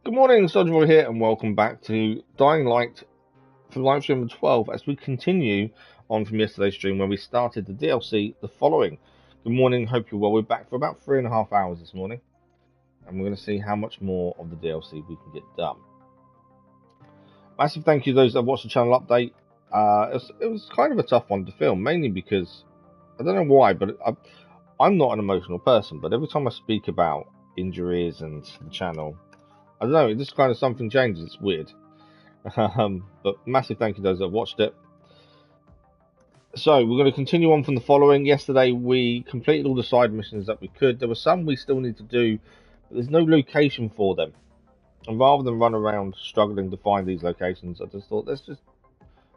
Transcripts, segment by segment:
Good morning, Soldierboy here, and welcome back to Dying Light for live stream of 12 as we continue on from yesterday's stream where we started the DLC The Following. Good morning, hope you're well. We're back for about 3.5 hours this morning, and we're going to see how much more of the DLC we can get done. Massive thank you to those that watched the channel update. It was kind of a tough one to film, mainly because, I don't know why, but I'm not an emotional person, but every time I speak about injuries and the channel, I don't know, it just kind of something changes. It's weird. But massive thank you to those that watched it. So we're going to continue on from the following. Yesterday we completed all the side missions that we could. There were some we still need to do, but there's no location for them. And rather than run around struggling to find these locations, I just thought let's just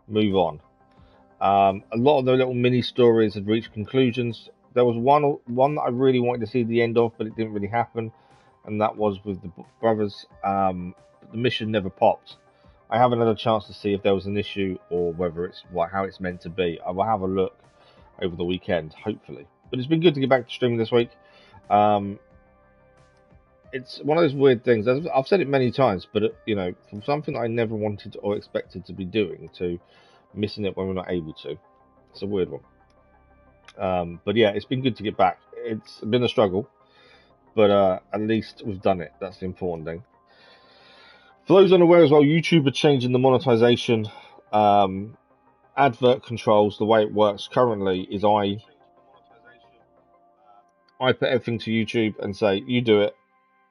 move on. A lot of the little mini stories had reached conclusions. There was one that I really wanted to see the end of, but it didn't really happen, and that was with the brothers. The mission never popped. I haven't had a chance to see if there was an issue or whether it's how it's meant to be. I will have a look over the weekend, hopefully. But it's been good to get back to streaming this week. It's one of those weird things. I've said it many times, but from something I never wanted or expected to be doing to missing it when we're not able to. It's a weird one. But yeah, it's been good to get back. It's been a struggle, but at least we've done it. That's the important thing. For those unaware as well, YouTube are changing the monetization advert controls. The way it works currently is I put everything to YouTube and say, you do it,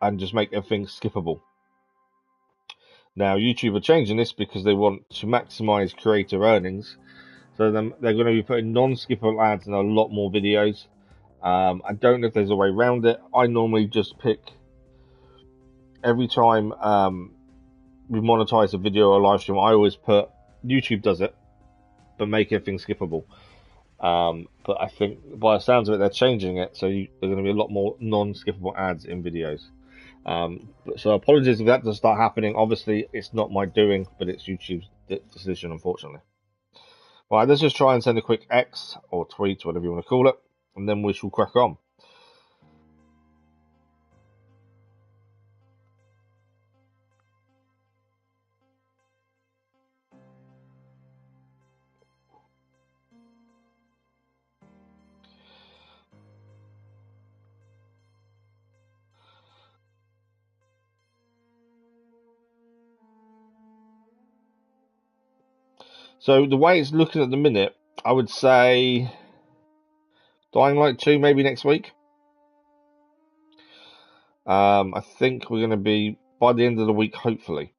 and just make everything skippable. Now, YouTube are changing this because they want to maximize creator earnings. So then they're going to be putting non-skippable ads in a lot more videos. I don't know if there's a way around it. I normally just pick every time we monetize a video or a live stream, I always put YouTube does it, but make everything skippable. But I think by the sounds of it, they're changing it, so there's going to be a lot more non-skippable ads in videos. So apologies if that does start happening. Obviously, it's not my doing, but it's YouTube's decision, unfortunately. Right, let's just try and send a quick X or tweet, whatever you want to call it, and then we shall crack on. So the way it's looking at the minute, I would say Dying Light 2 maybe next week. I think we're going to be by the end of the week, hopefully.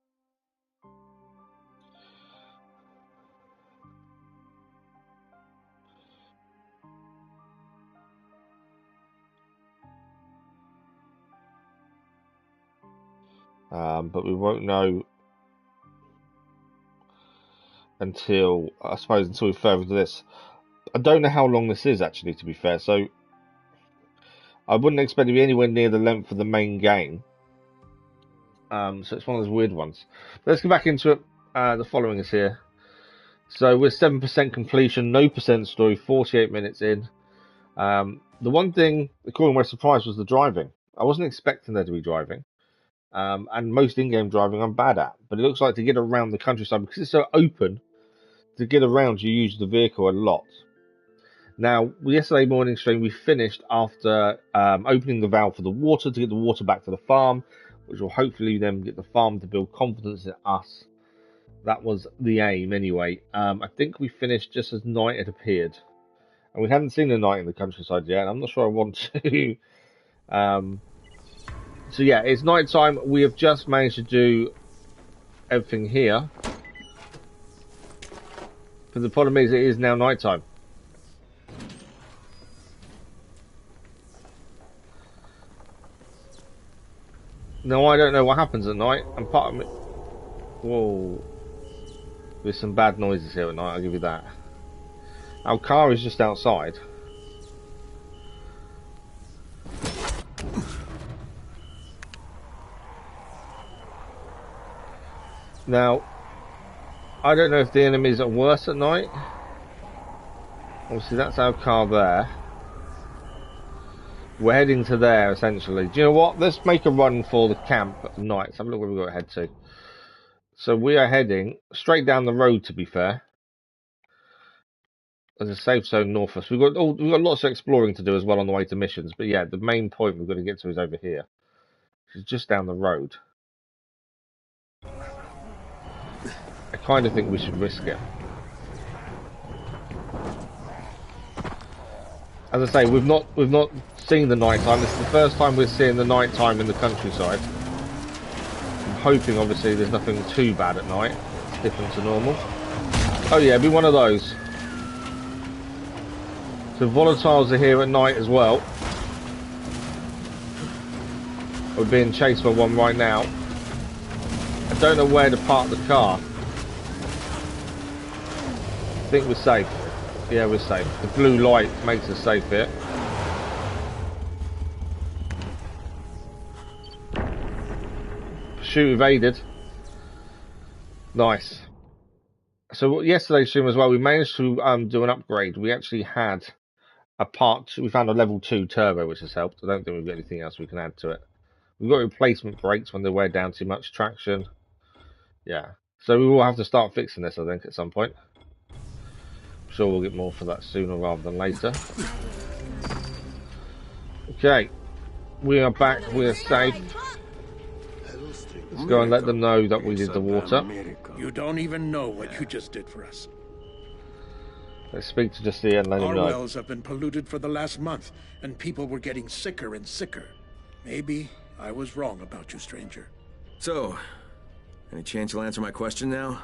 But we won't know until we further to this. I don't know how long this is actually, to be fair. So I wouldn't expect to be anywhere near the length of the main game. So it's one of those weird ones. But let's get back into it. The following is here. So we're 7% completion, no percent story, 48 minutes in. The one thing that caught me by surprise was the driving. I wasn't expecting there to be driving. And most in-game driving I'm bad at. But it looks like to get around the countryside, because it's so open, to get around you use the vehicle a lot. Now, yesterday morning stream we finished after opening the valve for the water to get the water back to the farm, which will hopefully then get the farm to build confidence in us. That was the aim anyway. I think we finished just as night had appeared. And we hadn't seen the night in the countryside yet, and I'm not sure I want to. So yeah, it's night time. We have just managed to do everything here. But the problem is it is now night time. Now I don't know what happens at night, and part of me... Whoa. There's some bad noises here at night, I'll give you that. Our car is just outside. Now, I don't know if the enemies are worse at night. Obviously that's our car there. We're heading to there, essentially. Do you know what? Let's make a run for the camp at night. Let's have a look where we've got to head to. So we are heading straight down the road, to be fair. There's a safe zone north of us. We've got lots of exploring to do as well on the way to missions. But yeah, the main point we've got to get to is over here. It's just down the road. I kind of think we should risk it. As I say, we've not seen the nighttime. This is the first time we're seeing the nighttime in the countryside. I'm hoping, obviously, there's nothing too bad at night. It's different to normal. Oh yeah, be one of those. So volatiles are here at night as well. We're being chased by one right now. I don't know where to park the car. I think we're safe. Yeah, we're safe. The blue light makes us safe here. Pursuit evaded. Nice. So yesterday's stream as well, we managed to do an upgrade. We actually had a we found a level 2 turbo, which has helped. I don't think we've got anything else we can add to it. We've got replacement brakes when they wear down too much traction. Yeah. So we will have to start fixing this, I think, at some point. I'm sure we'll get more for that sooner rather than later. Okay. We are back. We are safe. Let's go and let them know that we did the water. You don't even know what you just did for us. Let's speak to Justia and let him know. Our wells have been polluted for the last month, and people were getting sicker and sicker. Maybe I was wrong about you, stranger. So, any chance you'll answer my question now?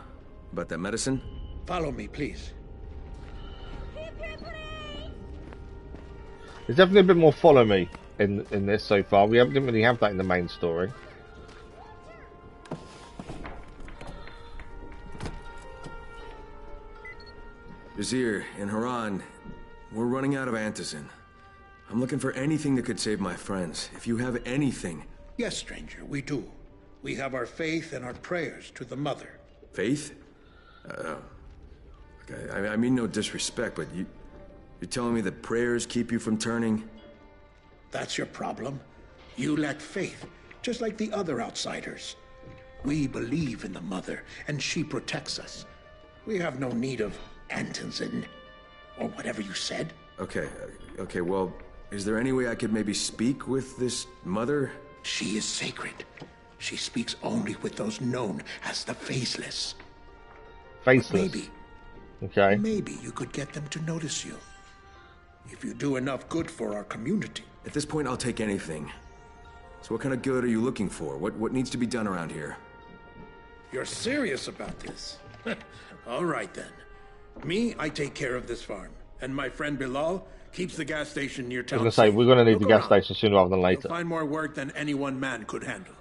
About that medicine? Follow me, please. There's definitely a bit more follow me in this so far. We didn't really have that in the main story. Vizier, in Haran, we're running out of antizin. I'm looking for anything that could save my friends. If you have anything... Yes, stranger, we do. We have our faith and our prayers to the Mother. Faith? Okay, I mean no disrespect, but you're telling me that prayers keep you from turning? That's your problem. You lack faith, just like the other outsiders. We believe in the Mother, and she protects us. We have no need of antizin, or whatever you said. Okay, well, is there any way I could maybe speak with this Mother? She is sacred. She speaks only with those known as the Faceless. Faceless? Okay. Maybe you could get them to notice you. If you do enough good for our community. At this point, I'll take anything. So what kind of good are you looking for? What needs to be done around here? You're serious about this? All right, then. Me, I take care of this farm. And my friend Bilal keeps the gas station near town. I was going to say, we're going to need the gas station sooner rather than later. You'll find more work than any one man could handle.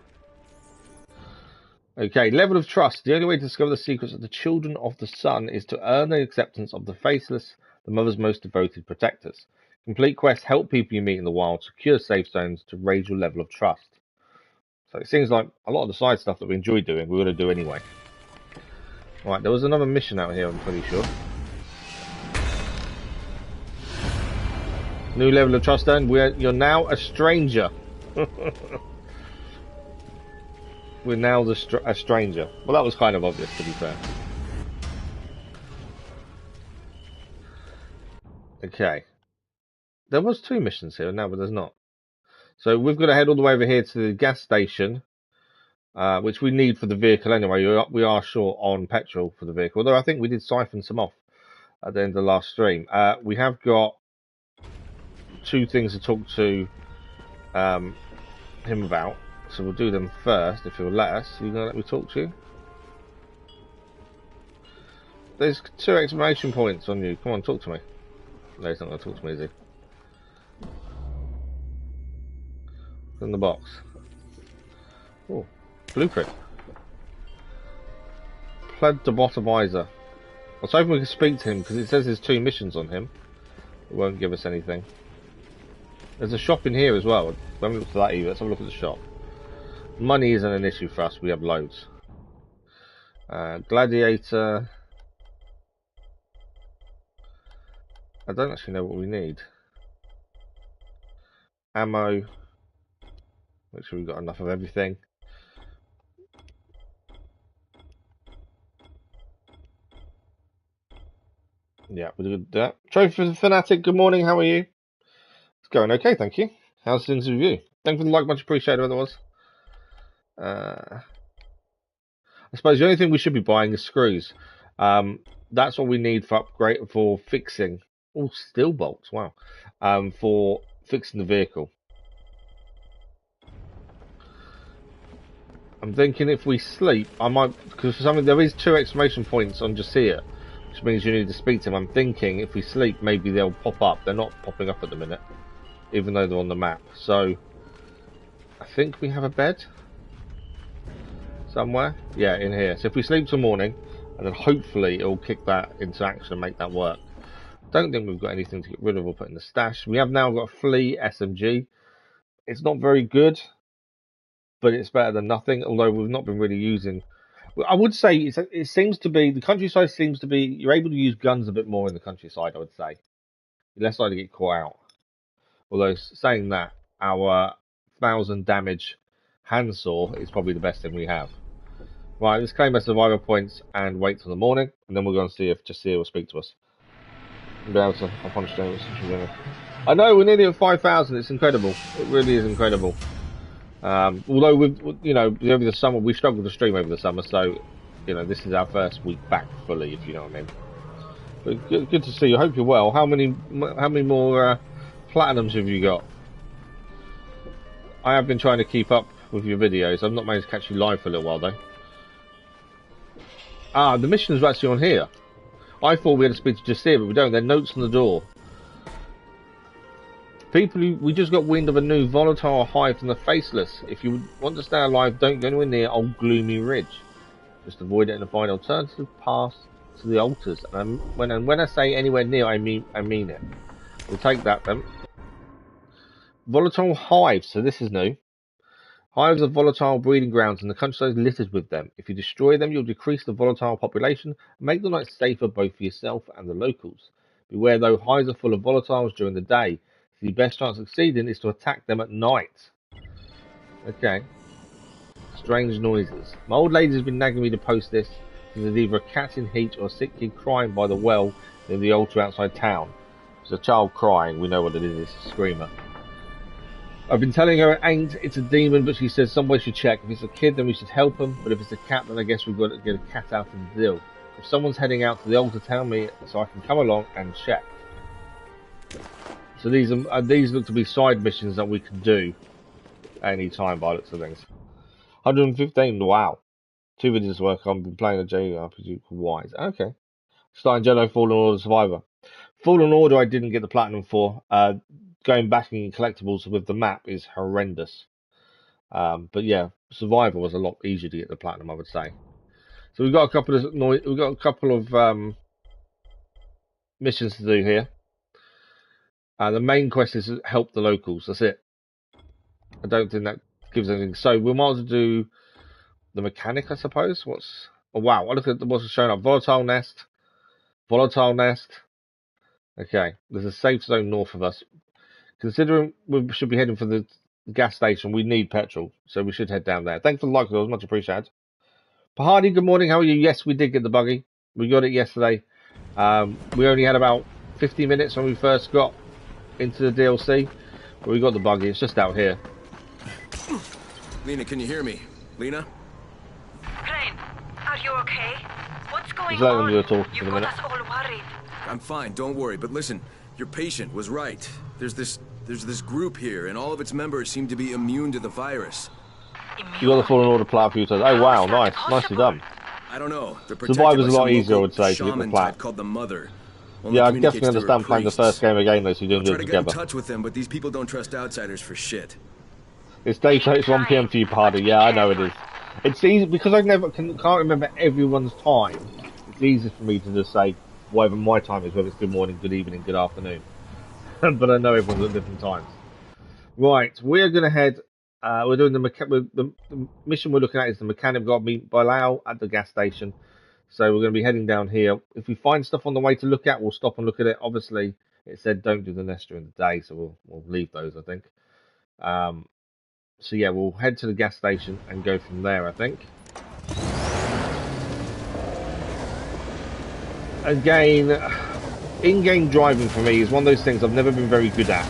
Okay, level of trust. The only way to discover the secrets of the Children of the Sun is to earn the acceptance of the Faceless, the Mother's most devoted protectors. Complete quests help people you meet in the wild, secure safe zones to raise your level of trust. So it seems like a lot of the side stuff that we enjoy doing, we're going to do anyway. Right, there was another mission out here, I'm pretty sure. New level of trust earned. You're now a stranger. We're now a stranger. Well, that was kind of obvious, to be fair. Okay. There was 2 missions here, now, but there's not. So we've got to head all the way over here to the gas station, which we need for the vehicle anyway. We are short on petrol for the vehicle, although I think we did siphon some off at the end of the last stream. We have got 2 things to talk to him about. So we'll do them first, if he'll let us. Are you going to let me talk to you? There's 2 exclamation points on you. Come on, talk to me. No, he's not going to talk to me, is he? In the box. Oh, blueprint. Pled to Bottomizer. I was hoping we could speak to him, because it says there's 2 missions on him. It won't give us anything. There's a shop in here as well. We haven't looked at that either. Let's have a look at the shop. Money isn't an issue for us, we have loads. Gladiator. I don't actually know what we need. ammo. Make sure we've got enough of everything. Yeah, we're good with that. Trophy Fanatic, good morning, how are you? It's going okay, thank you. How's things with you? Thanks for the like, much appreciated, otherwise. I suppose the only thing we should be buying is screws. That's what we need for fixing. Oh, steel bolts, wow. For fixing the vehicle. I'm thinking if we sleep, I might, because for something there is 2 exclamation points on just here, which means you need to speak to them. I'm thinking if we sleep, maybe they'll pop up. They're not popping up at the minute, even though they're on the map. So I think we have a bed somewhere. Yeah, in here. So if we sleep till morning, and then hopefully it will kick that into action and make that work. Don't think we've got anything to get rid of or put in the stash. We have now got a flea SMG. It's not very good, but it's better than nothing, although we've not been really using. I would say it seems to be, the countryside seems to be, you're able to use guns a bit more in the countryside, I would say. You're less likely to get caught out. Although, saying that, our 1,000 damage handsaw is probably the best thing we have. Right, let's claim our survivor points and wait till the morning, and then we'll go and see if Jasir will speak to us. We'll be able to punch down. I know, we're nearly at 5,000, it's incredible. It really is incredible. Although we've, over the summer we struggled to stream over the summer, so this is our first week back fully, if you know what I mean. But good to see you. Hope you're well. How many more platinums have you got? I have been trying to keep up with your videos. I've not managed to catch you live for a little while though. Ah, the missions are actually on here. I thought we had to speak to Jasir, but we don't. They're notes on the door. People, we just got wind of a new volatile hive from the Faceless. If you want to stay alive, don't go anywhere near Old Gloomy Ridge. Just avoid it and find alternative paths to the altars. And when I say anywhere near, I mean it. We'll take that then. Volatile hives. So this is new. Hives are volatile breeding grounds, and the countryside is littered with them. If you destroy them, you'll decrease the volatile population and make the night safer both for yourself and the locals. Beware though, hives are full of volatiles during the day. The best chance of succeeding is to attack them at night. Okay. Strange noises. My old lady has been nagging me to post this. There's either a cat in heat or a sick kid crying by the well near the altar outside town. It's a child crying. We know what it is. It's a screamer. I've been telling her it ain't. It's a demon, but she says somewhere should check. If it's a kid, then we should help him. But if it's a cat, then I guess we've got to get a cat out of the deal. If someone's heading out to the altar, tell me so I can come along and check. So these look to be side missions that we can do at any time by looks of things. 115, wow. 2 videos work. I've been playing a JRPG called Wise. Okay. Starting Jello Fallen Order Survivor. Fallen Order I didn't get the platinum for. Going back in collectibles with the map is horrendous. But yeah, Survivor was a lot easier to get the platinum, I would say. So we've got a couple of missions to do here. The main quest is to help the locals. That's it. I don't think that gives anything. So we might as well do the mechanic, I suppose. Oh wow! I look at what's showing up. Volatile nest. Volatile nest. Okay, there's a safe zone north of us. Considering we should be heading for the gas station, we need petrol, so we should head down there. Thanks for the like, it was much appreciated. Pahadi, good morning. How are you? Yes, we did get the buggy. We got it yesterday. We only had about 50 minutes when we first got into the DLC, but we got the buggy. It's just out here. Lena, can you hear me? Lena? Crane, are you okay? What's going Just let them on? do a talk You in a got minute. us all worried. I'm fine, don't worry. But listen, your patient was right. There's this group here, and all of its members seem to be immune to the virus. You got the Fallen Order plat a few times. Oh wow, nice, nicely done. I don't know. Survivor's a lot easier, I would say, to get the shaman plat. type called the Mother. Yeah, I definitely understand playing the first game again though, so you don't do Try it to get in together. touch with them, but these people don't trust outsiders for shit. It's day, so it's 1 PM for you, Party. Yeah, I know it is. It's easy because I can't remember everyone's time. It's easy for me to just say whatever my time is, whether it's good morning, good evening, good afternoon. But I know everyone's at different times. Right, we're gonna head. We're doing the mission we're looking at is the mechanic. We've got to meet Bilal at the gas station. So we're going to be heading down here. If we find stuff on the way to look at, we'll stop and look at it. Obviously, it said don't do the nest during the day, so we'll leave those, I think. So yeah, we'll head to the gas station and go from there, I think. Again, in-game driving for me is one of those things I've never been very good at.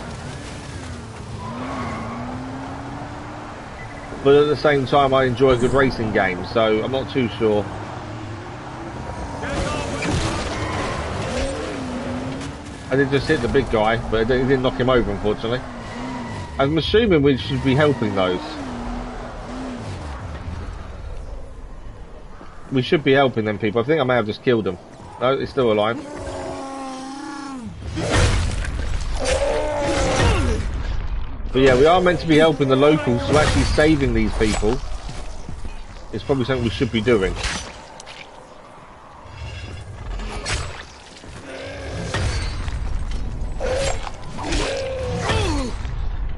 But at the same time, I enjoy a good racing game, so I'm not too sure. I did just hit the big guy, but it didn't knock him over, unfortunately. I'm assuming we should be helping those. We should be helping them people. I think I may have just killed them. No, he's still alive. But yeah, we are meant to be helping the locals, so actually saving these people is probably something we should be doing.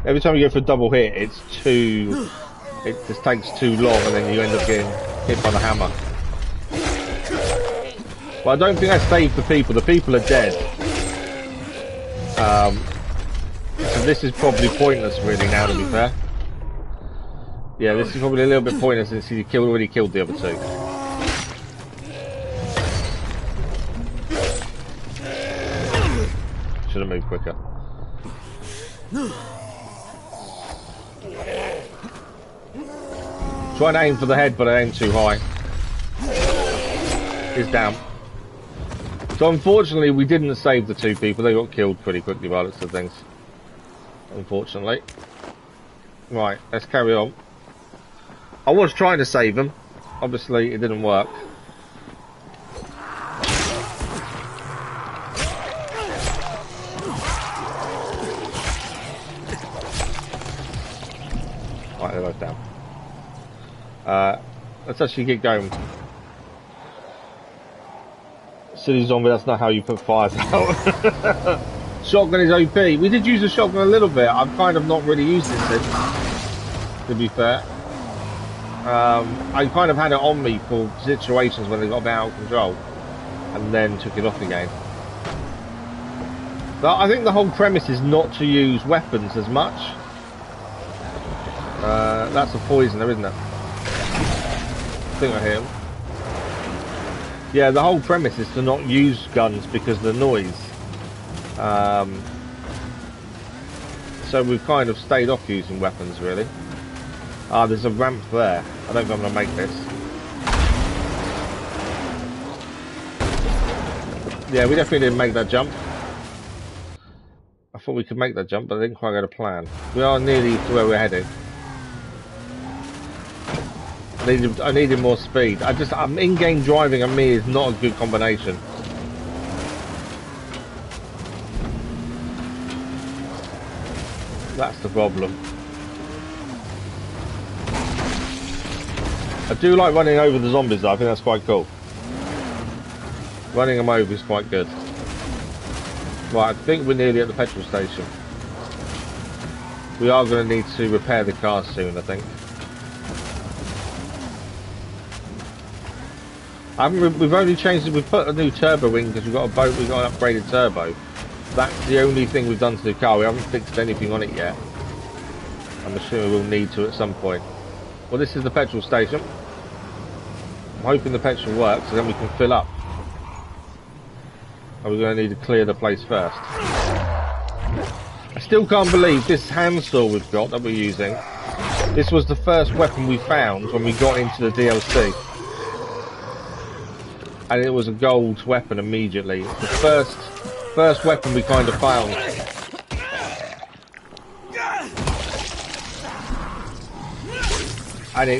Every time you go for a double hit, it just takes too long, and then you end up getting hit by the hammer. But I don't think I saved the people. The people are dead. So this is probably pointless, really, now, to be fair. Yeah, this is probably a little bit pointless since he already killed the other two. Should have moved quicker. Try and aim for the head, but I aimed too high. He's down. So unfortunately, we didn't save the two people. They got killed pretty quickly by the looks of things. Unfortunately. Right, let's carry on. I was trying to save them. Obviously, it didn't work. Right, they're both down. Let's actually get going. Silly zombie, that's not how you put fires out. Shotgun is OP. We did use the shotgun a little bit. I've kind of not really used it since, to be fair. I kind of had it on me for situations when they got a bit out of control, and then took it off again. But I think the whole premise is not to use weapons as much. That's a poisoner, isn't it? I think I hear him. Yeah, the whole premise is to not use guns because of the noise. So we've kind of stayed off using weapons, really. Ah, there's a ramp there. I don't think I'm going to make this. Yeah, we definitely didn't make that jump. I thought we could make that jump, but I didn't quite go to plan. We are nearly to where we're heading. I needed more speed. In-game driving and me is not a good combination. That's the problem. I do like running over the zombies though. I think that's quite cool. Running them over is quite good. Right, I think we're nearly at the petrol station. We are going to need to repair the car soon, I think. We've only changed it. We've put a new turbo wing because we've got a boat. We've got an upgraded turbo. That's the only thing we've done to the car. We haven't fixed anything on it yet. I'm assuming we'll need to at some point. Well, this is the petrol station. I'm hoping the petrol works, so then we can fill up. Are we going to need to clear the place first? I still can't believe this handsaw we've got that we're using. This was the first weapon we found when we got into the DLC. And it was a gold weapon immediately. The first weapon we kind of found. And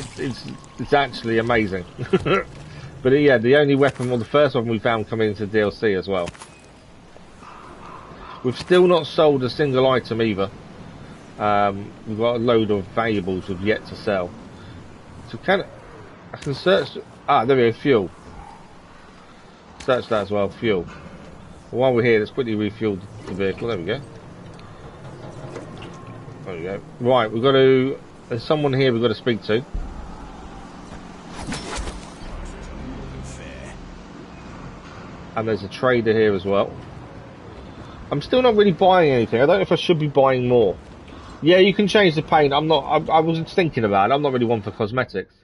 it's actually amazing. But yeah, the only weapon, well, the first one we found coming into DLC as well. We've still not sold a single item either. We've got a load of valuables we've yet to sell. So I can search. Ah, there we go, fuel. Search that as well, fuel. Well, while we're here, let's quickly refuel the vehicle. There we go. There we go. Right, we've got to. There's someone here we've got to speak to. And there's a trader here as well. I'm still not really buying anything. I don't know if I should be buying more. Yeah, you can change the paint. I'm not. I was thinking about it. I'm not really one for cosmetics,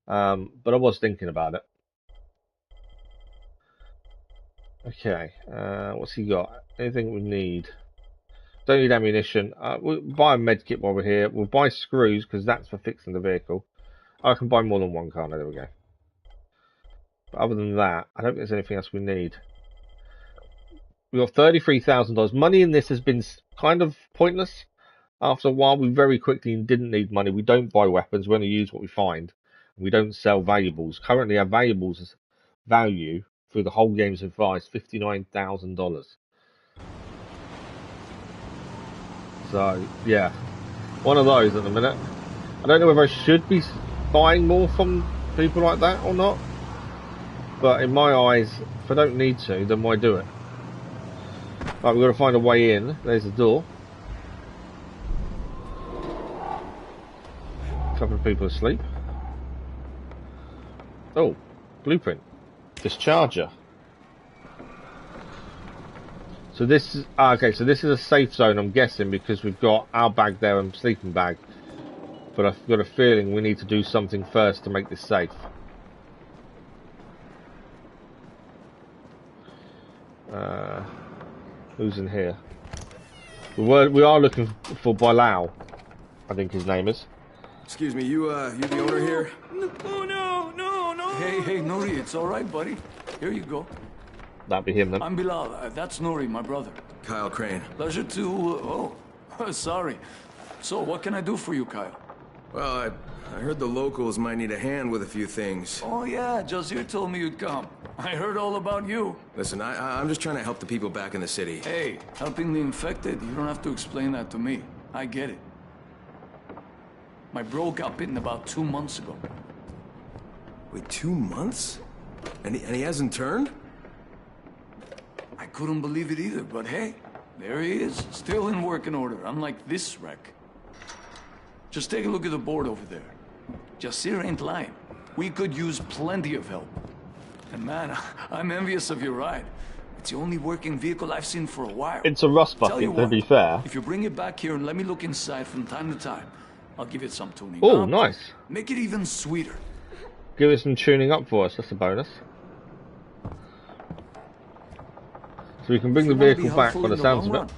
but I was thinking about it. Okay, what's he got? Anything we need? Don't need ammunition. We'll buy a med kit while we're here. We'll buy screws because that's for fixing the vehicle. Oh, I can buy more than one car. There we go. But other than that, I don't think there's anything else we need. We got $33,000. Money in this has been kind of pointless. After a while, we very quickly didn't need money. We don't buy weapons. We only use what we find. We don't sell valuables. Currently, our valuables value through the whole game so far is $59,000. So, yeah. One of those at the minute. I don't know whether I should be buying more from people like that or not. But in my eyes, if I don't need to, then why do it? Right, we've got to find a way in. There's the door. A couple of people asleep. Oh, blueprint. Discharger. So this is okay. So this is a safe zone, I'm guessing, because we've got our bag there and sleeping bag. But I've got a feeling we need to do something first to make this safe. Who's in here? We are looking for Bilal, I think his name is. Excuse me, you the owner here? No. Hey, Nuri, it's all right, buddy. Here you go. That'd be him then. I'm Bilal. That's Nuri, my brother. Kyle Crane. Pleasure to... sorry. So, what can I do for you, Kyle? Well, I heard the locals might need a hand with a few things. Oh, yeah, Jazir told me you'd come. I heard all about you. Listen, I'm just trying to help the people back in the city. Hey, helping the infected, you don't have to explain that to me. I get it. My bro got bitten about 2 months ago. Wait, 2 months? And he hasn't turned? I couldn't believe it either, but hey, there he is, still in working order, unlike this wreck. Just take a look at the board over there. Jasir ain't lying. We could use plenty of help. And man, I'm envious of your ride. It's the only working vehicle I've seen for a while. It's a rust bucket, to be fair. If you bring it back here and let me look inside from time to time, I'll give it some tuning Oh, up. nice. Make it even sweeter. Give it some tuning up for us, that's a bonus. So we can bring the vehicle back by the sounds of it.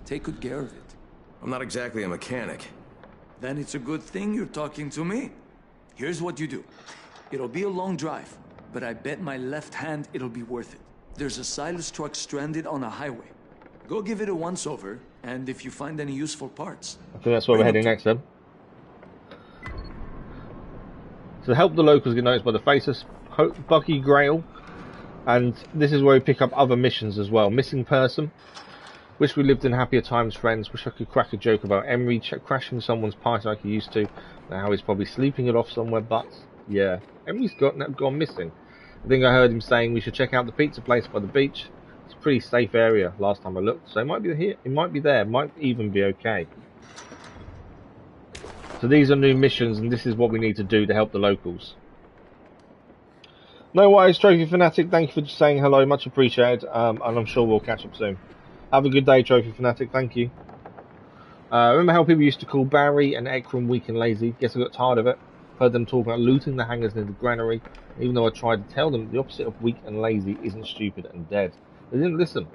Take good care of it. I'm not exactly a mechanic. Then it's a good thing you're talking to me. Here's what you do. It'll be a long drive, but I bet my left hand it'll be worth it. There's a Silas truck stranded on a highway. Go give it a once-over, and if you find any useful parts... I think that's where we're heading next then. So help the locals get noticed by the faceless Bucky Grail. And this is where we pick up other missions as well. Missing person. Wish we lived in happier times, friends. Wish I could crack a joke about Emery crashing someone's party like he used to. Now he's probably sleeping it off somewhere, but yeah. Emery's gone missing. I think I heard him saying we should check out the pizza place by the beach. It's a pretty safe area last time I looked. So it might be here. It might be there. It might even be okay. So these are new missions, and this is what we need to do to help the locals. No worries, Trophy Fanatic. Thank you for saying hello. Much appreciated. And I'm sure we'll catch up soon. Have a good day, Trophy Fanatic. Thank you. Remember how people used to call Barry and Ekram weak and lazy? Guess I got tired of it. Heard them talk about looting the hangars near the granary. Even though I tried to tell them the opposite of weak and lazy isn't stupid and dead. They didn't listen.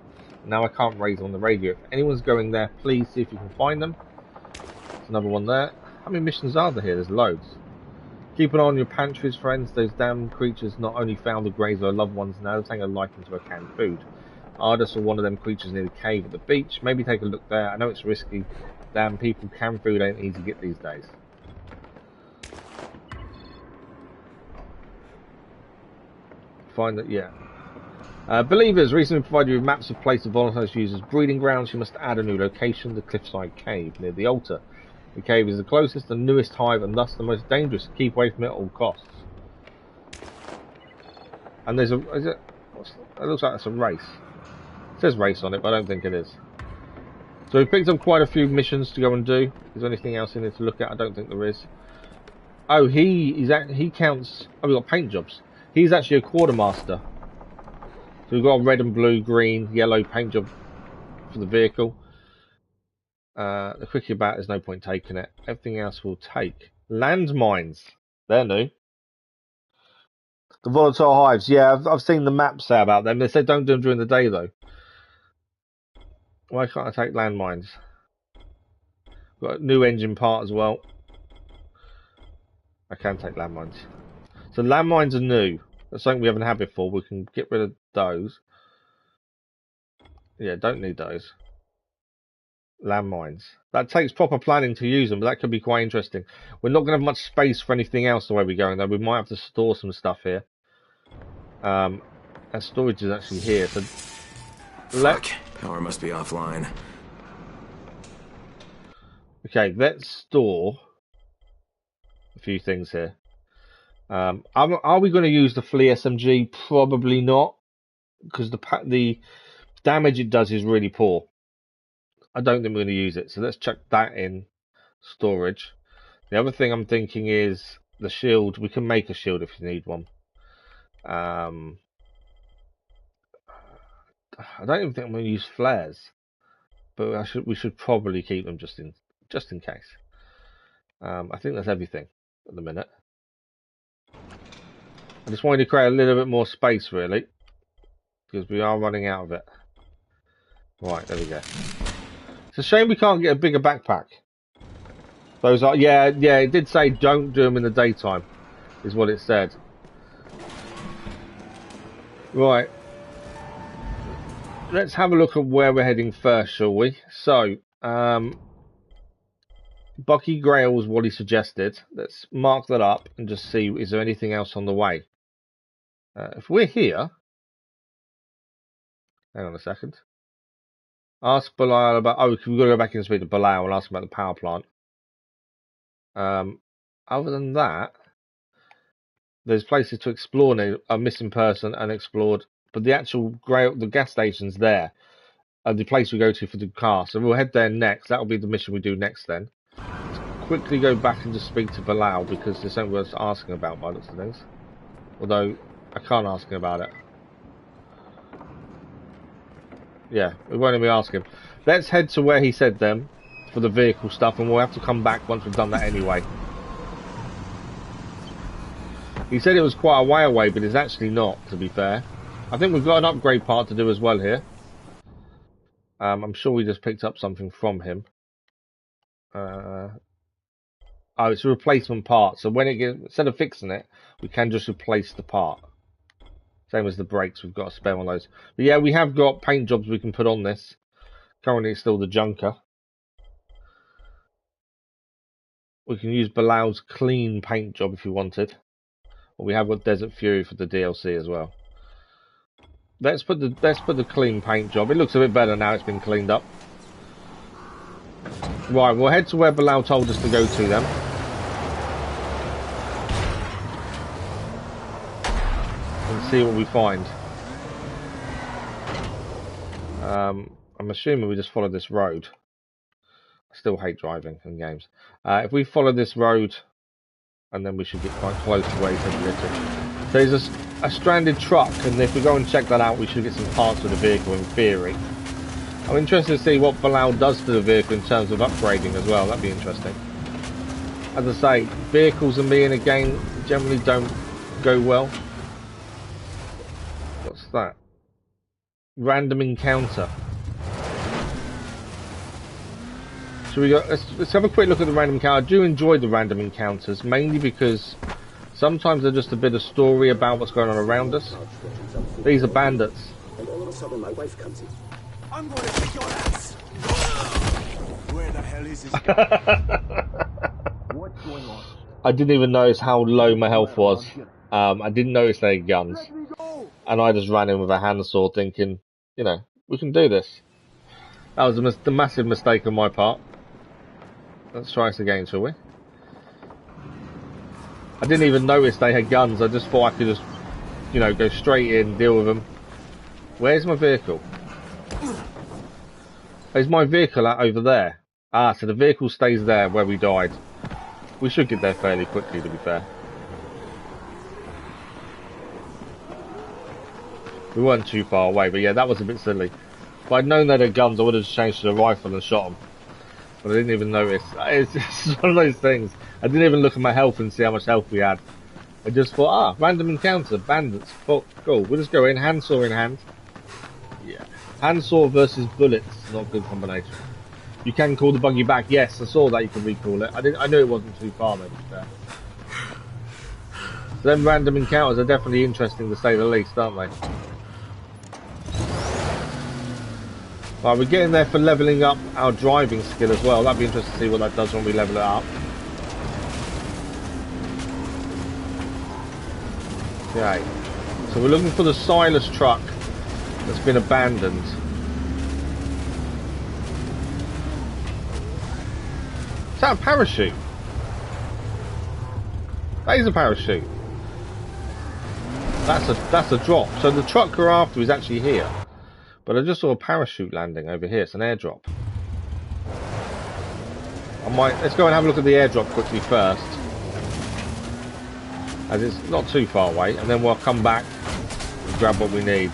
Now I can't raise on the radio. If anyone's going there, please see if you can find them. There's another one there. How many missions are there here? There's loads. Keep an eye on your pantries, friends. Those damn creatures not only found the graves of their loved ones, now they're taking a liking to our canned food. Arda saw one of them creatures near the cave at the beach. Maybe take a look there. I know it's risky. Damn people, canned food ain't easy to get these days. Find that, yeah. Believers recently provided you with maps of places volunteers use as breeding grounds. You must add a new location, the Cliffside Cave near the altar. The cave is the closest and newest hive and thus the most dangerous. Keep away from it at all costs. And there's a... it looks like it's a race. It says race on it, but I don't think it is. So we picked up quite a few missions to go and do. Is there anything else in there to look at? I don't think there is. Oh, he counts... Oh, we've got paint jobs. He's actually a quartermaster. So we've got a red and blue, green, yellow paint job for the vehicle. The quickie about there's no point taking it. Everything else will take. Landmines. They're new. The volatile hives. Yeah, I've seen the map say about them. They said don't do them during the day though. Why can't I take landmines? Got a new engine part as well. I can take landmines. So landmines are new. That's something we haven't had before. We can get rid of those. Yeah, don't need those. Landmines. That takes proper planning to use them, but that could be quite interesting. We're not going to have much space for anything else the way we're going, though. We might have to store some stuff here. And storage is actually here. So Fuck. Power must be offline. Okay, let's store a few things here. Are we going to use the Flea SMG? Probably not, because the damage it does is really poor. I don't think we're going to use it, so let's chuck that in storage. The other thing I'm thinking is the shield. We can make a shield if you need one. I don't even think I'm going to use flares, but we should probably keep them just in case. I think that's everything at the minute. I just wanted to create a little bit more space, really, because we are running out of it. Right, there we go. It's a shame we can't get a bigger backpack. Those are, yeah, it did say don't do them in the daytime, is what it said. Right. Let's have a look at where we're heading first, shall we? So, Bucky Grail was what he suggested. Let's mark that up and just see, is there anything else on the way? If we're here... Hang on a second. Ask Bilal about... Oh, we've got to go back and speak to Bilal and ask him about the power plant. Other than that, there's places to explore now. A missing person unexplored. But the actual Grail, the gas station's there. The place we go to for the car. So we'll head there next. That'll be the mission we do next then. Let's quickly go back and just speak to Bilal because there's something worth asking about by looks of things. Although, I can't ask him about it. Yeah, we won't even ask him. Let's head to where he said them for the vehicle stuff, and we'll have to come back once we've done that anyway. He said it was quite a way away, but it's actually not, to be fair. I think we've got an upgrade part to do as well here. I'm sure we just picked up something from him. Oh, it's a replacement part, so when it gets, instead of fixing it, we can just replace the part. Same as the brakes, we've got a spare one of those. But yeah, we have got paint jobs we can put on this. Currently it's still the Junker. We can use Bilal's clean paint job if you wanted. Or we have got Desert Fury for the DLC as well. Let's put the clean paint job. It looks a bit better now it's been cleaned up. Right, we'll head to where Bilal told us to go to then. And see what we find. I'm assuming we just follow this road. I still hate driving in games. If we follow this road, and then we should get quite close to where he said to get to. So there's a stranded truck, and if we go and check that out, we should get some parts for the vehicle in theory. I'm interested to see what Bilal does to the vehicle in terms of upgrading as well. That'd be interesting. As I say, vehicles and me in a game generally don't go well. What's that? Random encounter. So let's have a quick look at the random encounter. I do enjoy the random encounters, mainly because sometimes they're just a bit of story about what's going on around us. These are bandits. And all of a sudden my wife comes in. I'm going to kick your ass. Where the hell is this guy? What's going on? I didn't even notice how low my health was. I didn't notice they had guns. And I just ran in with a handsaw thinking, you know, we can do this. That was the massive mistake on my part. Let's try this again, shall we? I didn't even notice they had guns. I just thought I could just, you know, go straight in, deal with them. Where's my vehicle? Is my vehicle out over there? Ah, so the vehicle stays there where we died. We should get there fairly quickly, to be fair. We weren't too far away, but yeah, that was a bit silly. If I'd known they had guns, I would have changed to the rifle and shot them. but I didn't even notice. It's just one of those things. I didn't even look at my health and see how much health we had. I just thought, random encounter, bandits. Cool. We'll just go in, handsaw in hand. Yeah. Handsaw versus bullets, not a good combination. You can call the buggy back. Yes, I saw that you can recall it. I knew it wasn't too far, maybe. So them random encounters are definitely interesting to say the least, aren't they? Right, we're getting there for levelling up our driving skill as well. That'd be interesting to see what that does when we level it up. Okay, so we're looking for the Silas truck that's been abandoned. Is that a parachute? That is a parachute. That's a drop. So the truck we're after is actually here. But I just saw a parachute landing over here. It's an airdrop. Let's go and have a look at the airdrop quickly first, as it's not too far away, and then we'll come back and grab what we need.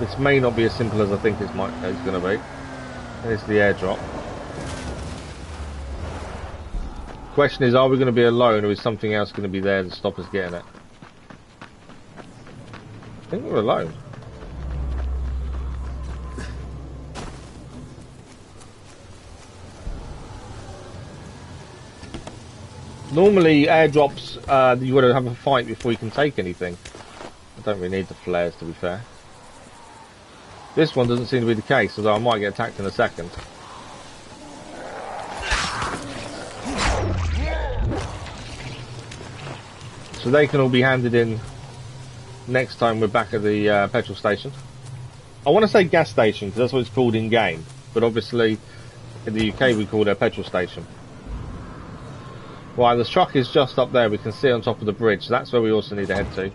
This may not be as simple as I think it's going to be. And it's the airdrop. Question is, are we going to be alone, or is something else going to be there to stop us getting it? I think we're alone. Normally, airdrops, you've got to have a fight before you can take anything. I don't really need the flares, to be fair. This one doesn't seem to be the case, although I might get attacked in a second. So they can all be handed in next time we're back at the petrol station. I want to say gas station, because that's what it's called in-game. But obviously, in the UK we call it a petrol station. Right, the truck is just up there. We can see it on top of the bridge. So that's where we also need to head to.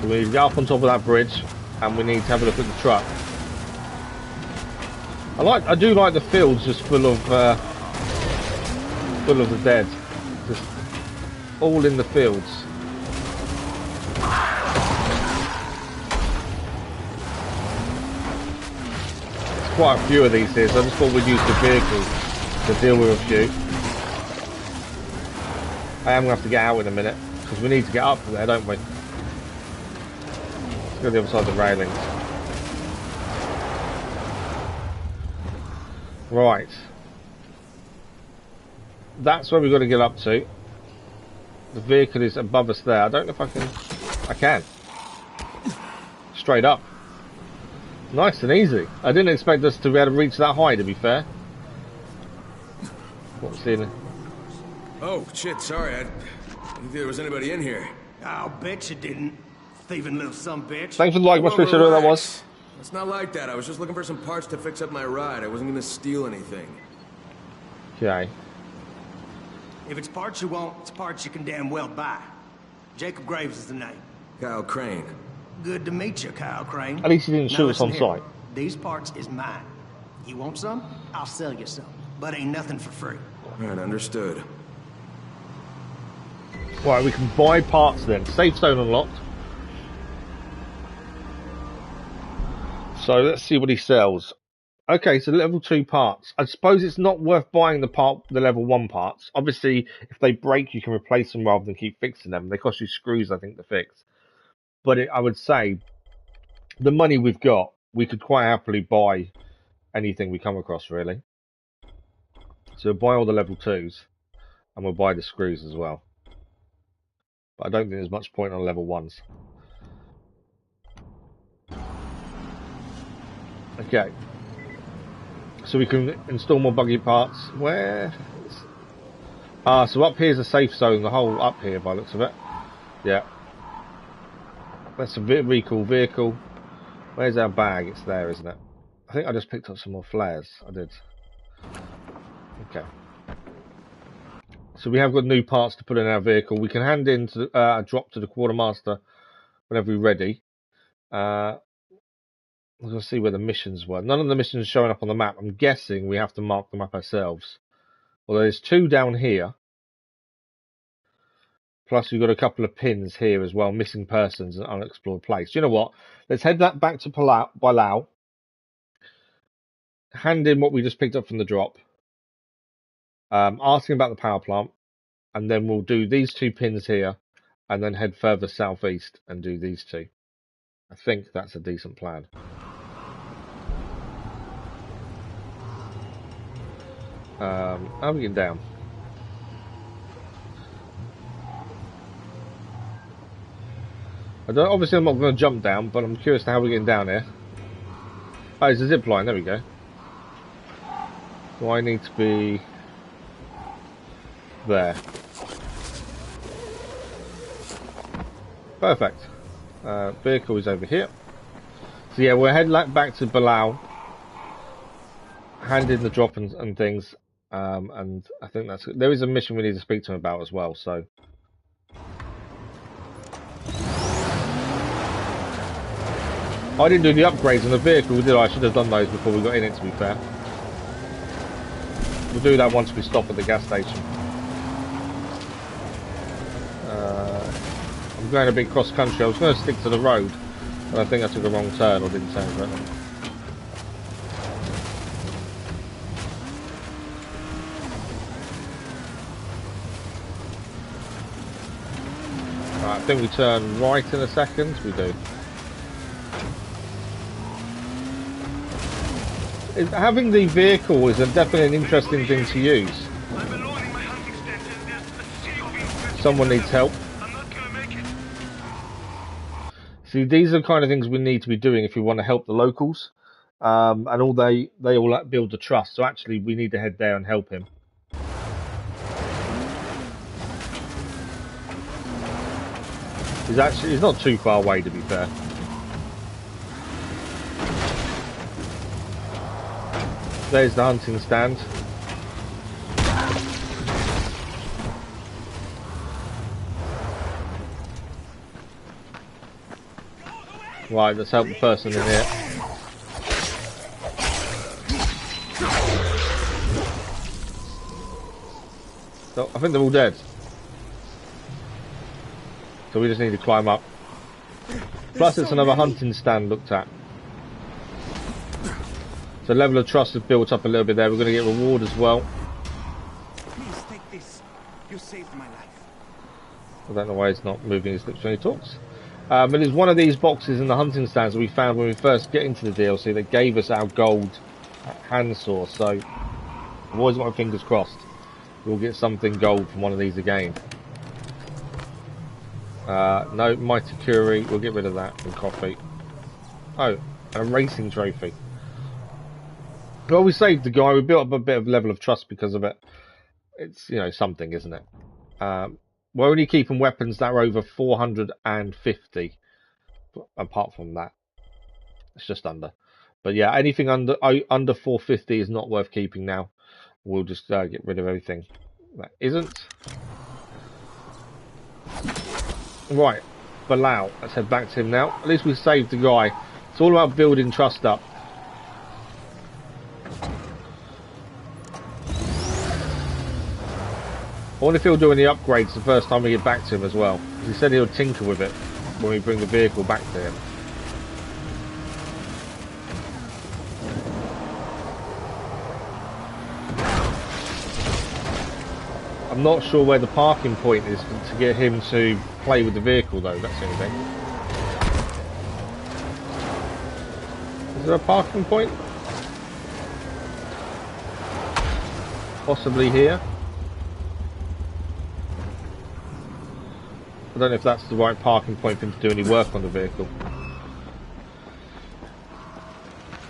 So we need to get up on top of that bridge, and we need to have a look at the truck. I do like the fields just full of the dead, just all in the fields. There's quite a few of these here, so I just thought we'd use the vehicle to deal with a few. I am going to have to get out in a minute, because we need to get up there, don't we? Let's go to the other side of the railings. Right. That's where we've got to get up to. The vehicle is above us there. I don't know if I can... I can. Straight up. Nice and easy. I didn't expect us to be able to reach that high, to be fair. What's in it? Oh, shit, sorry. I didn't think there was anybody in here. I'll bet you didn't. Thieving little sumbitch. Thanks for the like, much appreciated. That was. It's not like that. I was just looking for some parts to fix up my ride. I wasn't going to steal anything. Okay. If it's parts you want, it's parts you can damn well buy. Jacob Graves is the name. Kyle Crane. Good to meet you, Kyle Crane. At least he didn't Now shoot us on listen here. sight. These parts is mine. You want some? I'll sell you some. But ain't nothing for free. Right, understood. Right, we can buy parts then. Safe zone unlocked. So let's see what he sells. Okay, so level 2 parts. I suppose it's not worth buying the level 1 parts. Obviously, if they break, you can replace them rather than keep fixing them. They cost you screws, I think, to fix. But I would say, the money we've got, we could quite happily buy anything we come across, really. So we'll buy all the level 2s, and we'll buy the screws as well. But I don't think there's much point on level 1s. Okay. So we can install more buggy parts. Where? So up here is a safe zone, the whole up here by the looks of it. Yeah. That's a really cool vehicle. Where's our bag? It's there, isn't it? I think I just picked up some more flares. I did. Okay. So we have got new parts to put in our vehicle. We can hand in to, a drop to the quartermaster whenever we're ready. We're going to see where the missions were. None of the missions are showing up on the map. I'm guessing we have to mark them up ourselves. Although there's 2 down here. Plus, we've got a couple of pins here as well, missing persons and unexplored place. You know what? Let's head that back to Palau. Hand in what we just picked up from the drop. Asking about the power plant. And then we'll do these 2 pins here. And then head further southeast and do these 2. I think that's a decent plan. How are we getting down? Obviously, I'm not going to jump down, but I'm curious to how we're getting down here. Oh, it's a zip line. There we go. So I need to be there. Perfect. Vehicle is over here. So yeah, we'll head back to Bilal, hand in the drop and things, and I think there is a mission we need to speak to him about as well. So. I didn't do the upgrades on the vehicle, did I? I should have done those before we got in it, to be fair. We'll do that once we stop at the gas station. I'm going a bit cross-country. I was going to stick to the road, but I think I took a wrong turn, or didn't turn correctly. Right, I think we turn right in a second. We do. Having the vehicle is definitely an interesting thing to use. Someone needs help. See, these are the kind of things we need to be doing if we want to help the locals. And all they all build the trust. So actually, we need to head there and help him. He's not too far away, to be fair. There's the hunting stand. Right, let's help the person in here. So, I think they're all dead. So we just need to climb up. Plus it's another hunting stand looked at. So level of trust has built up a little bit there. We're going to get reward as well. Please take this. You saved my life. I don't know why he's not moving his lips when he talks. But it's one of these boxes in the hunting stands that we found when we first get into the DLC that gave us our gold handsaw. So I've always got my fingers crossed. We'll get something gold from one of these again. No, Mighty Curie. We'll get rid of that and coffee. Oh, and a racing trophy. Well, we saved the guy. We built up a bit of level of trust because of it. It's, you know, something, isn't it? We're only keeping weapons that are over 450. Apart from that, it's just under. But yeah, anything under 450 is not worth keeping now. We'll just get rid of everything that isn't. Right, Bilal. Let's head back to him now. At least we saved the guy. It's all about building trust up. I wonder if he'll do any upgrades the first time we get back to him as well. He said he'll tinker with it when we bring the vehicle back to him. I'm not sure where the parking point is to get him to play with the vehicle though, that's the only thing. Is there a parking point? Possibly here. I don't know if that's the right parking point for him to do any work on the vehicle.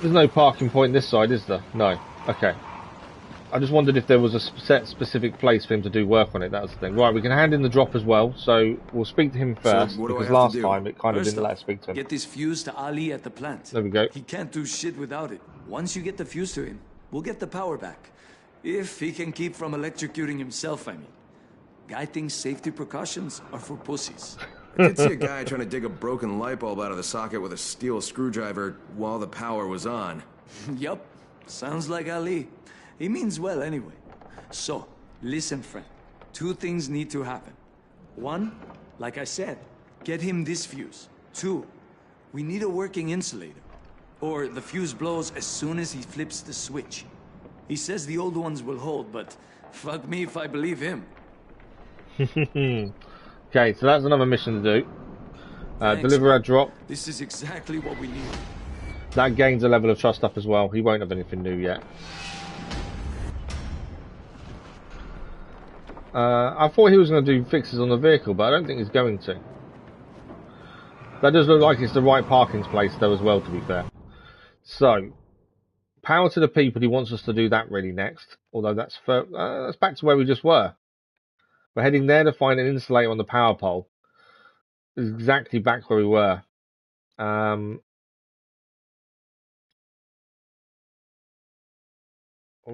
There's no parking point this side, is there? No. Okay. I just wondered if there was a set specific place for him to do work on it. That was the thing. Right, we can hand in the drop as well. So we'll speak to him first, because last time it kind of didn't let us speak to him. Get this fuse to Ali at the plant. There we go. He can't do shit without it. Once you get the fuse to him, we'll get the power back. If he can keep from electrocuting himself, I mean. Guy thinks safety precautions are for pussies. I did see a guy trying to dig a broken light bulb out of the socket with a steel screwdriver while the power was on. Yup, sounds like Ali. He means well anyway. So, listen friend, two things need to happen. One, like I said, get him this fuse. Two, we need a working insulator. Or the fuse blows as soon as he flips the switch. He says the old ones will hold, but fuck me if I believe him. Okay, so that's another mission to do. Deliver a drop. This is exactly what we need. That gains a level of trust up as well. He won't have anything new yet. I thought he was going to do fixes on the vehicle, but I don't think he's going to. That does look like it's the right parking place though as well, to be fair. So, power to the people. He wants us to do that really next. Although that's back to where we just were. We're heading there to find an insulator on the power pole. It's exactly back where we were. What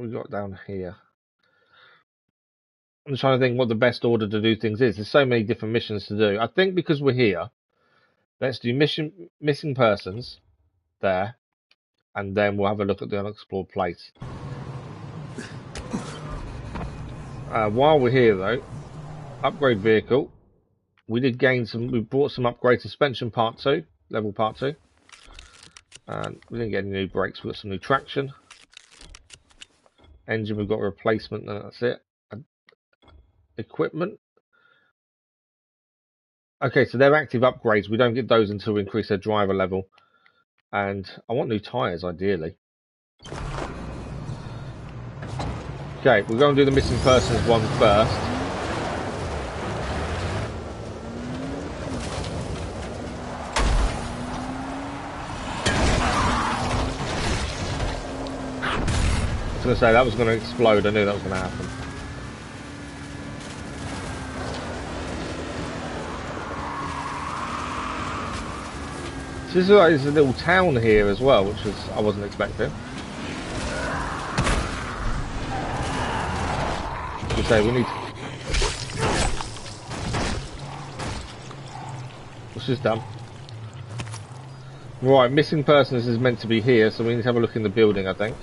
we got down here? I'm trying to think what the best order to do things is. There's so many different missions to do. I think because we're here, let's do missing persons there, and then we'll have a look at the unexplored place. While we're here though, upgrade vehicle. We did gain some. We brought some upgrade suspension part 2, level part 2, and we didn't get any new brakes. We got some new traction. Engine, we've got a replacement, and that's it. Equipment. Okay, so they're active upgrades. We don't get those until we increase their driver level. And I want new tyres, ideally. Okay, we're going to do the missing persons one first. I was going to say that was going to explode. I knew that was going to happen. So this is like, there's a little town here as well, which I wasn't expecting. To say we need. What's this done? Right, missing persons is meant to be here, so we need to have a look in the building, I think.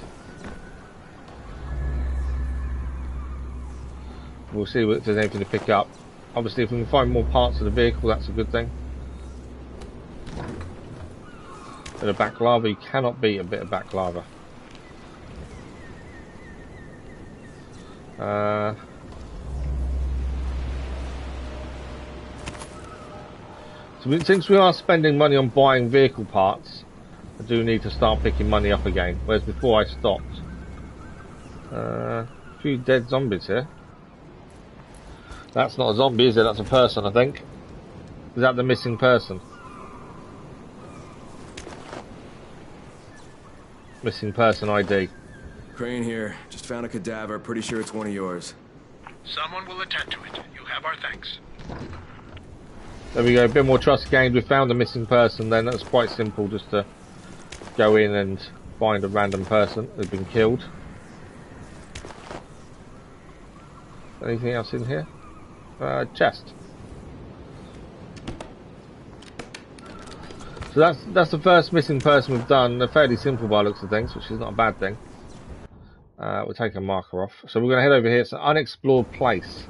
We'll see if there's anything to pick up. Obviously, if we can find more parts of the vehicle, that's a good thing. Bit of back lava, you cannot beat a bit of back lava. So since we are spending money on buying vehicle parts, I do need to start picking money up again, whereas before I stopped. A few dead zombies here. That's not a zombie, is it? That's a person, I think. Is that the missing person? Missing person ID. Crane here. Just found a cadaver. Pretty sure it's one of yours. Someone will attend to it. You have our thanks. There we go. A bit more trust gained. We found a missing person then. That's quite simple, just to go in and find a random person who's been killed. Anything else in here? Chest. So that's the first missing person we've done. They're fairly simple by the looks of things, which is not a bad thing. We'll take a marker off. So we're going to head over here. It's an unexplored place.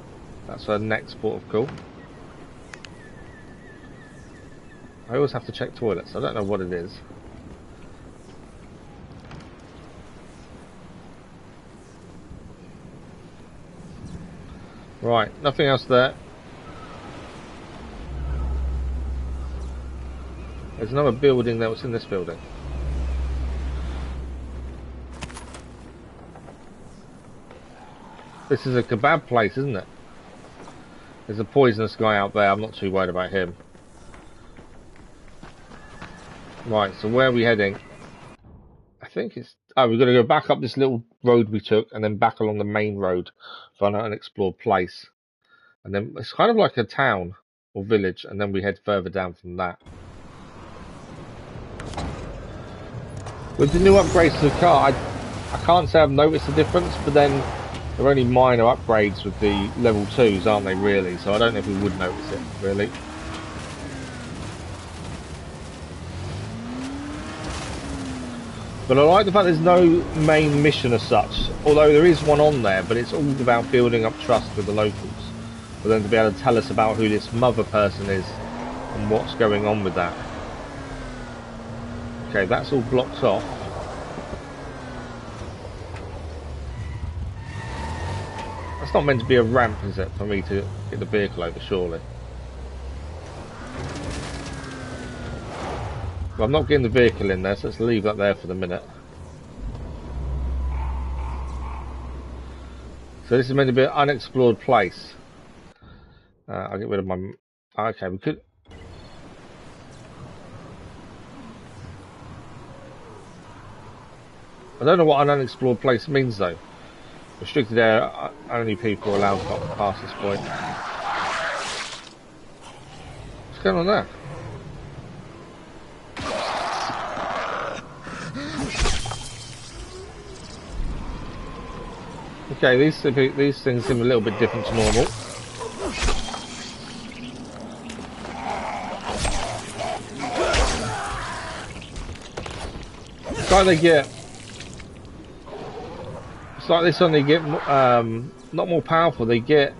That's our next port of call. I always have to check toilets. I don't know what it is. Right, nothing else there. There's another building there. What's in this building? This is a kebab place, isn't it? There's a poisonous guy out there. I'm not too worried about him. Right, so where are we heading? I think it's... Oh, we've got to go back up this little road we took and then back along the main road for an unexplored place. And then it's kind of like a town or village, and then we head further down from that. With the new upgrades to the car, I can't say I've noticed a difference, but then they're only minor upgrades with the level 2s, aren't they, really? So I don't know if we would notice it, really. But I like the fact there's no main mission as such, although there is one on there, but it's all about building up trust with the locals, for them to be able to tell us about who this mother person is and what's going on with that. Okay, that's all blocked off. That's not meant to be a ramp, is it, for me to get the vehicle over, surely? Well, I'm not getting the vehicle in there, so let's leave that there for the minute. So this is meant to be an unexplored place. I'll get rid of my... Okay, we could... I don't know what an unexplored place means, though. Restricted area, only people are allowed to pass this point. What's going on there? Okay, these things seem a little bit different to normal. It's like they get... It's like they suddenly get not more powerful, they get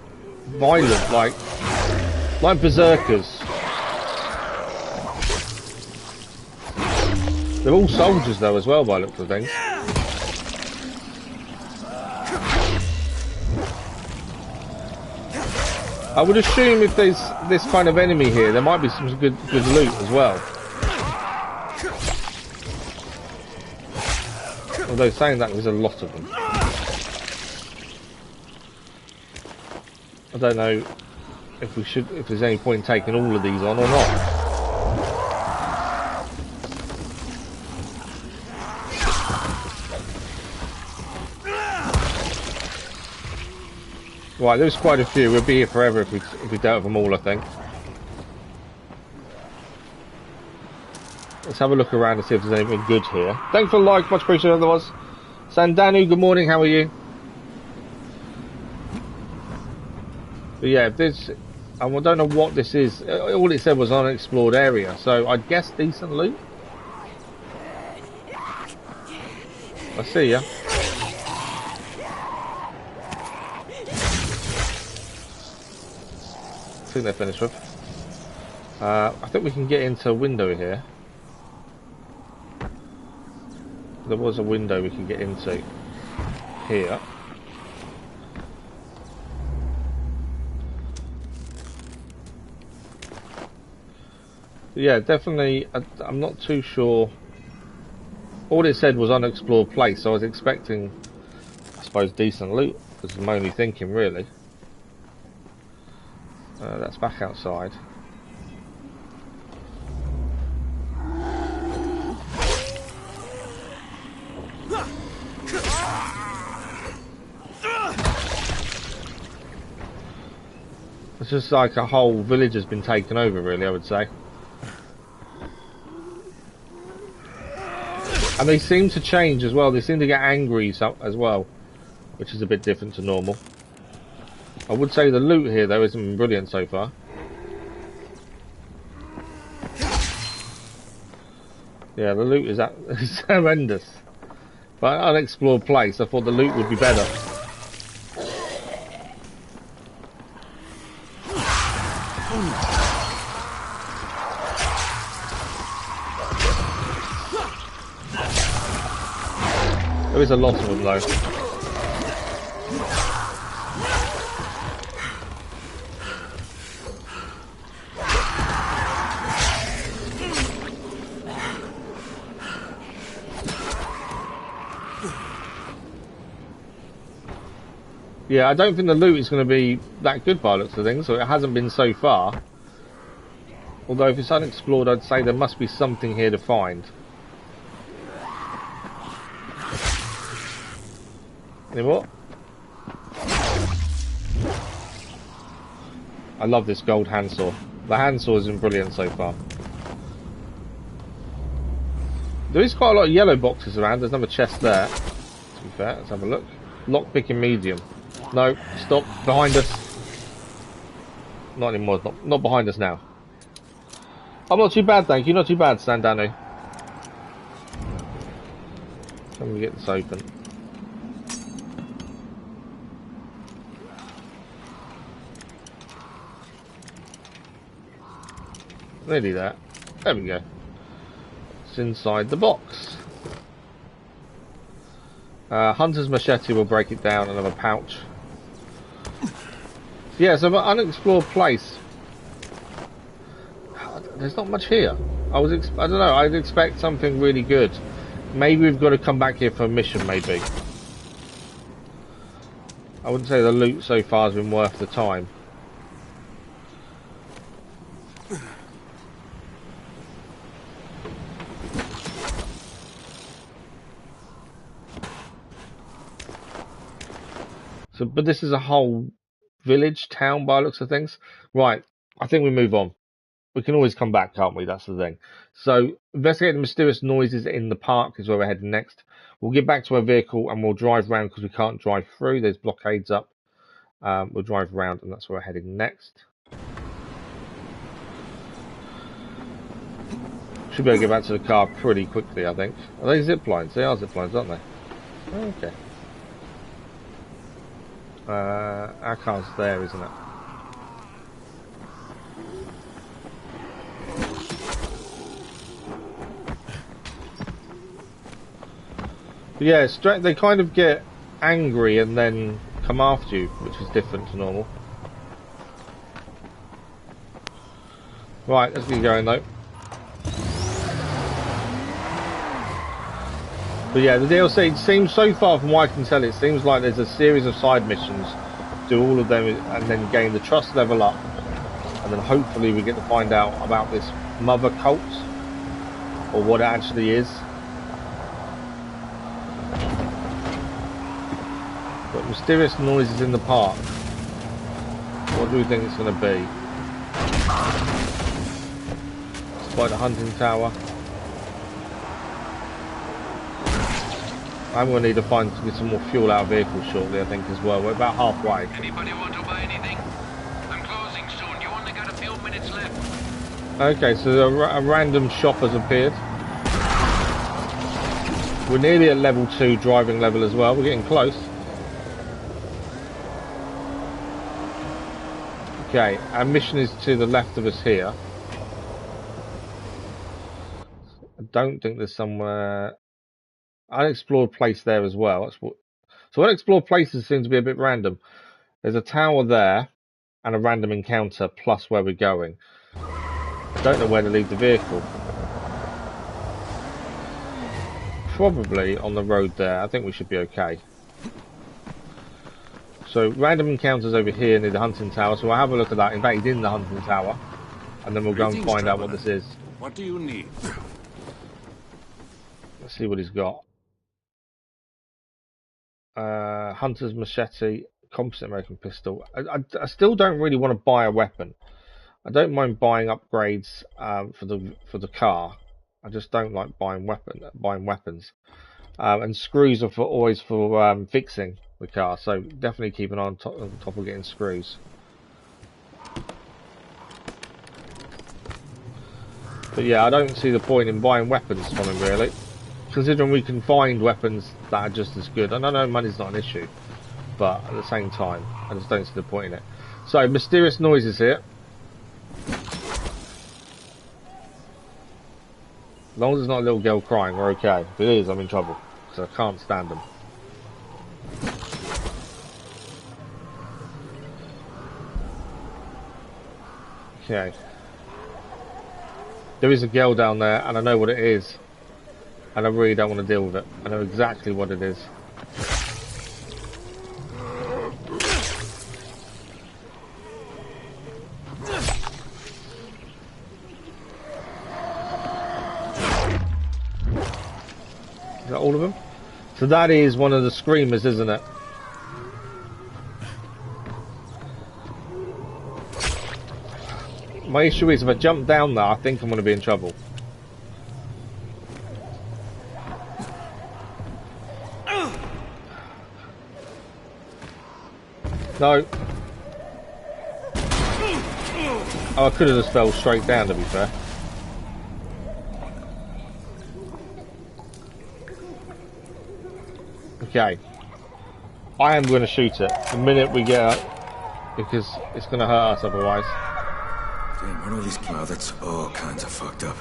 violent, like berserkers. They're all soldiers though as well by the looks of things. I would assume if there's this kind of enemy here, there might be some good loot as well. Although saying that, there's a lot of them. I don't know if there's any point in taking all of these on or not. Right, there's quite a few. We'll be here forever if we dealt with them all, I think. Let's have a look around and see if there's anything good here. Thanks for the like, much appreciated otherwise. Sandanu, good morning, how are you? But yeah, this, I don't know what this is. All it said was unexplored area, so I'd guess decent loot. I see ya. I think they're finished with. I think we can get into a window here. There was a window we can get into here. Yeah, definitely. I'm not too sure. All it said was unexplored place, so I was expecting, I suppose, decent loot. Was my only thinking, really. That's back outside. It's just like a whole village has been taken over, really, I would say. And they seem to change as well. They seem to get angry as well, which is a bit different to normal. I would say the loot here, though, isn't brilliant so far. Yeah, the loot is horrendous. But an unexplored place, I thought the loot would be better. There is a lot of them, though. Yeah, I don't think the loot is going to be that good by the looks of things, so it hasn't been so far. Although if it's unexplored, I'd say there must be something here to find. Any more? I love this gold handsaw. The handsaw isn't brilliant so far. There is quite a lot of yellow boxes around. There's another chest there. To be fair, let's have a look. Lockpicking medium. No, stop. Behind us. Not anymore. Not behind us now. I'm not too bad, thank you. Not too bad, Sandanu. Can we get this open? Nearly there. There we go. It's inside the box. Hunter's machete will break it down. Another pouch. Yeah, so an unexplored place. There's not much here. I don't know. I'd expect something really good. Maybe we've got to come back here for a mission. Maybe. I wouldn't say the loot so far has been worth the time. So, but this is a whole village, town by the looks of things. Right, I think we move on. We can always come back, can't we? That's the thing. So, investigate the mysterious noises in the park is where we're heading next. We'll get back to our vehicle and we'll drive around because we can't drive through. There's blockades up. We'll drive around and that's where we're heading next. Should be able to get back to the car pretty quickly, I think. Are they zip lines? They are zip lines, aren't they? Okay. Our car's there, isn't it? But yeah, they kind of get angry and then come after you, which is different to normal. Right, let's get going though. But yeah, the DLC, it seems so far from what I can tell, it seems like there's a series of side missions, do all of them and then gain the trust level up, and then hopefully we get to find out about this mother cult, or what it actually is. But mysterious noises in the park, what do we think it's going to be? Spotted a hunting tower. I'm going to need to get some more fuel out of vehicles shortly, I think, as well. We're about halfway. Anybody want to buy anything? I'm closing soon. You only got a few minutes left. Okay, so a random shop has appeared. We're nearly at level 2 driving level as well. We're getting close. Okay, our mission is to the left of us here. I don't think there's somewhere... Unexplored place there as well. So unexplored places seem to be a bit random. There's a tower there and a random encounter plus where we're going. I don't know where to leave the vehicle. Probably on the road there. I think we should be okay. So random encounters over here near the hunting tower. So I'll have a look at that. In fact, he's in the hunting tower. And then we'll go and find out what this is. What do you need? Let's see what he's got. Hunter's machete, composite American pistol. I still don't really want to buy a weapon. I don't mind buying upgrades for the car. I just don't like buying weapons. And screws are always for fixing the car. So definitely keep an eye on top of getting screws. But yeah, I don't see the point in buying weapons from him really. Considering we can find weapons that are just as good. And I know money's not an issue, but at the same time, I just don't see the point in it. So, mysterious noises here. As long as it's not a little girl crying, we're okay. If it is, I'm in trouble, because I can't stand them. Okay. There is a girl down there, and I know what it is. And I really don't want to deal with it. I know exactly what it is. Is that all of them? So that is one of the screamers, isn't it? My issue is if I jump down there, I think I'm going to be in trouble. No. Oh, I could have just fell straight down, to be fair. Okay. I am going to shoot it the minute we get out, because it's going to hurt us otherwise. Damn, where'd all these... Wow, that's all kinds of fucked up.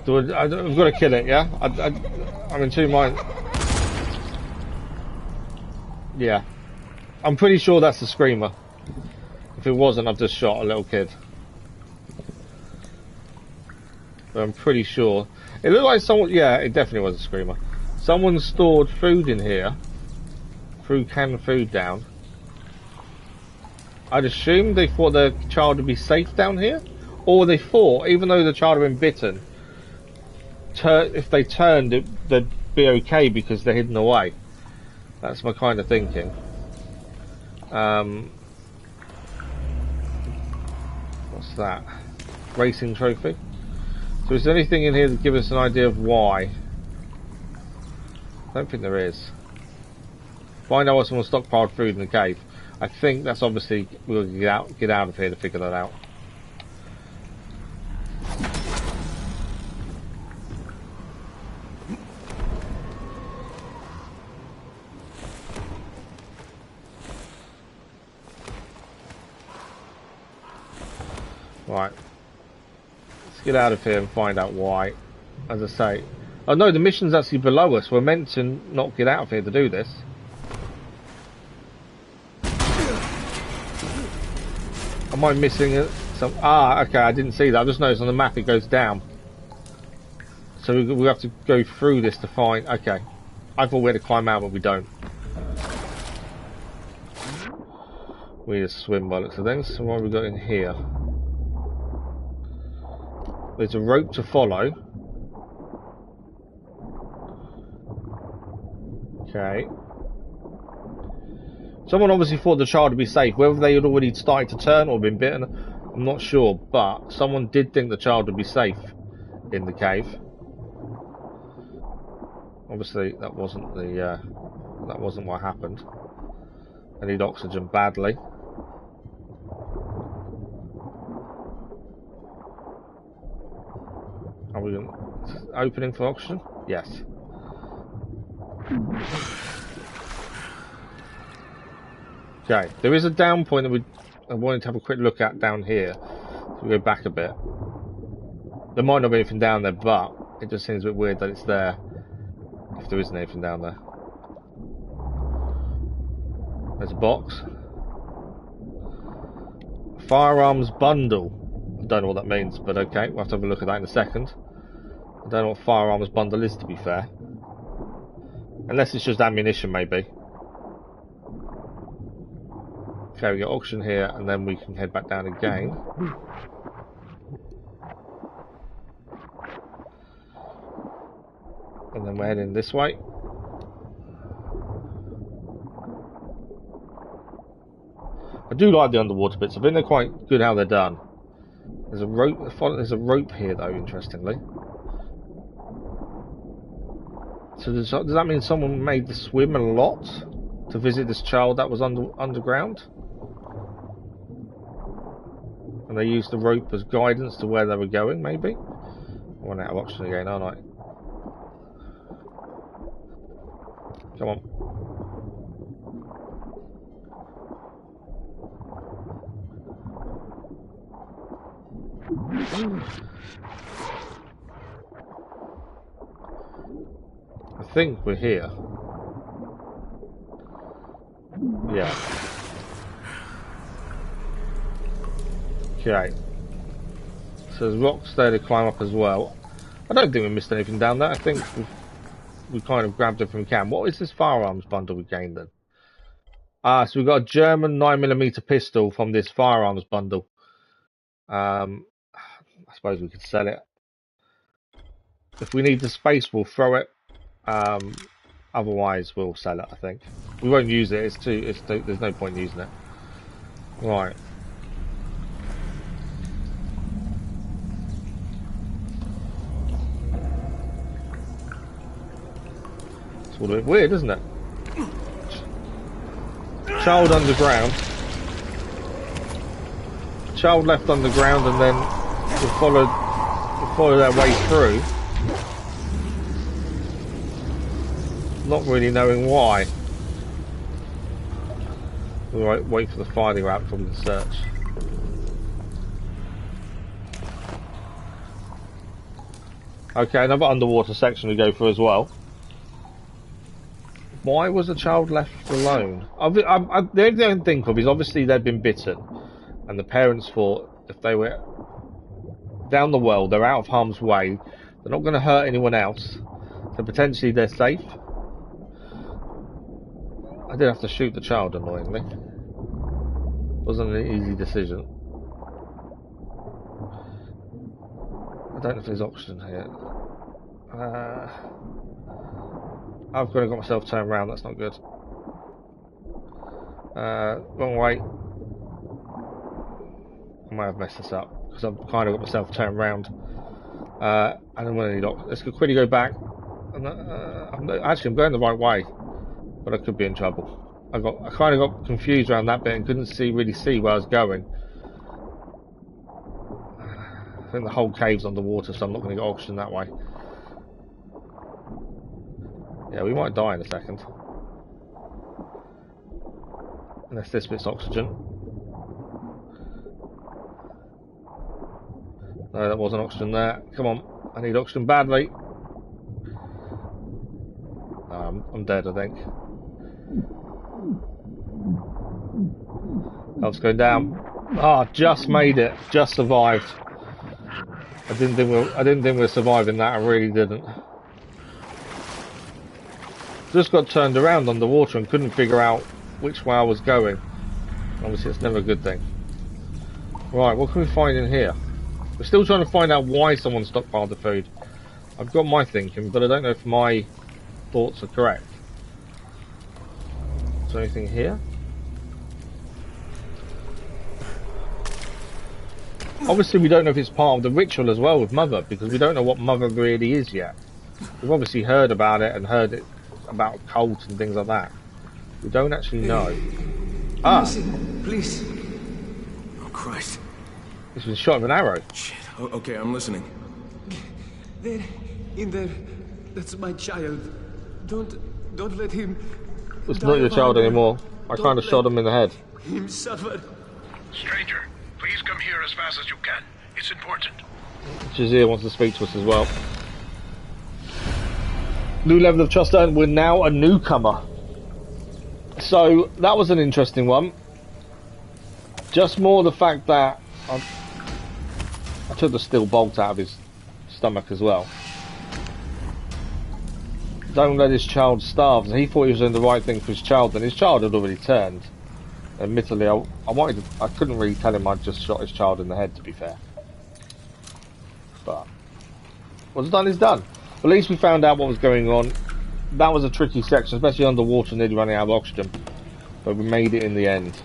I've got to kill it, yeah? I'm in two minds. Yeah. I'm pretty sure that's the screamer. If it wasn't, I've just shot a little kid. But I'm pretty sure. It looked like someone... Yeah, it definitely was a screamer. Someone stored food in here. Threw canned food down. I'd assume they thought the child would be safe down here. Or they thought, even though the child had been bitten, if they turned, they'd be okay because they're hidden away. That's my kind of thinking. What's that? Racing trophy. So is there anything in here to give us an idea of why? I don't think there is. Find out what's someone stockpiled food in the cave. I think that's obviously we'll get out of here to figure that out. Right. Let's get out of here and find out why. As I say. Oh no, the mission's actually below us. We're meant to not get out of here to do this. Am I missing it? Okay, I didn't see that. I just noticed on the map it goes down. So we have to go through this to find... Okay. I thought we had to climb out, but we don't. We need to swim by looks of things. So what have we got in here? There's a rope to follow. Okay. Someone obviously thought the child would be safe. Whether they had already started to turn or been bitten, I'm not sure. But someone did think the child would be safe in the cave. Obviously, that wasn't what happened. I need oxygen badly. Are we opening for oxygen? Yes. Okay, there is a down point that I wanted to have a quick look at down here. So we go back a bit. There might not be anything down there, but it just seems a bit weird that it's there. If there isn't anything down there. There's a box. Firearms bundle. I don't know what that means, but okay, we'll have to have a look at that in a second. I don't know what firearms bundle is, to be fair. Unless it's just ammunition, maybe. Okay, we got oxygen here, and then we can head back down again. And then we're heading this way. I do like the underwater bits. I think they're quite good how they're done. There's a rope. There's a rope here, though. Interestingly. So does that mean someone made the swim a lot to visit this child that was underground? And they used the rope as guidance to where they were going, maybe? I run out of oxygen again, aren't I? Come on. I think we're here. Yeah. Okay. So there's rocks there to climb up as well. I don't think we missed anything down there. I think we kind of grabbed everything we can. What is this firearms bundle we gained then? So we've got a German 9mm pistol from this firearms bundle. I suppose we could sell it. If we need the space, we'll throw it. Otherwise, we'll sell it. I think we won't use it. It's too. There's no point in using it. Right. It's all a bit weird, isn't it? Child underground. Child left underground, and then we follow their way through. Not really knowing why. We'll wait for the fire to go out before we can search. Okay, another underwater section to go through as well. Why was the child left alone? The only thing I can think of is obviously they'd been bitten, and the parents thought if they were down the well, they're out of harm's way, they're not going to hurt anyone else, so potentially they're safe. I did have to shoot the child, annoyingly. Wasn't an easy decision. I don't know if there's oxygen here. I've got myself turned around, that's not good. Wrong way. I might have messed this up, because I've kind of got myself turned around. I don't want any let's quickly go back. Actually, I'm going the right way, but I could be in trouble. I kind of got confused around that bit and couldn't really see where I was going. I think the whole cave's underwater, so I'm not going to get oxygen that way. Yeah, we might die in a second. Unless this bit's oxygen. No, that wasn't oxygen there. Come on, I need oxygen badly. I'm dead, I think. Health's going down. Ah, just made it. Just survived. I didn't think we were surviving that. I really didn't. Just got turned around underwater and couldn't figure out which way I was going. Obviously, it's never a good thing. Right, what can we find in here? We're still trying to find out why someone stockpiled the food. I've got my thinking, but I don't know if my thoughts are correct. Is there anything here? Obviously, we don't know if it's part of the ritual as well with Mother, because we don't know what Mother really is yet. We've obviously heard about it and heard it about cults and things like that. We don't actually know. Listen, please. Oh, Christ. This was shot with an arrow. Shit. Oh, okay, I'm listening. There, in there. That's my child. Don't let him. It's not your child anymore. I kind of shot him in the head. Him suffer. Stranger, please come here as fast as you can. It's important. Jazir wants to speak to us as well. New level of trust earned. We're now a newcomer. So that was an interesting one. Just more the fact that I took the steel bolt out of his stomach as well. Don't let his child starve. He thought he was doing the right thing for his child, and his child had already turned. Admittedly, I couldn't really tell him I'd just shot his child in the head, to be fair. But what's done is done. At least we found out what was going on. That was a tricky section, especially underwater, nearly running out of oxygen. But we made it in the end.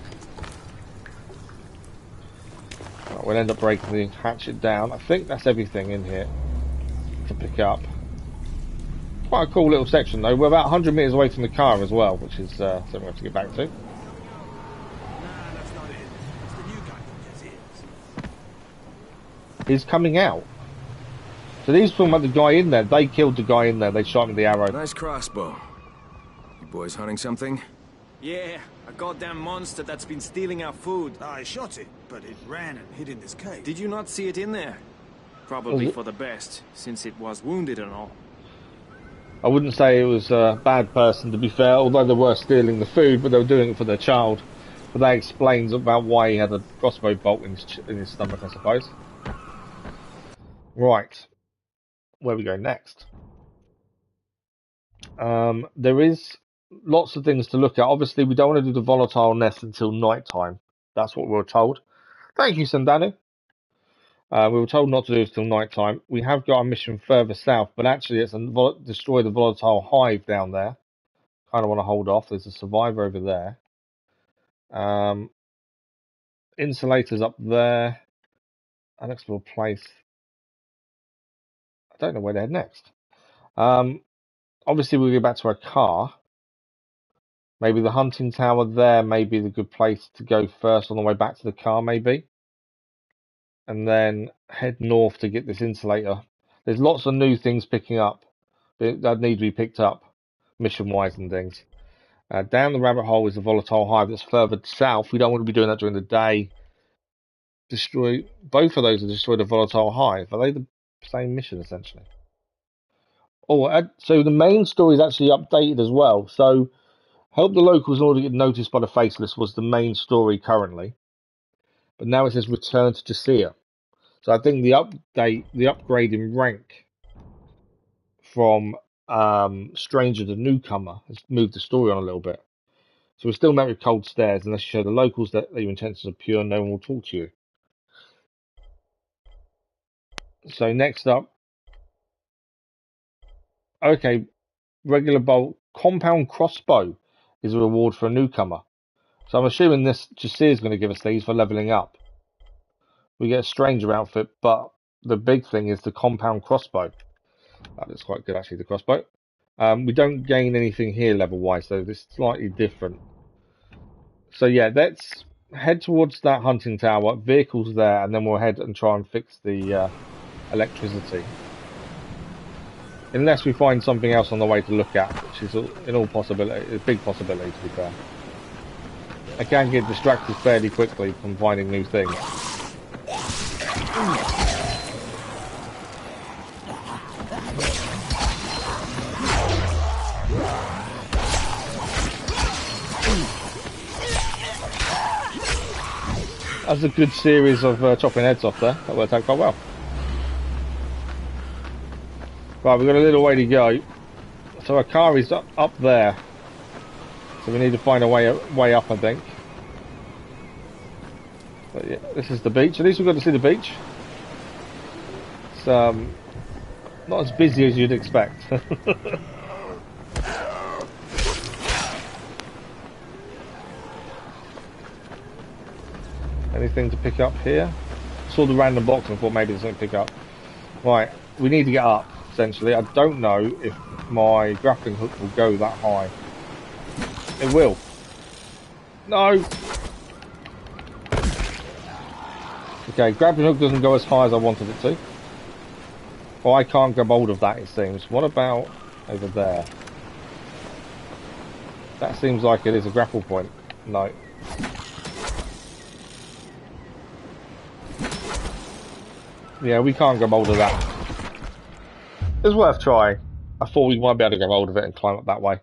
Right, we'll end up breaking the hatchet down. I think that's everything in here to pick up. Quite a cool little section though. We're about 100 meters away from the car as well, which is something we have to get back to. Nah, that's not it. It's the new guy who gets it. He's coming out. So these talking about the guy in there. They killed the guy in there. They shot him with the arrow. Nice crossbow. You boys hunting something? Yeah, a goddamn monster that's been stealing our food. I shot it, but it ran and hid in this cave. Did you not see it in there? Probably for the best, since it was wounded and all. I wouldn't say it was a bad person, to be fair, although they were stealing the food, but they were doing it for their child. But that explains about why he had a crossbow bolt in his stomach, I suppose. Right. Where we go next? There is lots of things to look at. Obviously, we don't want to do the volatile nest until night time. That's what we were told. Thank you, Sandanu. We were told not to do it till night time. We have got a mission further south, but actually it's destroy the volatile hive down there. Kind of want to hold off. There's a survivor over there. Insulators up there. An explore place. I don't know where they're next. Obviously we'll go back to our car. Maybe the hunting tower there may be the good place to go first on the way back to the car, maybe. And then head north to get this insulator. There's lots of new things picking up that need to be picked up, mission-wise and things. Down the rabbit hole is the volatile hive that's further south. We don't want to be doing that during the day. Destroy both of those, to destroy the volatile hive. Are they the same mission essentially? Oh, so the main story is actually updated as well. So help the locals in order to get noticed by the Faceless was the main story currently, but now it says return to Jasir. So I think the upgrade in rank from stranger to newcomer has moved the story on a little bit. So we're still met with cold stares unless you show the locals that your intentions are pure. No one will talk to you. So next up, okay, regular bolt compound crossbow is a reward for a newcomer. So I'm assuming this Jasir is going to give us these for leveling up. We get a stranger outfit, but the big thing is the compound crossbow. That looks quite good actually, the crossbow. We don't gain anything here level wise, so this is slightly different. So yeah, let's head towards that hunting tower. Vehicles there, and then we'll head and try and fix the electricity. Unless we find something else on the way to look at, which is in all possibility, a big possibility to be fair. I can get distracted fairly quickly from finding new things. That's a good series of chopping heads off there. That worked out quite well. Right, we've got a little way to go. So our car is up there. So we need to find a way up, I think. But yeah, this is the beach. At least we've got to see the beach. It's not as busy as you'd expect. Anything to pick up here? Saw the random box and thought maybe there's something to pick up. Right, we need to get up, essentially. I don't know if my grappling hook will go that high. It will. No! Okay, grappling hook doesn't go as high as I wanted it to. Well, I can't grab hold of that, it seems. What about over there? That seems like it is a grapple point. No. Yeah, we can't grab hold of that. It's worth trying. I thought we might be able to grab hold of it and climb up that way.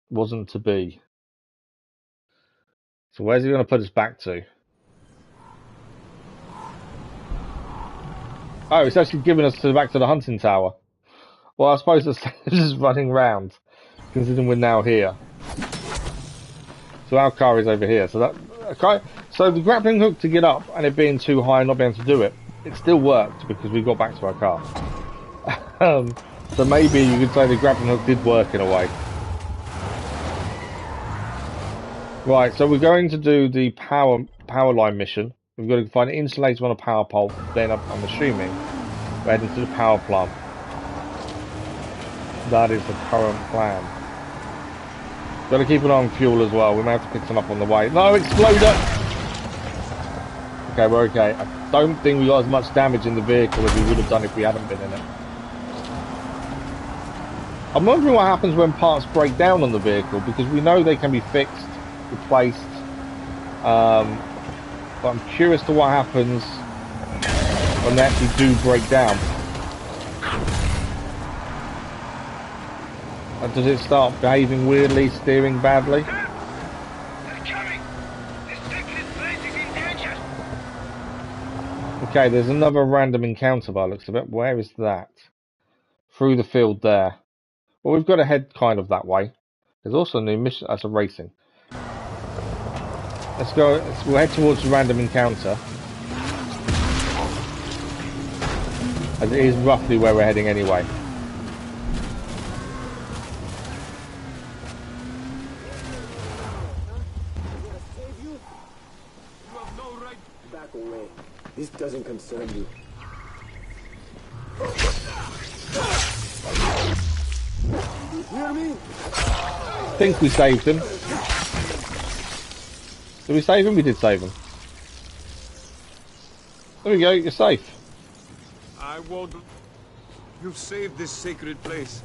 Wasn't to be. So where's he going to put us back to? Oh, it's actually giving us back to the hunting tower. Well, I suppose it's just running round, considering we're now here. So our car is over here. So that okay. So the grappling hook to get up and it being too high and not being able to do it, it still worked because we got back to our car. So maybe you could say the grappling hook did work in a way. Right, so we're going to do the power line mission. We've got to find an insulator on a power pole. Then I'm assuming we're heading to the power plant. That is the current plan. Got to keep an eye on fuel as well. We may have to pick some up on the way. No, exploder! Okay, we're okay. I don't think we got as much damage in the vehicle as we would have done if we hadn't been in it. I'm wondering what happens when parts break down on the vehicle, because we know they can be fixed, replaced. But I'm curious to what happens when they actually do break down. And does it start behaving weirdly, steering badly? Okay, there's another random encounter by the looks of it. Where is that? Through the field there. Well, we've got to head kind of that way. There's also a new mission. That's a racing. Let's go. We'll head towards the random encounter. As it is roughly where we're heading anyway. Back away. This doesn't concern you. You hear me? I think we saved him. Did we save him? We did save him. There we go, you're safe. I won't. You've saved this sacred place.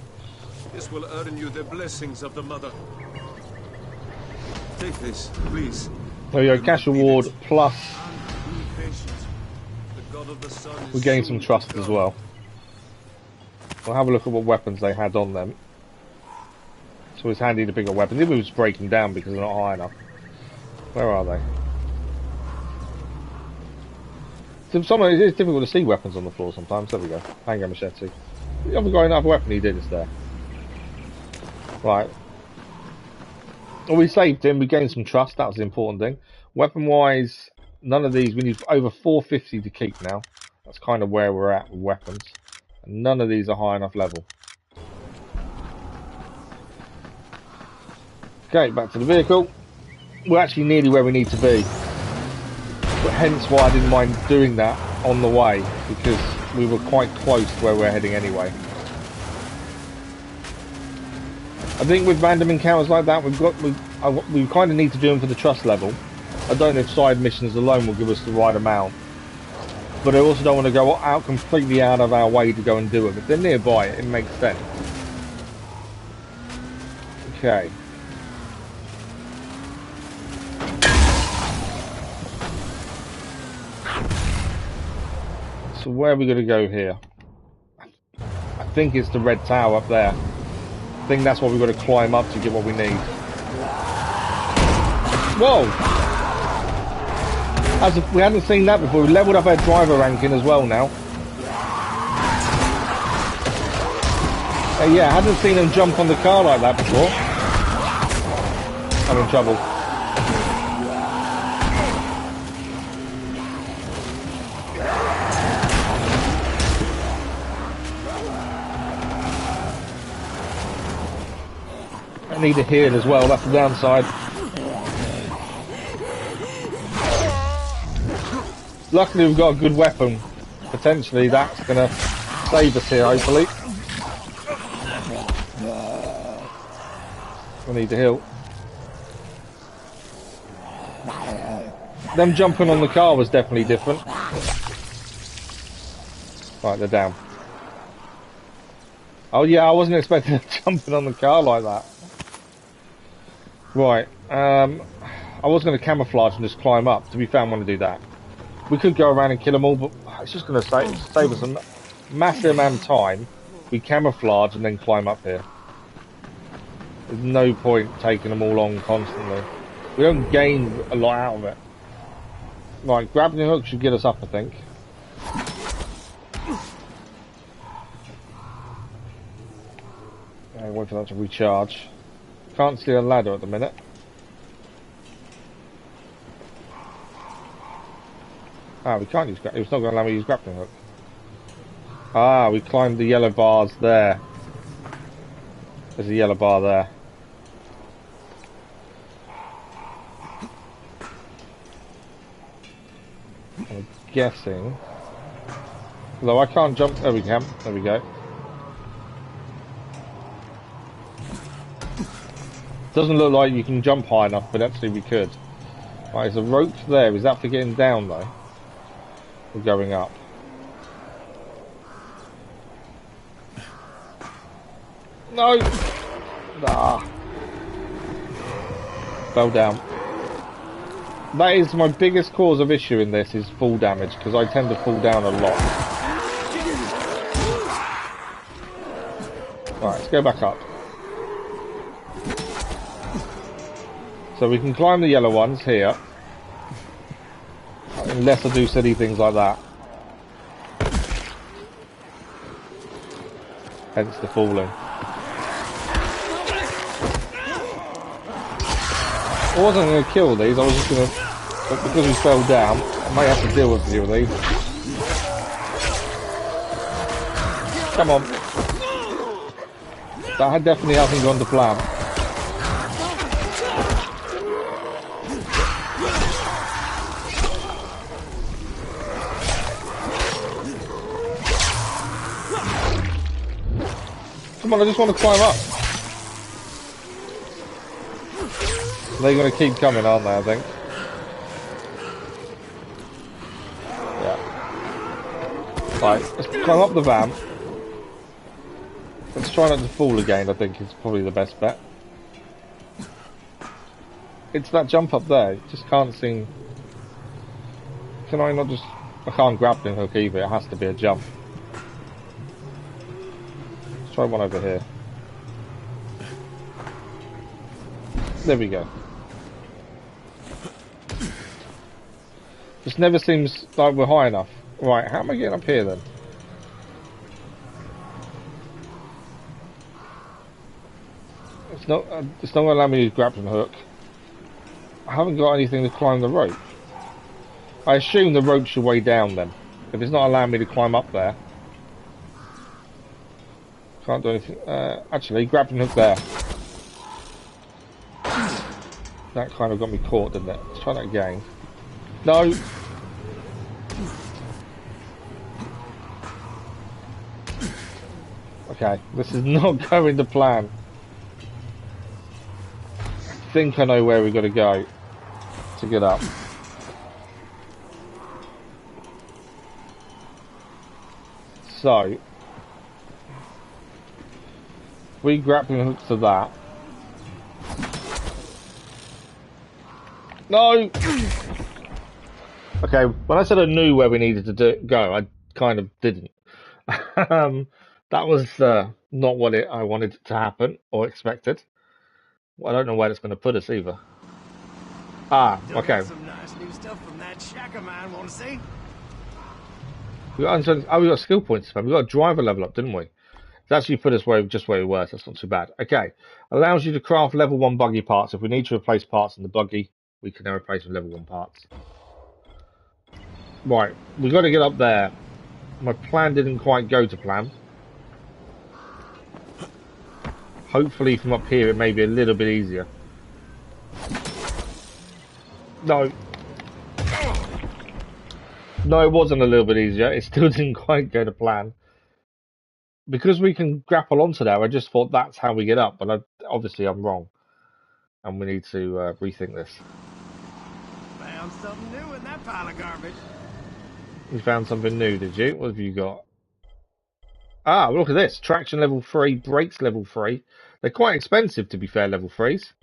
This will earn you the blessings of the Mother. Take this, please. There you go, cash reward plus we gain some trust as well. We'll have a look at what weapons they had on them. So it's handy to pick up weapons. If we was breaking down because they're not high enough. Where are they? Sometimes it's difficult to see weapons on the floor sometimes. There we go. Handgun machete. You haven't got enough weapon, he did, it's there. Right. Well, we saved him, we gained some trust, that was the important thing. Weapon wise, none of these, we need over 450 to keep now. That's kind of where we're at with weapons. And none of these are high enough level. Okay, back to the vehicle. We're actually nearly where we need to be. But hence why I didn't mind doing that on the way, because we were quite close to where we're heading anyway. I think with random encounters like that, we kind of need to do them for the trust level. I don't know if side missions alone will give us the right amount. But I also don't want to go out completely out of our way to go and do them. If they're nearby, it makes sense. Okay. So where are we going to go here? I think it's the red tower up there. I think that's what we've got to climb up to get what we need. Whoa! As if we hadn't seen that before. We leveled up our driver ranking as well now. Yeah, I hadn't seen him jump on the car like that before. I'm in trouble. I need a heal as well, that's the downside. Luckily we've got a good weapon. Potentially that's going to save us here, hopefully. I need to heal. Them jumping on the car was definitely different. Right, they're down. Oh yeah, I wasn't expecting them jumping on the car like that. Right, I was going to camouflage and just climb up. To be fair, I want to do that. We could go around and kill them all, but it's just going to save us a massive amount of time. We camouflage and then climb up here. There's no point taking them all on constantly. We don't gain a lot out of it. Right, grabbing the hook should get us up, I think. Wait for that to recharge. Can't see a ladder at the minute. Ah, we can't use grappling. It's not going to allow me to use grappling hook. Ah, we climbed the yellow bars there. There's a yellow bar there. I'm guessing. Although I can't jump. There we can. There we go. Doesn't look like you can jump high enough, but actually we could. Right, there's a rope there. Is that for getting down though? We're going up. No! Ah. Fell down. That is my biggest cause of issue in this, is fall damage, because I tend to fall down a lot. Alright, let's go back up. So we can climb the yellow ones here. Unless I do silly things like that. Hence the falling. I wasn't going to kill these, I was just going to... But because we fell down, I might have to deal with a few of these. Come on. That definitely hasn't gone to plan. Come on, I just want to climb up. They're going to keep coming, aren't they, I think? Yeah. Right, let's climb up the van. Let's try not to fall again, I think is probably the best bet. It's that jump up there, just can't seem... Can I not just... I can't grappling hook either, it has to be a jump. Let's try one over here. There we go. Just never seems like we're high enough. Right, how am I getting up here then? It's not going to allow me to use grappling hook. I haven't got anything to climb the rope. I assume the rope's your way down then. If it's not allowing me to climb up there. Can't do anything. Actually, grappling hook there. That kind of got me caught, didn't it? Let's try that again. No! Okay, this is not going to plan. I think I know where we've got to go to get up. So, we grappling hook to that. No! Okay, when I said I knew where we needed to go, I kind of didn't. That was not what I wanted to happen or expected. Well, I don't know where it's going to put us either. Ah, okay. Some nice new stuff from that shack of mine, want to see? We got skill points. We got a driver level up, didn't we? It's actually put us just where we were, so that's not too bad. Okay, allows you to craft level 1 buggy parts. If we need to replace parts in the buggy, we can now replace with level 1 parts. Right, we got to get up there. My plan didn't quite go to plan. Hopefully from up here it may be a little bit easier. No. No, it wasn't a little bit easier. It still didn't quite go to plan. Because we can grapple onto there, I just thought that's how we get up. But obviously I'm wrong. And we need to rethink this. Found something new in that pile of garbage. You found something new, did you? What have you got? Ah, look at this. Traction level 3, brakes level 3. They're quite expensive, to be fair, level 3s.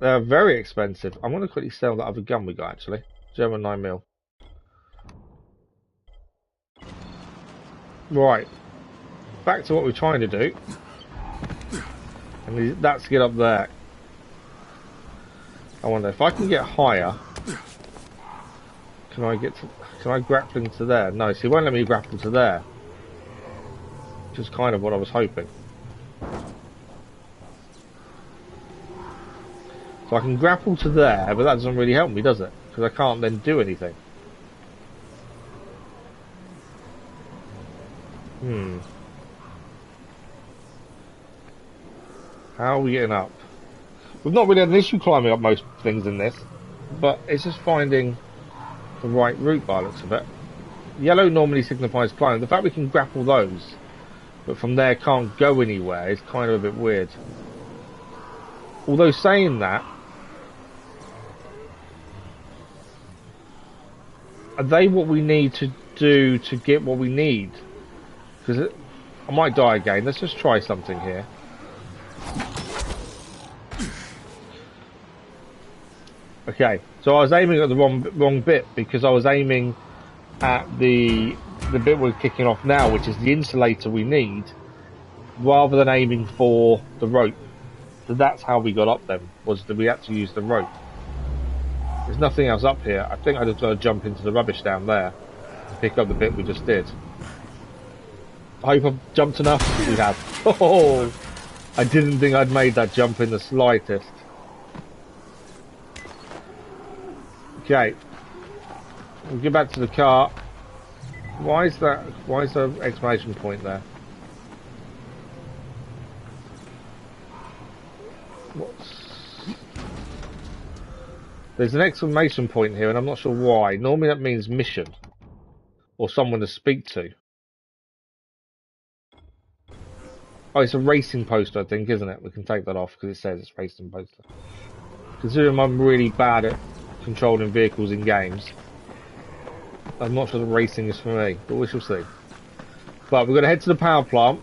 They're very expensive. I'm going to quickly sell that other gun we got, actually. German 9mm. Right. Back to what we're trying to do. And that's to get up there. I wonder if I can get higher. Can I grappling to there? No, see, it won't let me grapple to there. Which is kind of what I was hoping. So I can grapple to there, but that doesn't really help me, does it? Because I can't then do anything. How are we getting up? We've not really had an issue climbing up most things in this, but it's just finding the right route by the looks of it. Yellow normally signifies climbing. The fact we can grapple those, but from there can't go anywhere, is kind of a bit weird. Although saying that, are they what we need to do to get what we need? Because I might die again. Let's just try something here. Okay, so I was aiming at the wrong bit because I was aiming at the bit we're kicking off now, which is the insulator we need, rather than aiming for the rope. So that's how we got up then, was that we had to use the rope. There's nothing else up here. I think I just got to jump into the rubbish down there to pick up the bit we just did. I hope I've jumped enough. We have. Oh, I didn't think I'd made that jump in the slightest. Okay, we'll get back to the car. Why is the exclamation point there? There's an exclamation point here and I'm not sure why. Normally that means mission or someone to speak to. Oh, it's a racing poster, I think, isn't it? We can take that off because it says it's racing poster. Considering I'm really bad at controlling vehicles in games, I'm not sure the racing is for me, but we shall see. But we're going to head to the power plant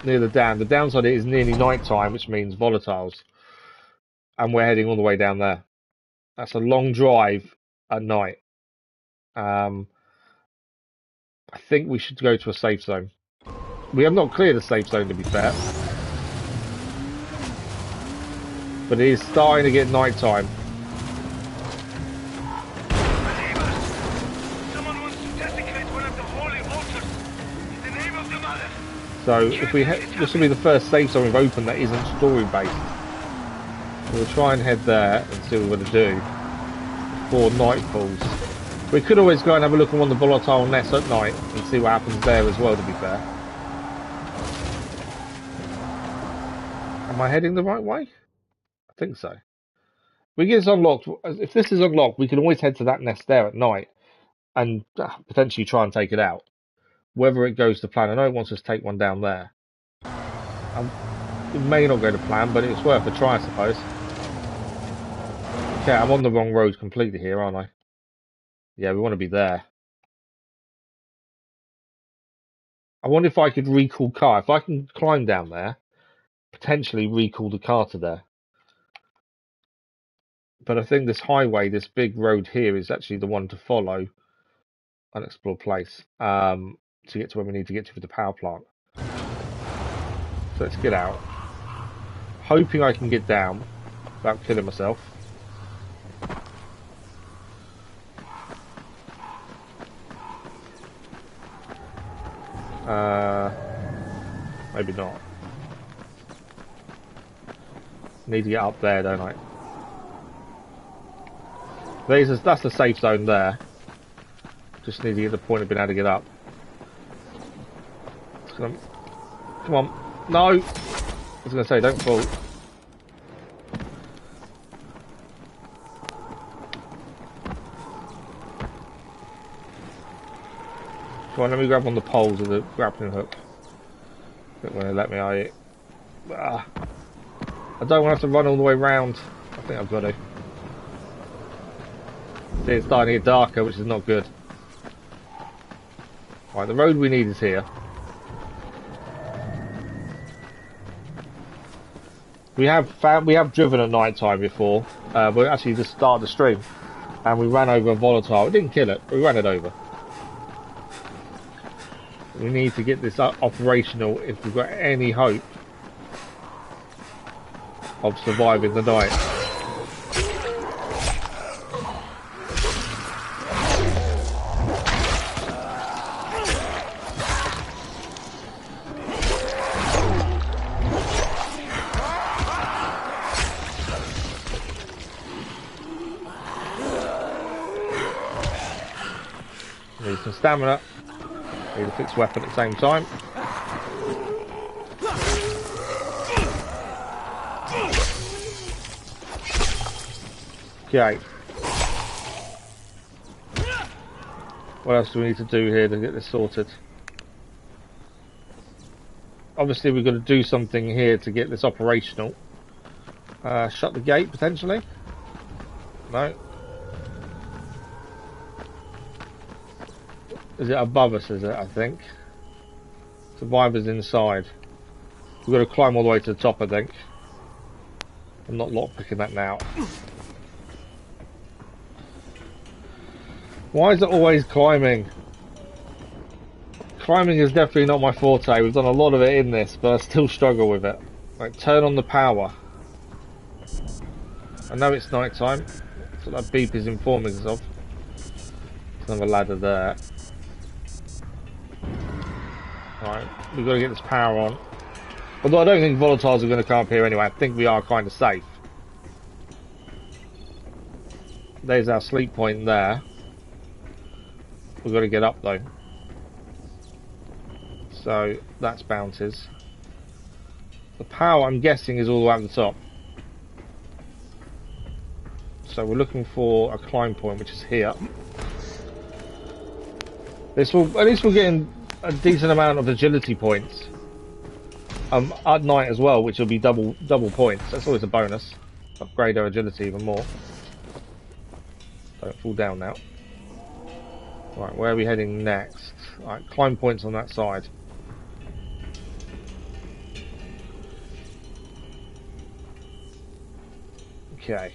near the dam. The downside is nearly night time, which means volatiles. And we're heading all the way down there. That's a long drive at night. I think we should go to a safe zone. We have not cleared a safe zone, to be fair. But it is starting to get night time. Someone wants to desecrate one of the holy altars in the name of the mother. So if we this will be the first safe zone we've opened that isn't story based. We'll try and head there and see what we're going to do before night falls. We could always go and have a look at one of the volatile nests at night and see what happens there as well, to be fair. Am I heading the right way? I think so. We get this unlocked. If this is unlocked, we can always head to that nest there at night and potentially try and take it out. Whether it goes to plan, I know it wants us to take one down there. It may not go to plan, but it's worth a try, I suppose. Okay, I'm on the wrong road completely here, aren't I? Yeah, we want to be there. I wonder if I could recall car. If I can climb down there, potentially recall the car to there. But I think this highway, this big road here, is actually the one to follow. Unexplored place. To get to where we need to get to for the power plant. So let's get out. Hoping I can get down without killing myself. Maybe not. Need to get up there, don't I? That's the safe zone there. Just need to get the point of being able to get up. Come on. No! I was going to say, don't fall. Come on, let me grab on the poles of the grappling hook. Don't want to let me out. I don't want to have to run all the way round. I think I've got to. See, it's starting to get darker, which is not good. Right, the road we need is here. We have driven at night time before. We actually just started the stream, and we ran over a volatile. We didn't kill it. We ran it over. We need to get this operational if we've got any hope of surviving the night. Need some stamina. Need a fixed weapon at the same time. Okay. What else do we need to do here to get this sorted? Obviously we've got to do something here to get this operational. Shut the gate, potentially? No. Is it above us, is it, I think? Survivors inside. We've got to climb all the way to the top, I think. I'm not lockpicking that now. Why is it always climbing? Climbing is definitely not my forte. We've done a lot of it in this, but I still struggle with it. Like, turn on the power. I know it's night time. That's what that beep is informing us of. There's another ladder there. Right, we've got to get this power on. Although I don't think volatiles are going to come up here anyway. I think we are kind of safe. There's our sleep point there. We've got to get up though. So that's bounties. The power, I'm guessing, is all the way up the top. So we're looking for a climb point, which is here. This will, at least we're getting a decent amount of agility points at night as well, which will be double points. That's always a bonus. Upgrade our agility even more. Don't fall down now. Right, where are we heading next? Right, climb points on that side. Okay.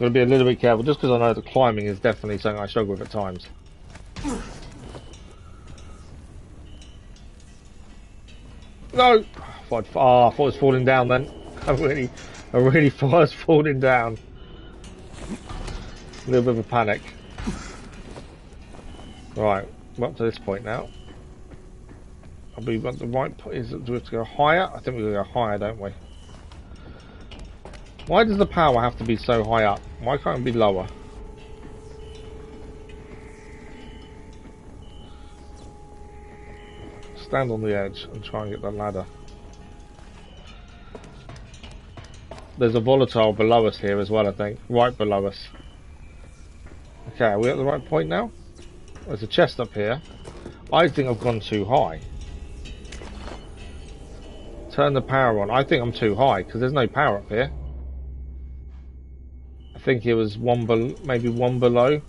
Gotta be a little bit careful, just because I know the climbing is definitely something I struggle with at times. No! I thought it was falling down then. I really thought I was falling down. A little bit of a panic. Right, we're up to this point now. I believe at the right point is, do we have to go higher? I think we're going to go higher, don't we? Why does the power have to be so high up? Why can't it be lower? Stand on the edge and try and get the ladder. There's a volatile below us here as well, I think. Right below us. Okay, are we at the right point now? There's a chest up here. I think I've gone too high. Turn the power on. I think I'm too high because there's no power up here. I think it was maybe one below.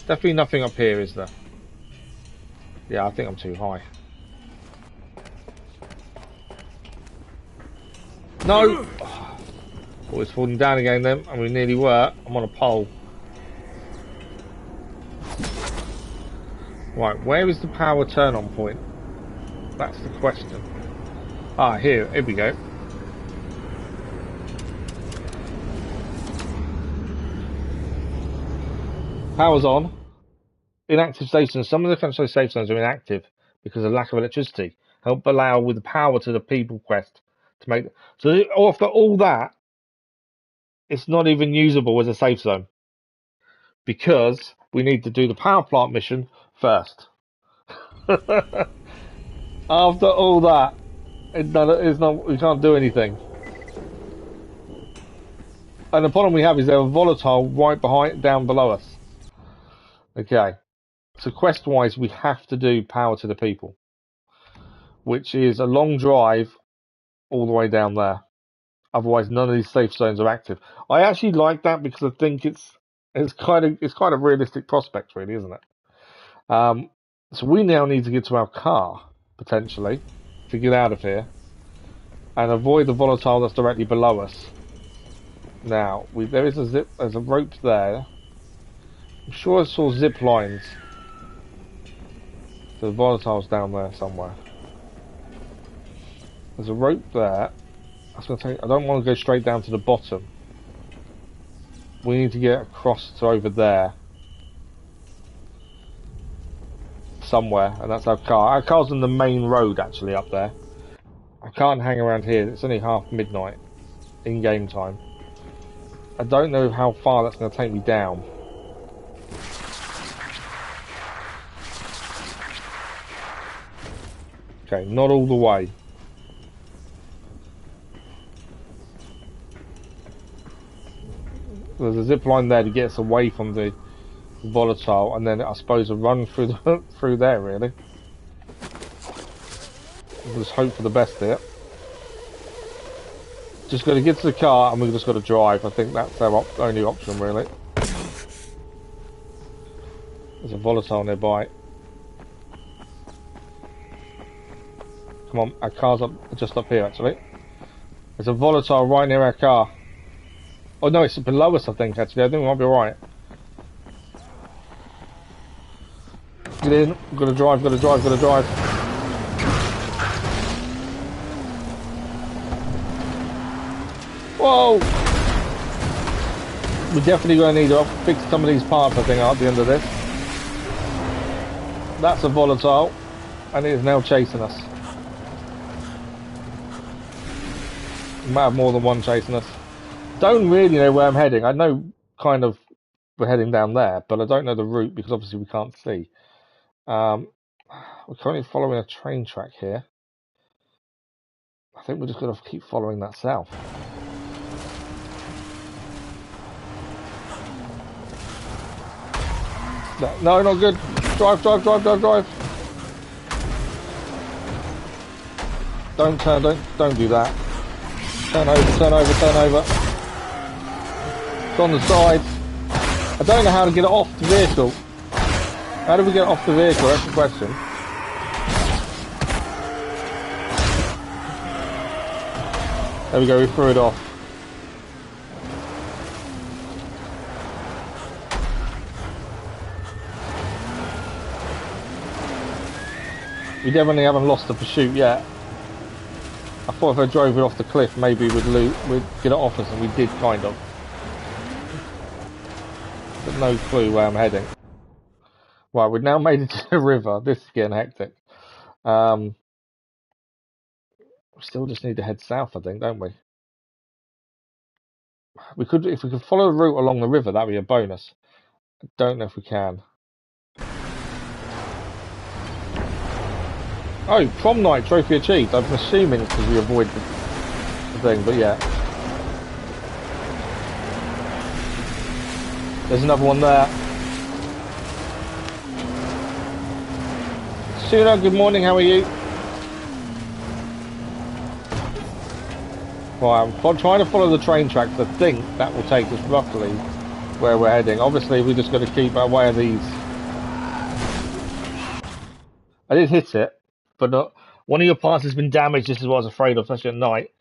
Definitely nothing up here, is there? Yeah, I think I'm too high. No! Oh, it's falling down again then, and we nearly were. I'm on a pole. Right, where is the power turn on point? That's the question. Ah, here we go. Power's on. Inactive safe zones. Some of the country safe zones are inactive because of lack of electricity. Help allow with the power to the people quest to make. So after all that, it's not even usable as a safe zone because we need to do the power plant mission first. After all that, it's not. We can't do anything. And the problem we have is there a volatile right down below us. Okay, so quest-wise, we have to do power to the people, which is a long drive all the way down there. Otherwise, none of these safe zones are active. I actually like that because I think it's kind of realistic prospect, really, isn't it? So we now need to get to our car potentially to get out of here and avoid the volatile that's directly below us. Now, there's a rope there. I'm sure I saw zip lines. The volatile's down there somewhere. There's a rope there. I don't want to go straight down to the bottom. We need to get across to over there. Somewhere, and that's our car. Our car's on the main road actually up there. I can't hang around here. It's only half midnight in game time. I don't know how far that's going to take me down. Okay, not all the way. There's a zip line there to get us away from the volatile, and then I suppose a run through there really. We'll just hope for the best here. Just got to get to the car and we've just got to drive. I think that's our only option really. There's a volatile nearby. Come on, our car's just up here actually. There's a volatile right near our car. Oh no, it's below us I think actually. I think we might be alright. Get in, gotta drive. Whoa! We're definitely going to need to fix some of these parts, I think, at the end of this. That's a volatile, and it is now chasing us. We might have more than one chasing us. Don't really know where I'm heading. I know kind of we're heading down there, but I don't know the route because obviously we can't see. We're currently following a train track here. I think we're just going to keep following that south. No, not good. Drive. Don't turn, don't do that. Turn over. It's on the side. I don't know how to get it off the vehicle. How do we get it off the vehicle? That's the question. There we go, we threw it off. We definitely haven't lost the pursuit yet. I thought if I drove it off the cliff, maybe we'd get it off us, and we did kind of. But no clue where I'm heading. Right, we've now made it to the river. This is getting hectic. We still just need to head south, I think, don't we? We could, if we could follow the route along the river, that'd be a bonus. I don't know if we can. Oh, Prom Night trophy achieved. I'm assuming it's because we avoid the thing, but yeah. There's another one there. Suna, good morning, how are you? Right, I'm trying to follow the train tracks. I think that will take us roughly where we're heading. Obviously, we just got to keep our way of these. I did hit it, but not. One of your parts has been damaged. This is what I was afraid of, especially at night.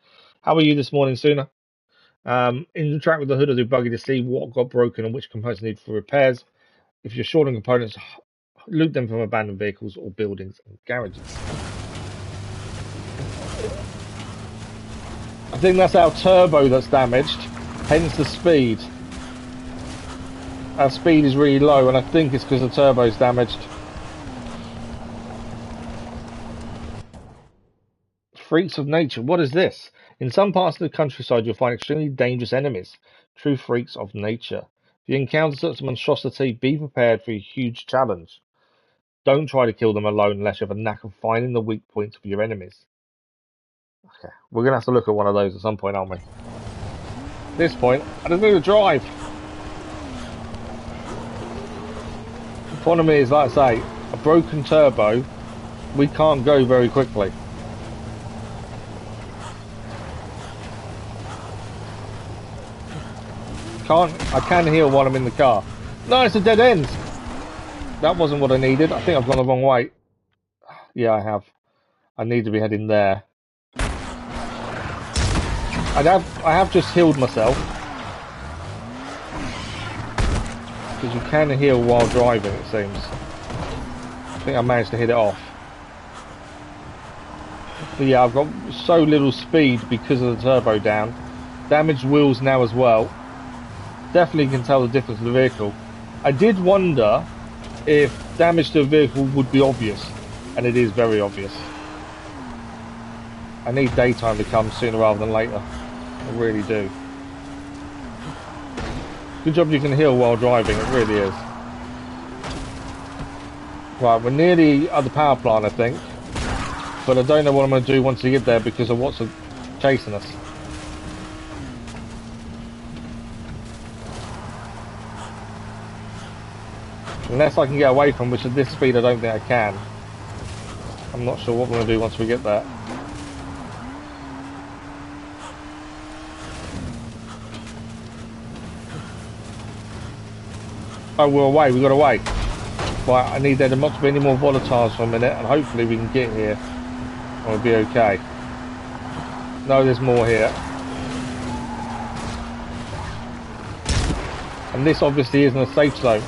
How are you this morning, Suna? Interact with the hood of the buggy to see what got broken and which components need for repairs. If you're short on components, loot them from abandoned vehicles or buildings and garages. I think that's our turbo that's damaged, hence the speed. Our speed is really low, and I think it's because the turbo's damaged. Freaks of nature, what is this? In some parts of the countryside, you'll find extremely dangerous enemies, true freaks of nature. If you encounter such a monstrosity, be prepared for a huge challenge. Don't try to kill them alone unless you have a knack of finding the weak points of your enemies. Okay, we're going to have to look at one of those at some point, aren't we? At this point, I just need to drive. The problem is, like I say, a broken turbo, we can't go very quickly. I can heal while I'm in the car. No, it's a dead end. That wasn't what I needed. I think I've gone the wrong way. Yeah, I have. I need to be heading there. I have just healed myself. Because you can heal while driving, it seems. I think I managed to hit it off. But yeah, I've got so little speed because of the turbo down. Damaged wheels now as well. Definitely can tell the difference in the vehicle. I did wonder if damage to a vehicle would be obvious, and it is very obvious. I need daytime to come sooner rather than later. I really do. Good job you can heal while driving, it really is. Right, we're near the other power plant, I think. But I don't know what I'm going to do once we get there because of what's chasing us. Unless I can get away from, which at this speed I don't think I can. I'm not sure what we're going to do once we get there. Oh, we're away, we got away. Right, I need there not to be any more volatiles for a minute, and hopefully we can get here and we'll be okay. No, there's more here. And this obviously isn't a safe zone.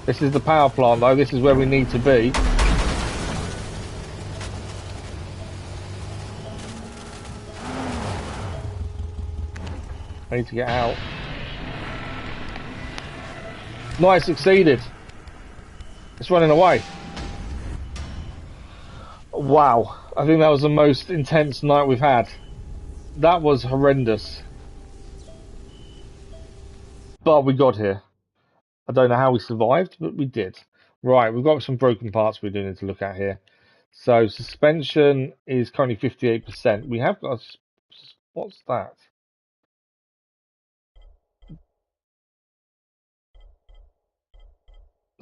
This is the power plant though, this is where we need to be. I need to get out. No, I succeeded. It's running away. Wow, I think that was the most intense night we've had. That was horrendous. But we got here. I don't know how we survived, but we did. Right, we've got some broken parts we do need to look at here. So suspension is currently 58%. We have got what's that?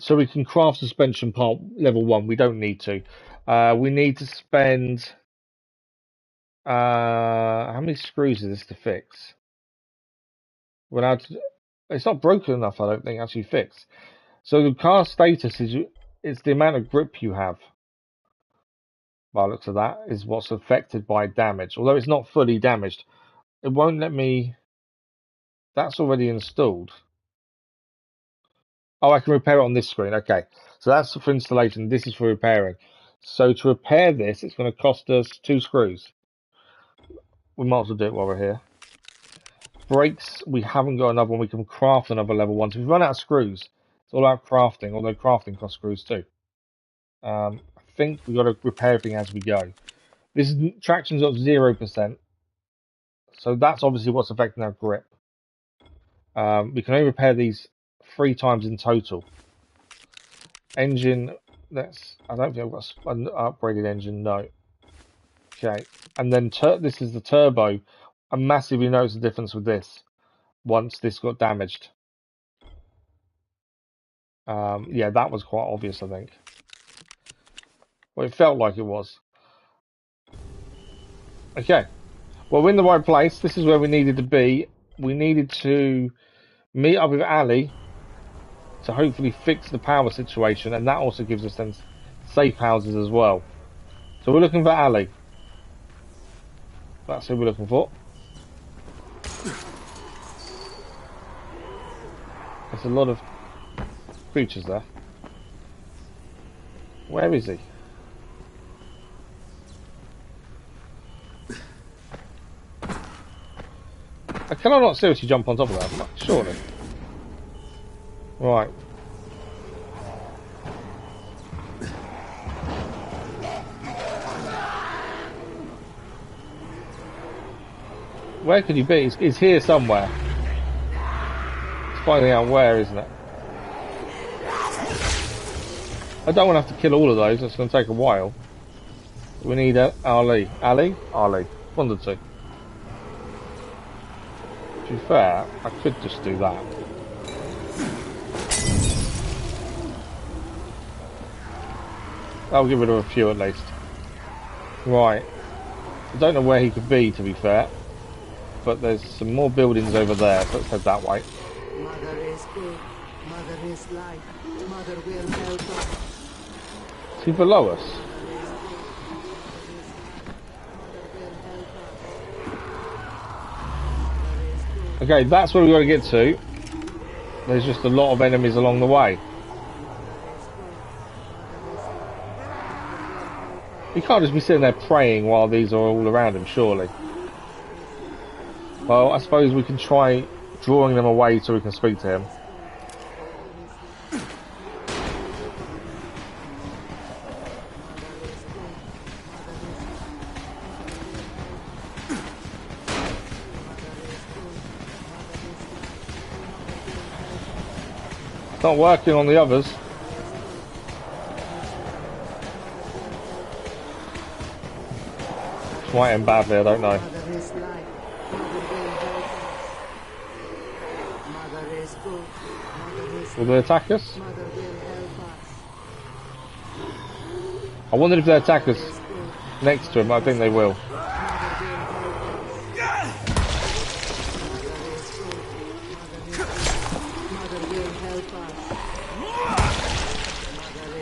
So we can craft suspension part level 1. We don't need to. We need to spend how many screws is this to fix? We're allowed to, it's not broken enough, I don't think, actually fix. So the car status is the amount of grip you have. By the looks of that, is what's affected by damage. Although it's not fully damaged, it won't let me. That's already installed. Oh, I can repair it on this screen. Okay. So that's for installation. This is for repairing. So to repair this, it's going to cost us 2 screws. We might as well do it while we're here. Brakes, we haven't got another one. We can craft another level 1. So if we run out of screws, it's all about crafting, although crafting costs screws too. I think we've got to repair everything as we go. This is, traction's up 0%. So that's obviously what's affecting our grip. We can only repair these 3 times in total. Engine, I don't think I've got an upgraded engine, no. Okay, and then this is the turbo. I massively noticed the difference with this once this got damaged. Yeah, that was quite obvious, I think. Well, it felt like it was. Okay, well, we're in the right place. This is where we needed to be. We needed to meet up with Ali to hopefully fix the power situation, and that also gives us then safe houses as well. So we're looking for Ali. That's who we're looking for. There's a lot of creatures there. Where is he? Can I not seriously jump on top of that? Surely. Right. Where could he be? He's here somewhere. It's finding out where, isn't it? I don't want to have to kill all of those. It's going to take a while. We need Ali. Ali? Ali. One of the two. To be fair, I could just do that. I'll get rid of a few at least. Right. I don't know where he could be, to be fair. But there's some more buildings over there, so let's head that way. Mother is good. Mother is light. Mother will help us. Is he below us? Okay, that's where we've got to get to. There's just a lot of enemies along the way. He can't just be sitting there praying while these are all around him, surely. Well, I suppose we can try drawing them away so we can speak to him. It's not working on the others. It's might end badly, I don't know. Will they attack us? I wondered if they attack us next to him. I think they will.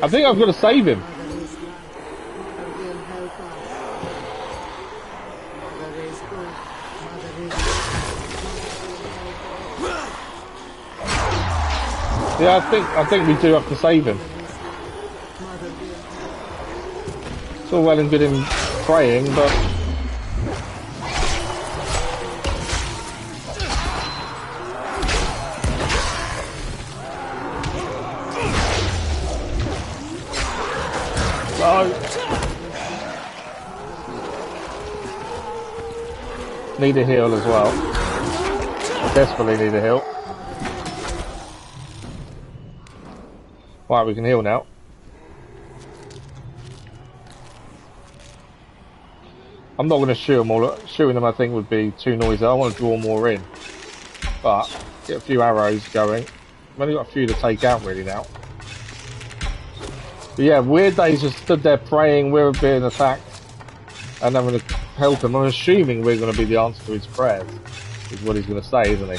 I think I've got to save him. Yeah, I think we do have to save him. It's all well and good him praying, but need a heal as well. Desperately need a heal. Right, we can heal now. I'm not going to shoot them all. Shooting them, I think, would be too noisy. I want to draw more in. But, get a few arrows going. I've only got a few to take out, really, now. But yeah, Weird Days just stood there praying, we're being attacked. And I'm going to help him. I'm assuming we're going to be the answer to his prayers. Is what he's going to say, isn't he?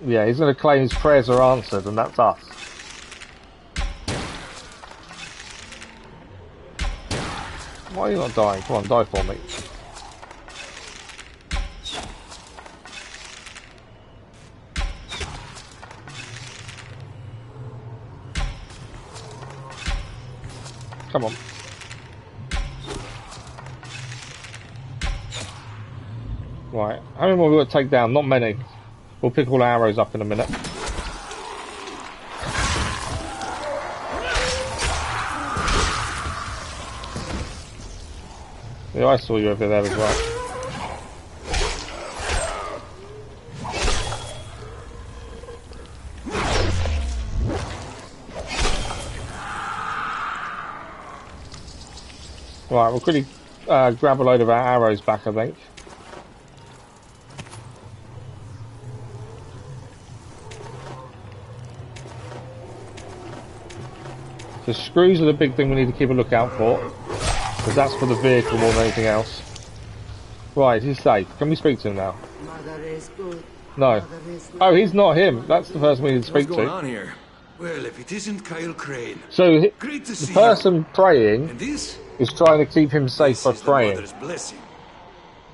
Yeah, he's going to claim his prayers are answered, and that's us. Why are you not dying? Come on, die for me. Come on. Right, how many more we got to take down? Not many. We'll pick all our arrows up in a minute. Yeah, I saw you over there as well. Right, we'll quickly grab a load of our arrows back, I think. The screws are the big thing we need to keep a lookout for, because that's for the vehicle more than anything else. Right, he's safe. Can we speak to him now? Mother is good. No. Oh, he's not him. That's the person we need to speak What's going to. on here? Well, if it isn't Kyle Crane. So Great to the see person you. praying And this? is trying to keep him safe by This is the praying. mother's blessing.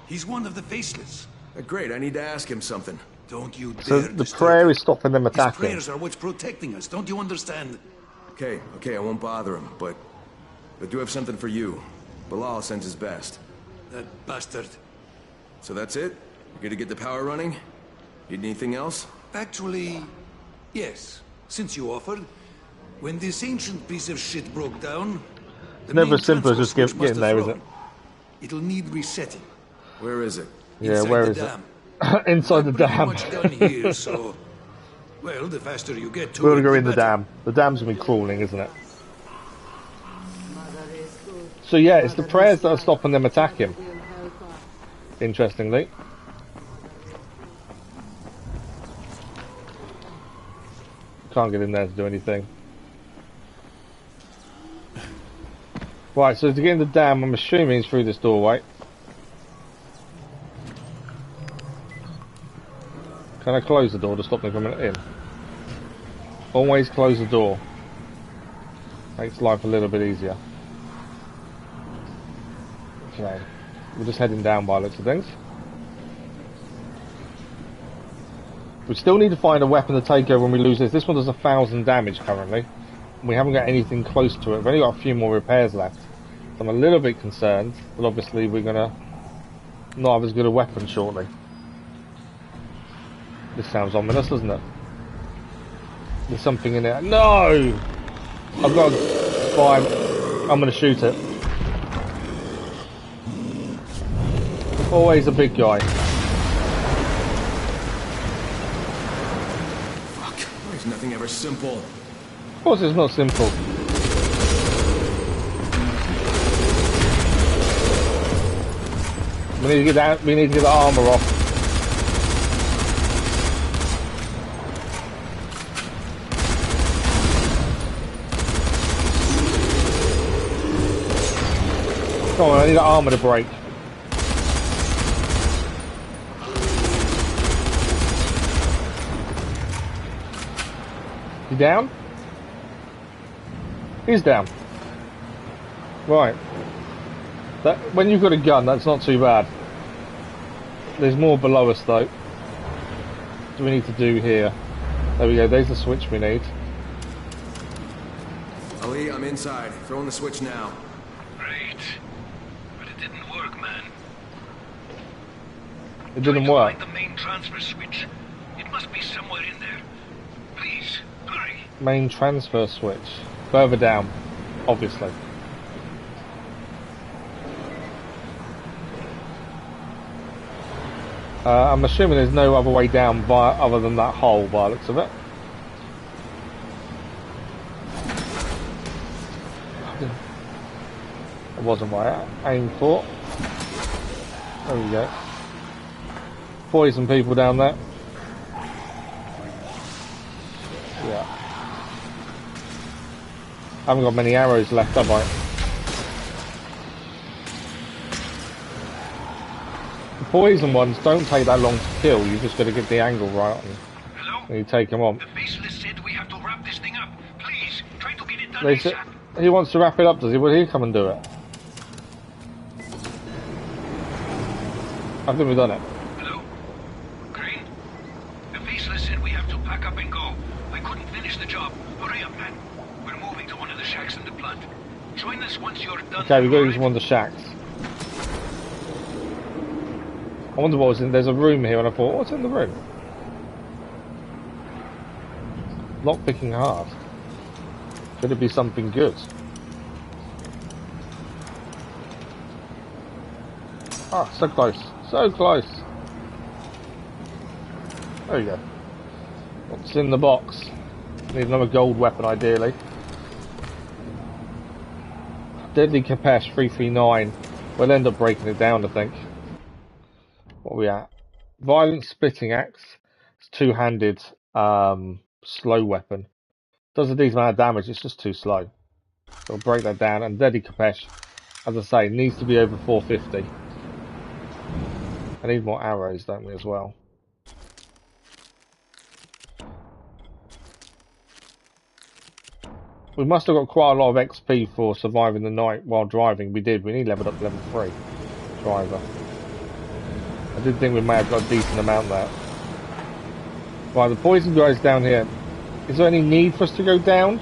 He's one of the faceless. Great, I need to ask him something. Don't you dare So the disturb prayer him. is stopping them His attacking. prayers are what's protecting us. Don't you understand? Okay, I won't bother him, but I do have something for you. Bilal sends his best. That bastard. So that's it? You're gonna get the power running? Need anything else? Actually, yes. Since you offered. When this ancient piece of shit broke down, the Never main as simple as transfer just switch must getting have there, is thrown. It'll need resetting. Where is it? Yeah, Inside where the is dam. it? Inside the Pretty dam. much done here, so... Well, the faster you get to We're it, gonna go in the better. dam. The dam's gonna be crawling, isn't it? Mother is good. So yeah, it's the prayers that are stopping them attacking. Will help us. Interestingly. Can't get in there to do anything. Right, so to get in the dam, I'm assuming it's through this doorway. Can I close the door to stop them coming in? Always close the door. Makes life a little bit easier. Okay. We're just heading down by the looks of things. We still need to find a weapon to take over when we lose this. This one does 1,000 damage currently. We haven't got anything close to it. We've only got a few more repairs left. So I'm a little bit concerned, but obviously we're gonna not have as good a weapon shortly. This sounds ominous, doesn't it? There's something in there. No! I've got to buy. I'm gonna shoot it. Always a big guy. Fuck, why is nothing ever simple? Of course it's not simple. We need to get that. We need to get the armor off. Come on, I need the armor to break. You down? He's down. Right. That, when you've got a gun, that's not too bad. There's more below us though. What do we need to do here? There we go, there's the switch we need. Ali, I'm inside. Throwing the switch now. Great. But it didn't work, man. It didn't Try to work. find the main transfer switch. It must be somewhere in there. Please, hurry. Main transfer switch. Further down, obviously. I'm assuming there's no other way down other than that hole by the looks of it. It wasn't what I aimed for. There we go. Poison people down there. Yeah. I haven't got many arrows left, have I? The poison ones don't take that long to kill. You just got to get the angle right on them. Hello? And you take them on. The faceless said we have to wrap this thing up. Please, try to get it done They said, ASAP. he wants to wrap it up, does he? Will he come and do it? I think we've done it. Hello? Crane? The faceless said we have to pack up and go. I couldn't finish the job. Hurry up, man. We're moving to one of the shacks in the plant. Join us once you're done. Okay, we've got to use one of the shacks. I wonder what was in. There's a room here, and I thought, what's in the room? Lockpicking hard. Could it be something good? Ah, so close. So close. There you go. What's in the box? Need another gold weapon, ideally. Deadly Capesh 339. We'll end up breaking it down, I think. What are we at? Violent Spitting Axe. It's two-handed, slow weapon. Does a decent amount of damage, it's just too slow. So we'll break that down. And Deadly Capesh, as I say, needs to be over 450. I need more arrows, don't we, as well? We must have got quite a lot of XP for surviving the night while driving. We did. We need leveled up to level 3. Driver. I did think we may have got a decent amount there. Right, the poison guy's down here. Is there any need for us to go down?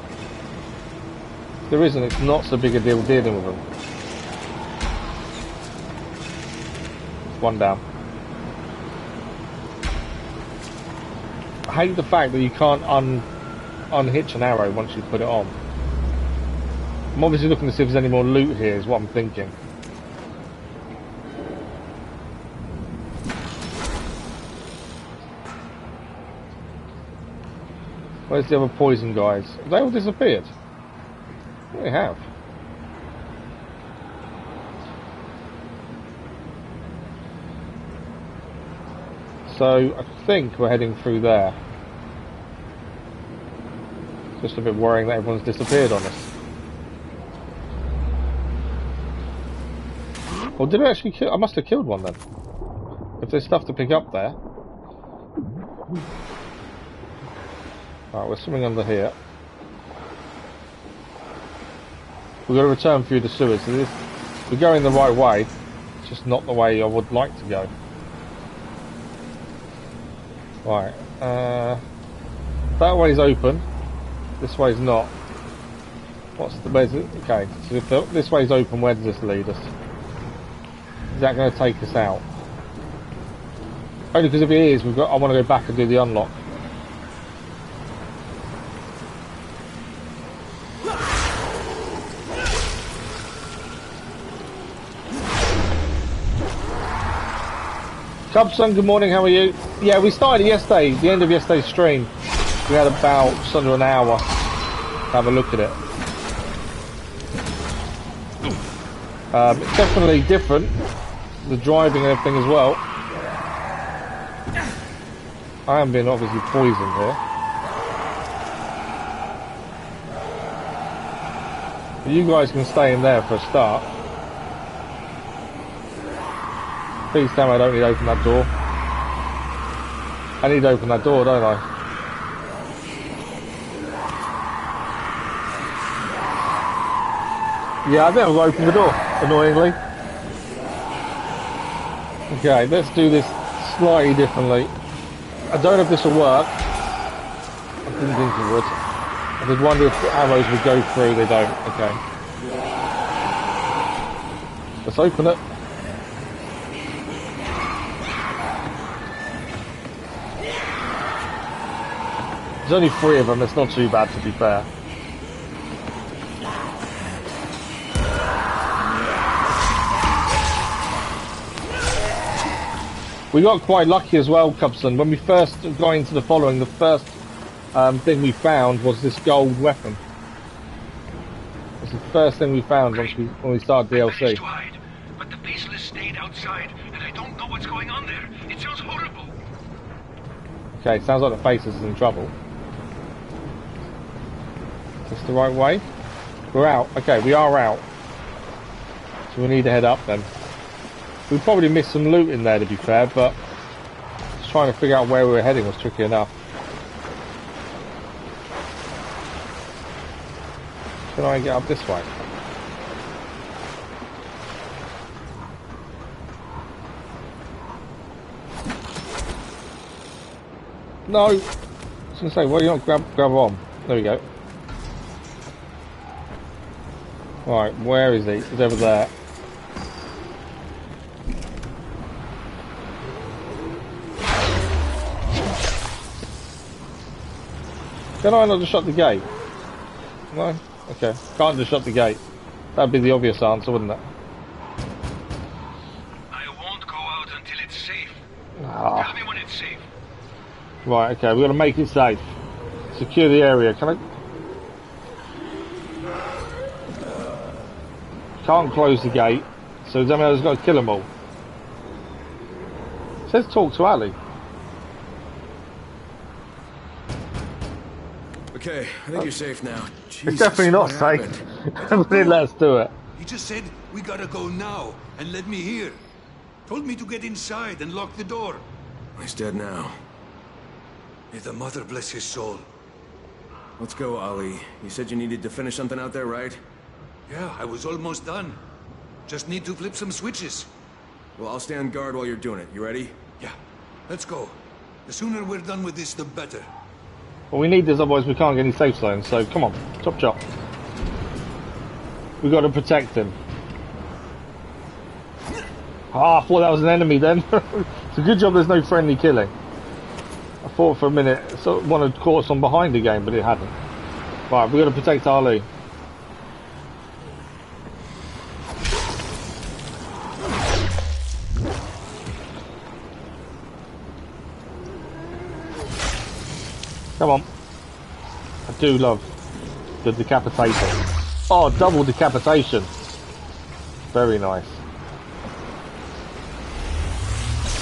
If there isn't, it's not so big a deal dealing with them. One down. I hate the fact that you can't unhitch an arrow once you put it on. I'm obviously looking to see if there's any more loot here, is what I'm thinking. Where's the other poison guys? Have they all disappeared? They have. So, I think we're heading through there. Just a bit worrying that everyone's disappeared on us. Or did I actually kill? I must have killed one then. If there's stuff to pick up there. Alright, we're swimming under here. We've got to return through the sewers. So we're going the right way. It's just not the way I would like to go. Right. That way's open. This way's not. Where's it? Okay, so if this way's open, where does this lead us? Is that going to take us out? Only because if it is, I want to go back and do the unlock. Cubson, good morning, how are you? Yeah, we started yesterday, the end of yesterday's stream. We had about just under an hour to have a look at it. It's definitely different, the driving and everything as well. I am being obviously poisoned here. But you guys can stay in there for a start. Please tell me I don't need to open that door. I need to open that door, don't I? Yeah, I think I've got to open the door, annoyingly. Okay, let's do this slightly differently. I don't know if this will work. I didn't think it would. I did wonder if the arrows would go through, they don't. Okay. Let's open it. There's only 3 of them, it's not too bad to be fair. We got quite lucky as well, Cubson. When we first got into the following, the first thing we found was this gold weapon. It's the first thing we found when we started DLC. To hide, but the beastless stayed outside, and I don't know what's going on there. It sounds horrible. Okay, sounds like the Faceless is in trouble. Is this the right way? We're out. Okay, we are out. So we need to head up then. We probably missed some loot in there, to be fair, but just trying to figure out where we were heading was tricky enough. Can I get up this way? No! I was going to say, why do you not grab on? There we go. Right, where is he? He's over there. Can I not just shut the gate? No? Okay. Can't just shut the gate. That'd be the obvious answer, wouldn't it? I won't go out until it's safe. Ah. Tell me when it's safe. Right, okay, we've got to make it safe. Secure the area. Can I... Can't close the gate, so does that mean I've got to kill them all? It says talk to Ali. Okay, I think you're safe now. Jesus, It's definitely not safe. Everybody let us do it. He just said, we gotta go now, and let me here. Told me to get inside and lock the door. He's dead now. May the mother bless his soul. Let's go, Ali. You said you needed to finish something out there, right? Yeah, I was almost done. Just need to flip some switches. Well, I'll stand guard while you're doing it. You ready? Yeah, let's go. The sooner we're done with this, the better. Well, we need this, otherwise we can't get any safe zones, so come on, chop chop. We've got to protect him. Ah, I thought that was an enemy then. It's a good job there's no friendly killing. I thought for a minute, so one had caught us on behind again, but it hadn't. Right, we've got to protect Ali. Come on. I do love the decapitation. Oh, double decapitation. Very nice.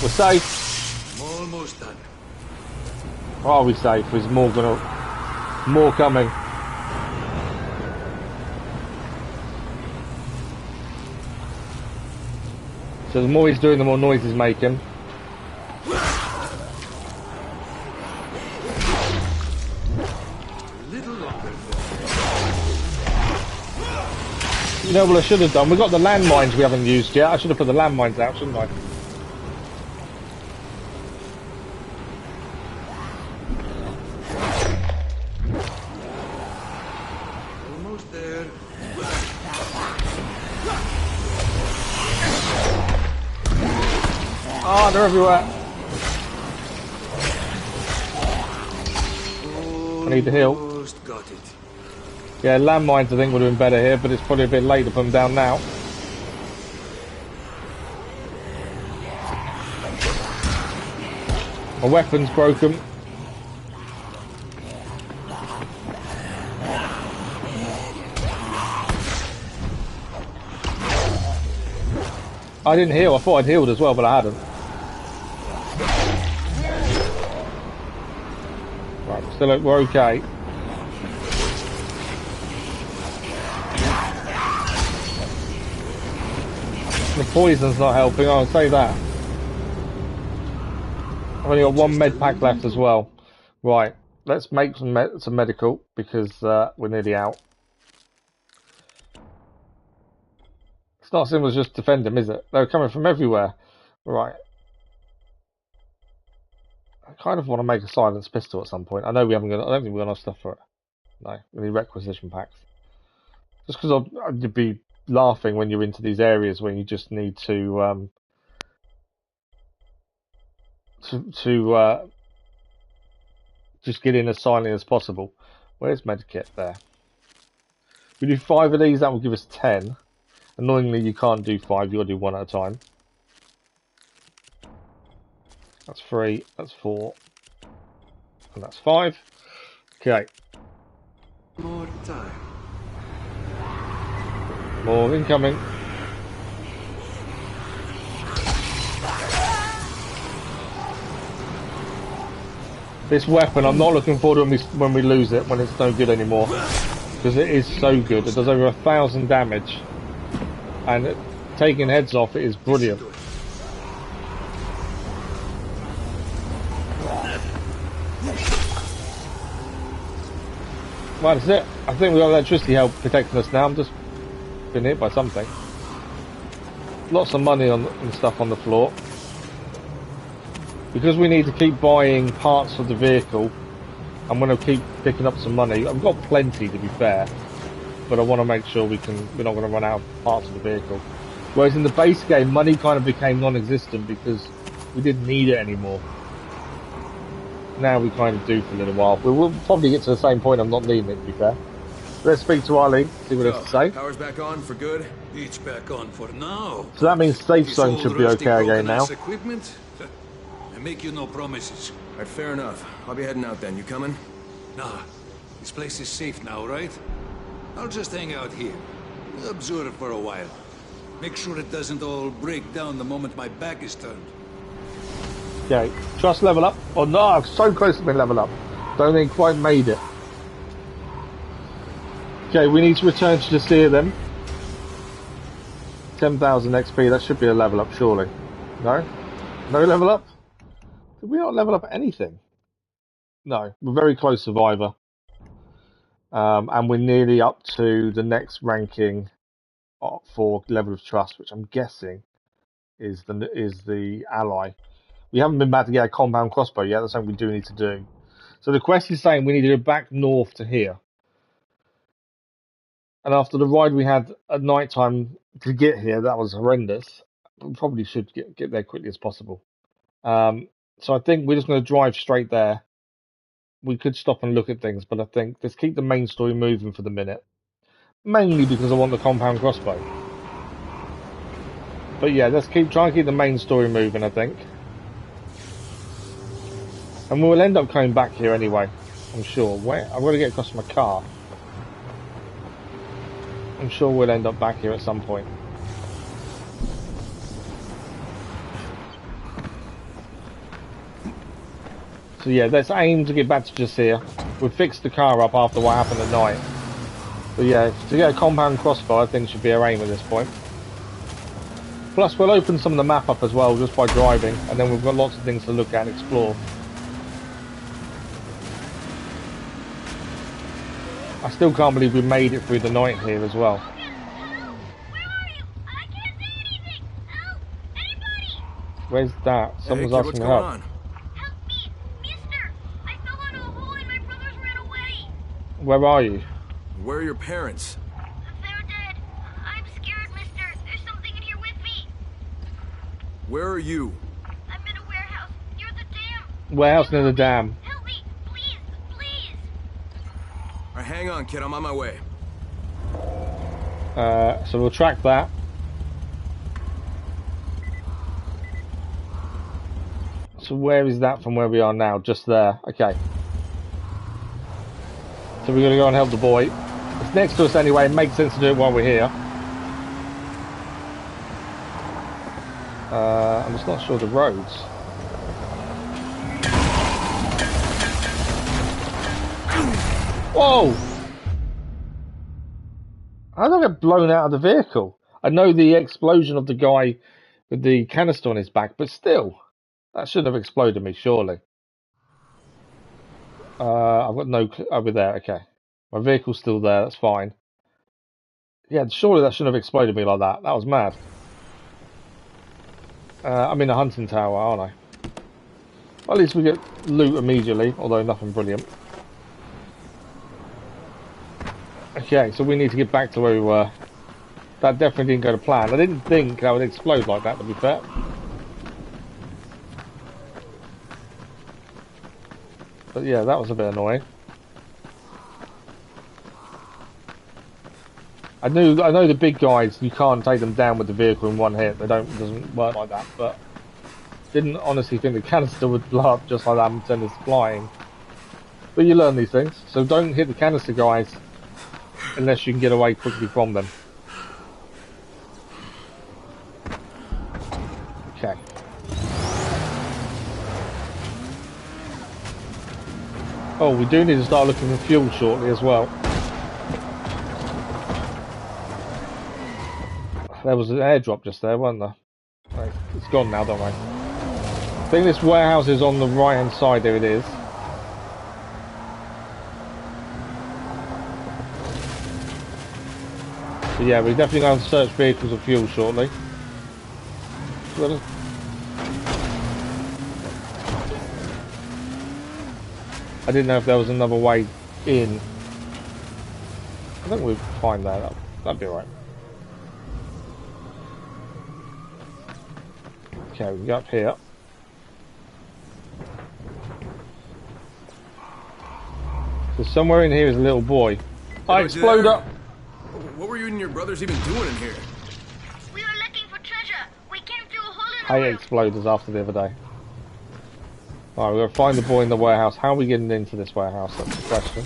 We're safe. I'm almost done. Are we safe? There's more coming. So the more he's doing, the more noise he's making. You know what I should have done? We've got the landmines we haven't used yet. I should have put the landmines out, shouldn't I? Almost there. Oh, they're everywhere. I need to heal. Almost got it. Yeah, landmines I think would have been better here, but it's probably a bit late to put them down now. My weapon's broken. I didn't heal. I thought I'd healed as well, but I hadn't. Right, still we're okay. The poison's not helping, I'll say that. I've only got one med pack left as well. Right, let's make some medical, because we're nearly out. It's not as simple as just defend them, is it? They're coming from everywhere. Right. I kind of want to make a silenced pistol at some point. I know we haven't got, I don't think we've got enough stuff for it. No, we need requisition packs. Just because I'd be laughing when you're into these areas where you just need to just get in as silently as possible. Where's medkit? There. We do 5 of these, that will give us 10. Annoyingly, you can't do 5, you got to do 1 at a time. That's 3, that's 4, and that's 5. Okay. More time. More incoming. This weapon, I'm not looking forward to when we lose it, when it's no good anymore. Because it is so good. It does over 1,000 damage. And taking heads off, it is brilliant. Well, that's it. I think we've got electricity help protecting us now. I'm just been hit by something. Lots of money and stuff on the floor. Because we need to keep buying parts for the vehicle, I'm going to keep picking up some money. I've got plenty, to be fair. but I want to make sure we're not going to run out of parts of the vehicle. Whereas in the base game, money kind of became non-existent because we didn't need it anymore. Now we kind of do for a little while. We will probably get to the same point of not needing it, to be fair. Let's speak to Arlene, see what it has to say. Power's back on for good? It's back on for now. So that means safe zone should be okay again now. Equipment? I make you no promises. Alright, fair enough. I'll be heading out then. You coming? Nah, this place is safe now, right? I'll just hang out here. Observe for a while. Make sure it doesn't all break down the moment my back is turned. Okay, trust level up. Oh no, I'm so close to being level up. Don't think quite made it. Okay, we need to return to Jasir then. 10,000 XP, that should be a level up surely. No? No level up? Did we not level up anything? No, we're very close Survivor. And we're nearly up to the next ranking for level of trust, which I'm guessing is the ally. We haven't been back to get a compound crossbow yet, that's something we do need to do. So the quest is saying we need to go back north to here. And after the ride we had at night time to get here, that was horrendous. We probably should get there quickly as possible. So I think we're just going to drive straight there. We could stop and look at things, but I think let's keep the main story moving for the minute. Mainly because I want the compound crossbow. But yeah, let's try and keep the main story moving, I think. And we'll end up coming back here anyway, I'm sure. Wait, I've got to get across my car. I'm sure we'll end up back here at some point. So yeah, let's aim to get back to Jasir. We've fixed the car up after what happened at night. But yeah, to get a compound crossbow I think should be our aim at this point. Plus we'll open some of the map up as well just by driving, and then we've got lots of things to look at and explore. I still can't believe we made it through the night here as well. Where's that? Someone's hey, kid, asking for help. On? Help me! Mister! I fell into a hole and my brothers ran away! Where are you? Where are your parents? They're dead. I'm scared, mister. There's something in here with me. Where are you? I'm in a warehouse near the dam. Warehouse near the dam. Help me! Please! Please! Alright, hang on, kid. I'm on my way. So we'll track that. So where is that from where we are now? Just there. Okay. So we're going to go and help the boy. It's next to us anyway. It makes sense to do it while we're here. I'm just not sure the roads. Whoa! How did I get blown out of the vehicle? I know the explosion of the guy with the canister on his back, but still. That shouldn't have exploded me, surely. I've got no... over there, okay. My vehicle's still there, that's fine. Yeah, surely that shouldn't have exploded me like that. That was mad. I'm in a hunting tower, aren't I? Well, at least we get loot immediately, although nothing brilliant. Okay, so we need to get back to where we were. That definitely didn't go to plan. I didn't think that would explode like that, to be fair. But yeah, that was a bit annoying. I know the big guys, you can't take them down with the vehicle in one hit. It doesn't work like that. But didn't honestly think the canister would blow up just like that and send us flying. But you learn these things, so don't hit the canister guys unless you can get away quickly from them. Okay. Oh, we do need to start looking for fuel shortly as well. There was an airdrop just there, wasn't there? Right, it's gone now, don't worry. I think this warehouse is on the right hand side, there it is. So yeah, we're definitely going to search vehicles of fuel shortly. I didn't know if there was another way in. I think we'll find that. That'd be alright. Okay, we can go up here. So somewhere in here is a little boy. I explode up! What were you and your brothers even doing in here? We were looking for treasure. We came through a hole in the I hate roof. exploders after the other day. Alright, we're gonna find the boy in the warehouse. How are we getting into this warehouse? That's the question.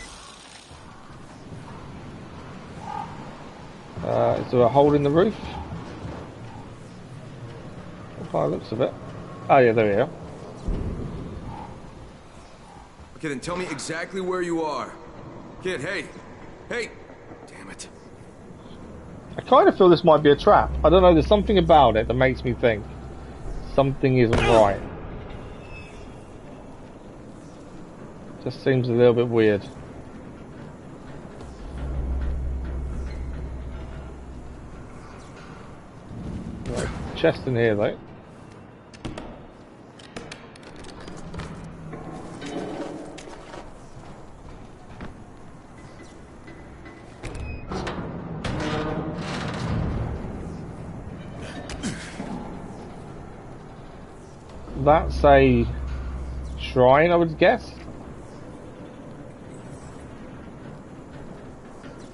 Is there a hole in the roof? By the looks of it. Oh yeah, there we are. Okay, then tell me exactly where you are. Kid, hey! Hey! Damn it. I kind of feel this might be a trap. I don't know, there's something about it that makes me think something isn't right. Just seems a little bit weird. Right, chest in here though. That's a shrine, I would guess.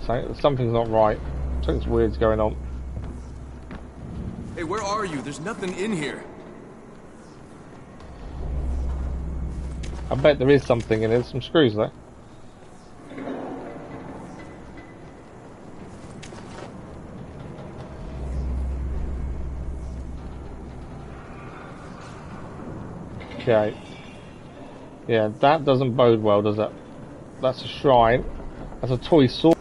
So, something's not right. Something's weird's going on. Hey, where are you? There's nothing in here. I bet there is something in it. There's some screws there. Okay. Yeah, that doesn't bode well, does it? That's a shrine. That's a toy sword.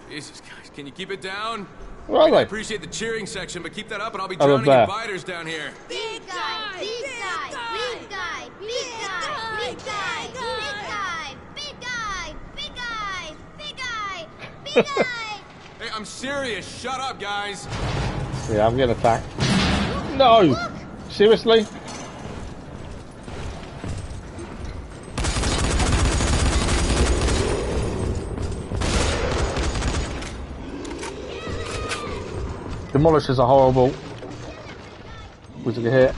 Jesus, guys, can you keep it down? Where are I they? appreciate the cheering section, but keep that up and I'll be Oh, drowning they're in there. biters down here. Big guy, big guy, big guy, big guy, big guy, big guy, big guy, big guy, big guy. Hey, I'm serious. Shut up, guys. Yeah, I'm getting attacked. No! Seriously? Demolishers are horrible. We took a hit.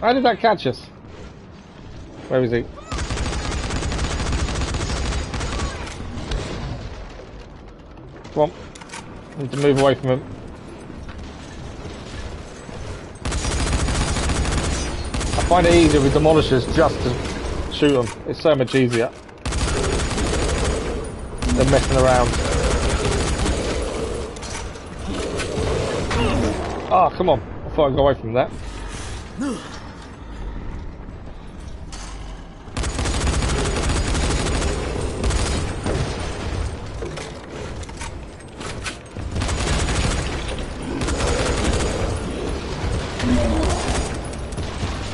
How did that catch us? Where is he? Come on. Need to move away from him. I find it easier with demolishers just to shoot them. It's so much easier than messing around. Ah, oh, come on. I thought I'd go away from that.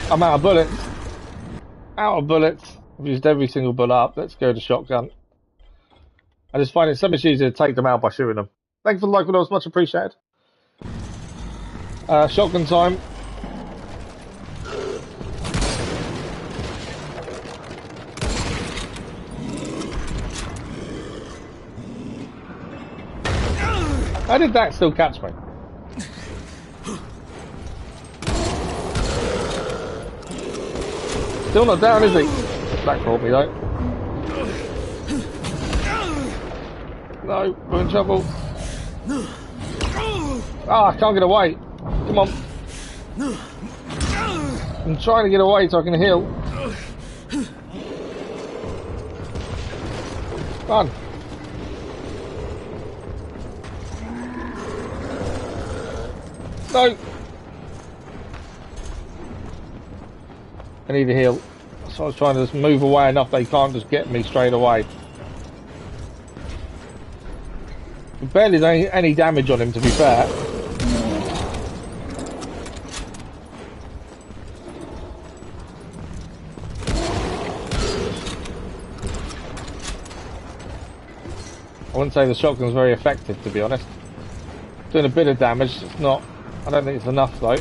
I'm out of bullets. Out of bullets. I've used every single bullet up. Let's go to shotgun. I just find it so much easier to take them out by shooting them. Thank you for the like, it was much appreciated. Shotgun time. How did that still catch me? Still not down, is he? That caught me though. No, we're in trouble. Ah, I can't get away. Come on. I'm trying to get away so I can heal. Run. No. I need to heal. So I was trying to just move away enough they can't just get me straight away. Barely any damage on him, to be fair. I wouldn't say the shotgun's very effective, to be honest. Doing a bit of damage, it's not. I don't think it's enough though.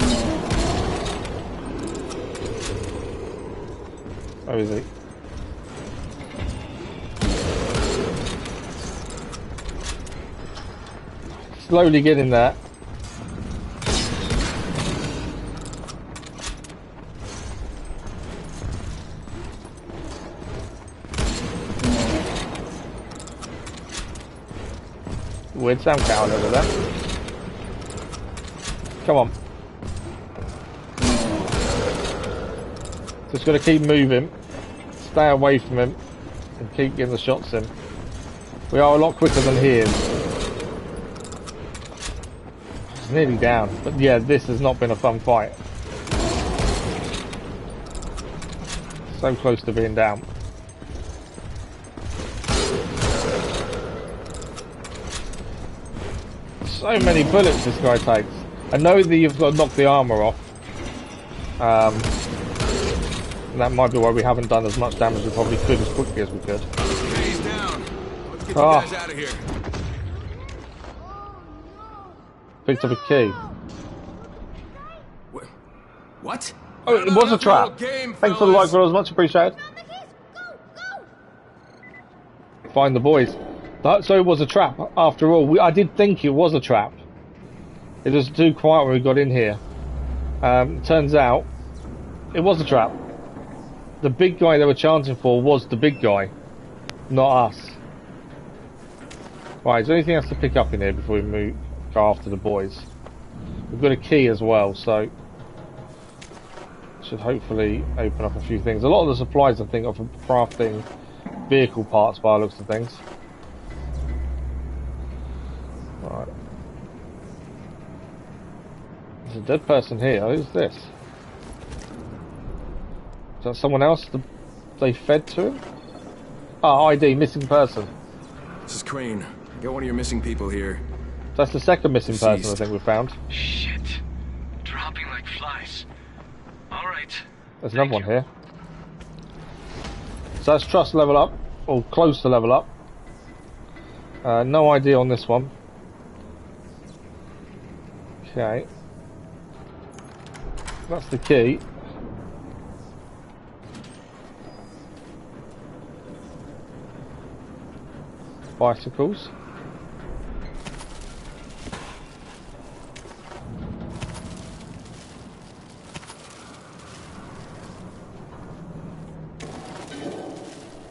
Where is he? Slowly getting there. Weird sound count over there. Come on. Just gotta keep moving. Stay away from him. And keep getting the shots in. We are a lot quicker than he is. He's nearly down. But yeah, this has not been a fun fight. So close to being down. So many bullets this guy takes. I know that you've got to knock the armor off. And that might be why we haven't done as much damage as we probably could as quickly as we could. He's down. Let's get you guys out of here. Picked up a key. What? Oh, it was a trap. Thanks for the like, fellas. Much appreciated. Find the boys. So it was a trap after all. I did think it was a trap. It was too quiet when we got in here. Turns out it was a trap. The big guy they were chanting for was the big guy, not us. Right, is there anything else to pick up in here before we go after the boys? We've got a key as well, so should hopefully open up a few things. A lot of the supplies, I think, are for crafting vehicle parts by the looks of things. Right. There's a dead person here. Who's this? Is that someone else they fed to him? Ah, ID, missing person. This is Crane. Got one of your missing people here. That's the second missing person I think we found. Shit. Dropping like flies. Alright. There's another one here. So that's trust level up, or close to level up. No ID on this one. Okay. That's the key. Bicycles.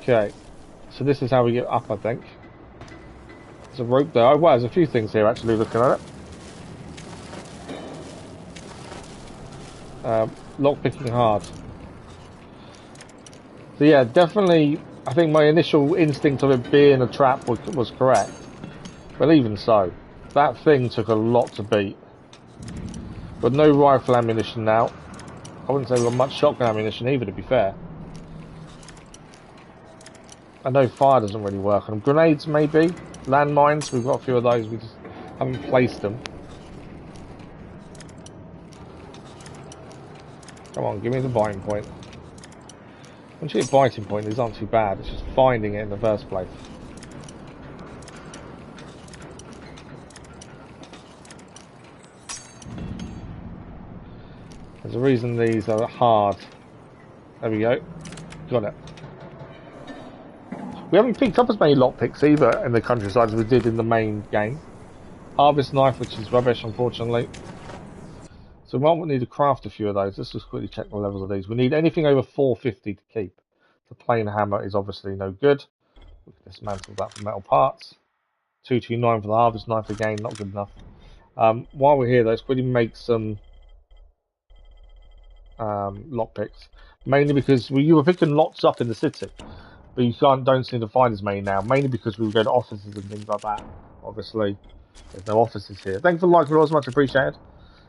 Okay, so this is how we get up, I think. There's a rope there. Oh, wow, there's a few things here actually looking at it. Lockpicking hard. So yeah, definitely, I think my initial instinct of it being a trap was correct. But even so, that thing took a lot to beat. Got no rifle ammunition now. I wouldn't say we've got much shotgun ammunition either, to be fair. I know fire doesn't really work on them. Grenades, maybe. Landmines, we've got a few of those, we just haven't placed them. Come on, give me the biting point. Once you hit biting point, these aren't too bad. It's just finding it in the first place. There's a reason these are hard. There we go. Got it. We haven't picked up as many lockpicks either in the countryside as we did in the main game. Harvest knife, which is rubbish, unfortunately. So we might need to craft a few of those. Let's just quickly check the levels of these. We need anything over 450 to keep. The plain hammer is obviously no good. We can dismantle that for metal parts. 229 for the harvest knife again, not good enough. While we're here, though, let's quickly make some lockpicks. Mainly because you were picking lots up in the city. But you don't seem to find as many now. Mainly because we go to offices and things like that. Obviously, there's no offices here. Thanks for the like, Ross, much appreciated.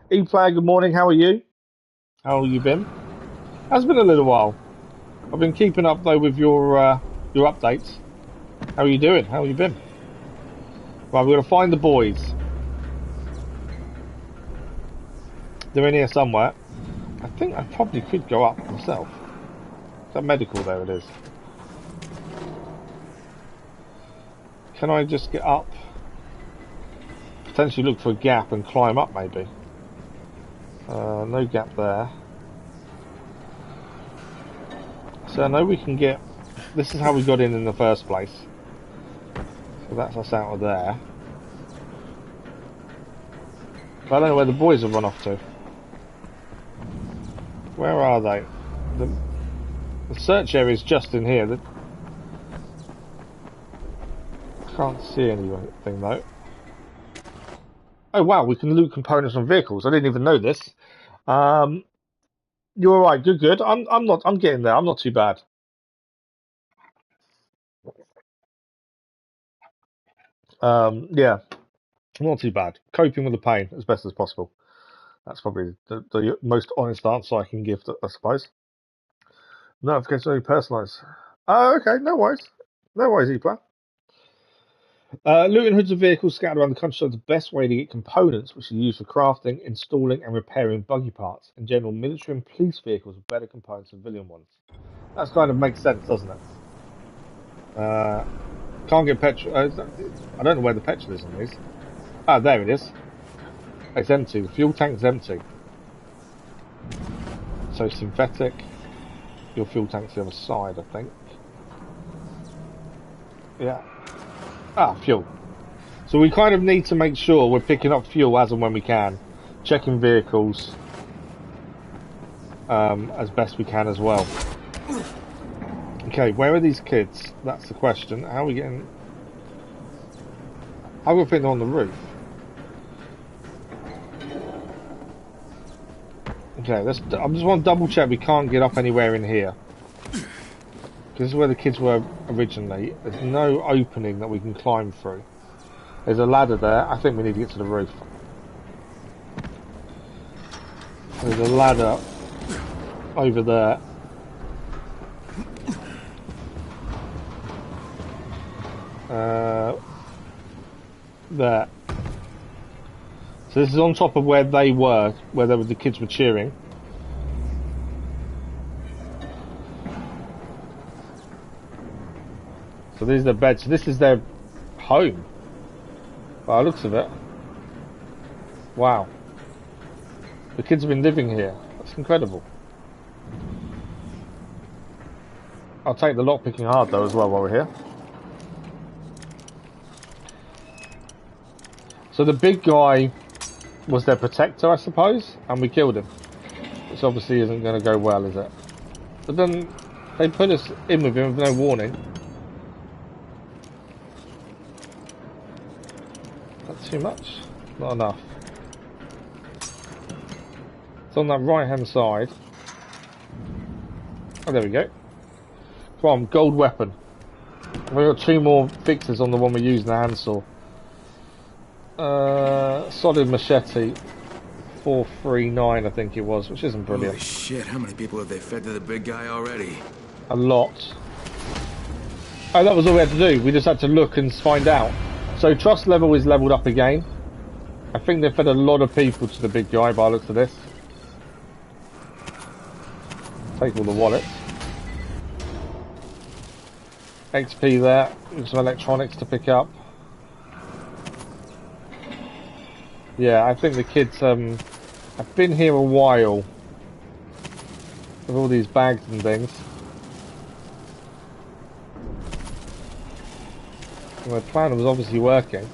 E-Player, good morning, how are you? How have you been? It's been a little while. I've been keeping up though with your updates. How are you doing? How have you been? Right, we're going to find the boys. They're in here somewhere. I think I probably could go up myself. Is that medical? There it is. Can I just get up? Potentially look for a gap and climb up maybe. No gap there. So I know we can get... This is how we got in the first place. So that's us out of there. But I don't know where the boys have run off to. Where are they? The search area is just in here. Can't see anything though. Oh wow, we can loot components on vehicles. I didn't even know this. You're alright, good. I'm getting there. I'm not too bad. Yeah, not too bad. Coping with the pain as best as possible. That's probably the most honest answer I can give, I suppose. Notifications only personalised. Oh, okay, no worries. No worries, Epa. Looting hoods of vehicles scattered around the countryside is the best way to get components, which are used for crafting, installing, and repairing buggy parts. In general, military and police vehicles are better components than civilian ones. That kind of makes sense, doesn't it? Can't get petrol. I don't know where the petrol is on these. Ah, there it is. It's empty. The fuel tank's empty. So synthetic. Your fuel tank's the other side, I think. Yeah. Ah, fuel. So we kind of need to make sure we're picking up fuel as and when we can. Checking vehicles as best we can as well. Okay, where are these kids? That's the question. How are we getting... How do we think they're on the roof? Okay, I just want to double check we can't get up anywhere in here. This is where the kids were originally. There's no opening that we can climb through. There's a ladder there. I think we need to get to the roof. There's a ladder over there. There. So this is on top of where they were, where the kids were cheering. So these are their beds. So this is their home. By the looks of it. Wow. The kids have been living here. That's incredible. I'll take the lockpicking hard though as well while we're here. So the big guy was their protector, I suppose, and we killed him. Which obviously isn't going to go well, is it? But then they put us in with him with no warning. That's too much? Not enough. It's on that right hand side. Oh, there we go. Come on, gold weapon. We've got 2 more fixes on the one we use in the handsaw. Solid machete, 439 I think it was, which isn't brilliant. Holy shit, how many people have they fed to the big guy already? A lot. Oh, that was all we had to do. We just had to look and find out. So trust level is leveled up again. I think they fed a lot of people to the big guy by the looks of this. Take all the wallets. XP there, some electronics to pick up. Yeah, I think the kids have been here a while with all these bags and things. And the plan was obviously working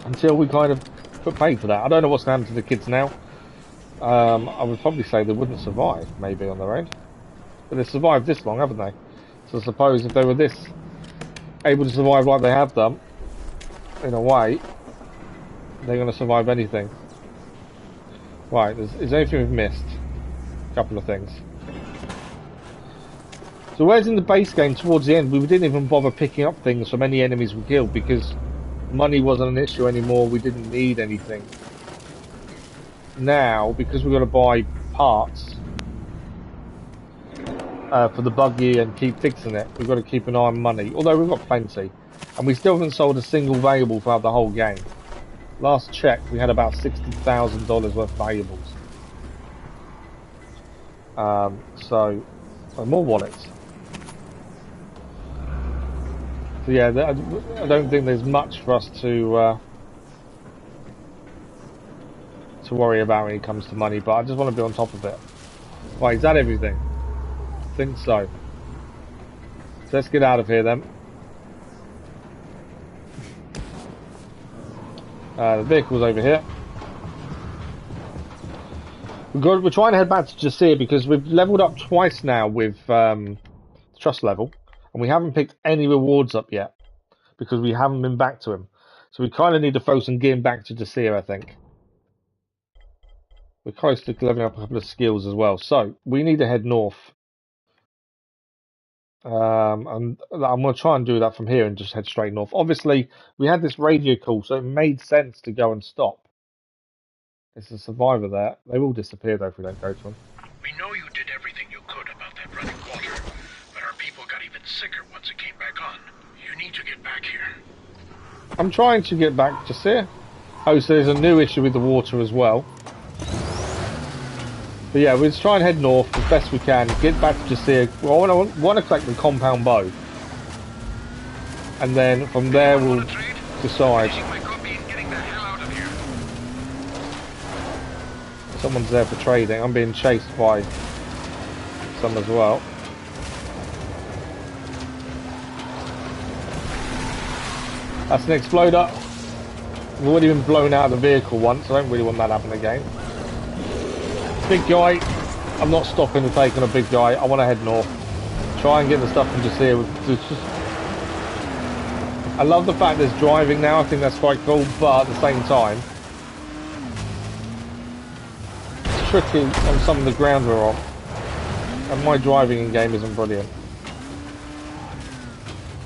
until we kind of put pay for that. I don't know what's going to happen to the kids now. I would probably say they wouldn't survive, maybe, on their own. But they've survived this long, haven't they? So I suppose if they were this able to survive like they have done, in a way, they're going to survive anything. Right, is there anything we've missed? A couple of things. So whereas in the base game, towards the end, we didn't even bother picking up things from any enemies we killed because money wasn't an issue anymore, we didn't need anything. Now, because we've got to buy parts for the buggy and keep fixing it, we've got to keep an eye on money, although we've got plenty. And we still haven't sold a single valuable throughout the whole game. Last check, we had about $60,000 worth of valuables. So, more wallets. So yeah, I don't think there's much for us to worry about when it comes to money, but I just want to be on top of it. Right, is that everything? think so. So let's get out of here then. The vehicle's over here. We're trying to head back to Jasir because we've leveled up twice now with trust level, and we haven't picked any rewards up yet because we haven't been back to him. So we kind of need to focus on getting back to Jasir, I think. We're close to leveling up a couple of skills as well. So we need to head north. And I'm going to try and do that from here and just head straight north. Obviously, we had this radio call, so it made sense to go and stop. There's a survivor there. They will disappear, though, if we don't go to them. We know you did everything you could about that running water, but our people got even sicker once it came back on. You need to get back here. I'm trying to get back to Jasir. Oh, so there's a new issue with the water as well. But yeah, we'll just try and head north as best we can. Get back to Jasir. Well, I want to collect the compound bow. And then from there we'll decide. Someone's there for trading. I'm being chased by some as well. That's an exploder. We've already been blown out of the vehicle once. I don't really want that to happen again. Big guy. I'm not stopping and taking a big guy. I want to head north. Try and get the stuff from Jasir. I love the fact there's driving now. I think that's quite cool. But at the same time, it's tricky on some of the ground we're on. And my driving in game isn't brilliant.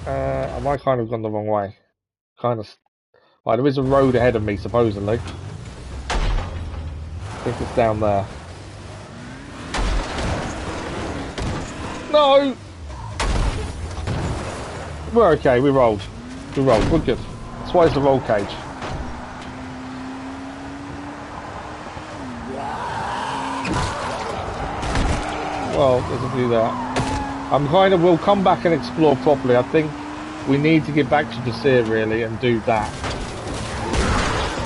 Have I kind of gone the wrong way? Kind of. Right, there is a road ahead of me, supposedly. I think it's down there. No! We're okay, we rolled. We rolled, we're good. That's why it's a roll cage. Well, there's a view there. We'll come back and explore properly. I think we need to get back to Jasir really and do that.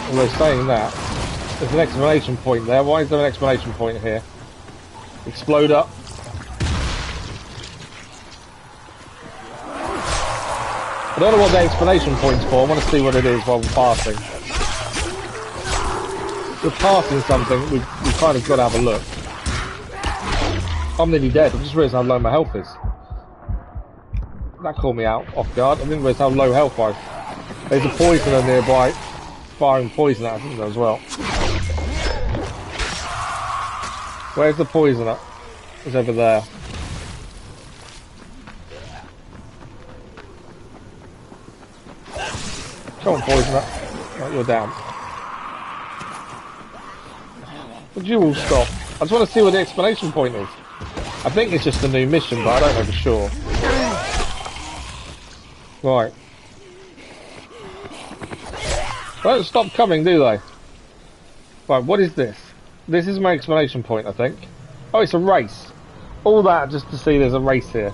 Although saying that, there's an exclamation point there. Why is there an exclamation point here? Explode up. I don't know what the exclamation point's for. I want to see what it is while we're passing. If we're passing something, we've kind of got to have a look. I'm nearly dead. I just realised how low my health is. That caught me out off guard. I didn't realise how low health I was. There's a poisoner nearby. Firing poison at him as well. Where's the poisoner? It's over there. Come on, poisoner. Right, you're down. Would you all stop? I just want to see what the explanation point is. I think it's just a new mission, but I don't know for sure. Right. They don't stop coming, do they? Right, what is this? This is my explanation point, I think. Oh, it's a race. All that just to see there's a race here.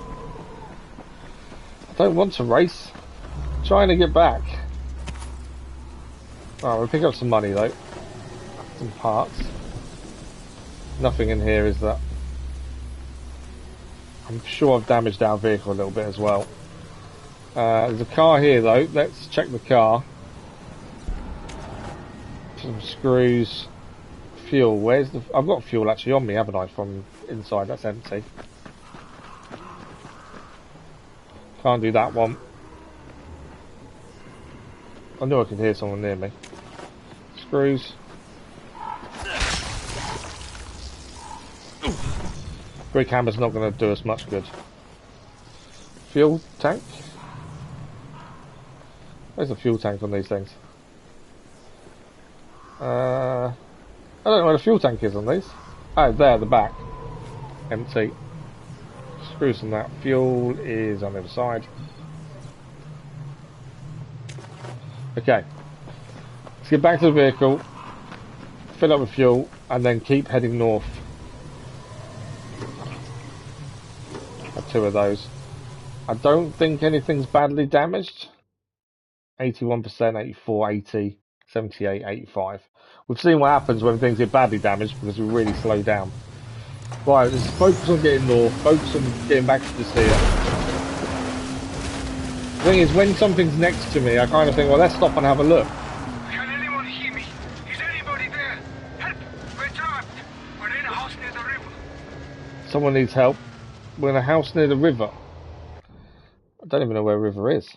I don't want to race. I'm trying to get back. Oh, we'll pick up some money though. Some parts. Nothing in here, is that? I'm sure I've damaged our vehicle a little bit as well. There's a car here though. Let's check the car. Some screws. Fuel. Where's the... I've got fuel actually on me, haven't I? From inside. That's empty. Can't do that one. I knew I could hear someone near me. Screws. Brick hammer's not going to do us much good. Fuel tank. Where's the fuel tank on these things? I don't know where the fuel tank is on these. Oh, there at the back. Empty. Screws from that. Fuel is on the other side. Okay. Let's get back to the vehicle. Fill up with fuel and then keep heading north. Have 2 of those. I don't think anything's badly damaged. 81%, 84, 80, 78, 85. We've seen what happens when things get badly damaged because we really slow down. Right, let's focus on getting north, focus on getting back to the sea. The thing is, when something's next to me, I kind of think, well, let's stop and have a look. Can anyone hear me? Is anybody there? Help! We're trapped! We're in a house near the river. Someone needs help. We're in a house near the river. I don't even know where a river is.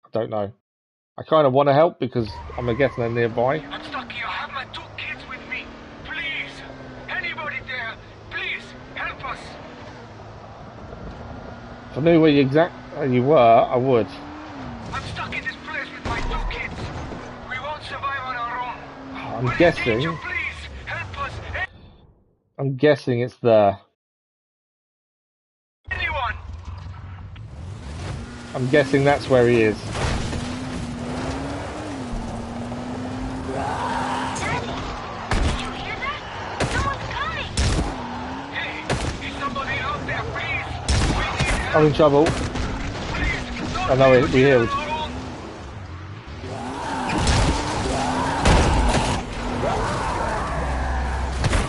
I don't know. I kind of want to help because I'm guessing they're nearby. I'm stuck here. I have my 2 kids with me. Please! Anybody there? Please! Help us! If I knew where you were, I would. I'm stuck in this place with my 2 kids. We won't survive on our own. I'm guessing. Danger, please! Help us! I'm guessing it's there. Anyone! I'm guessing that's where he is. I'm in trouble. I know we healed.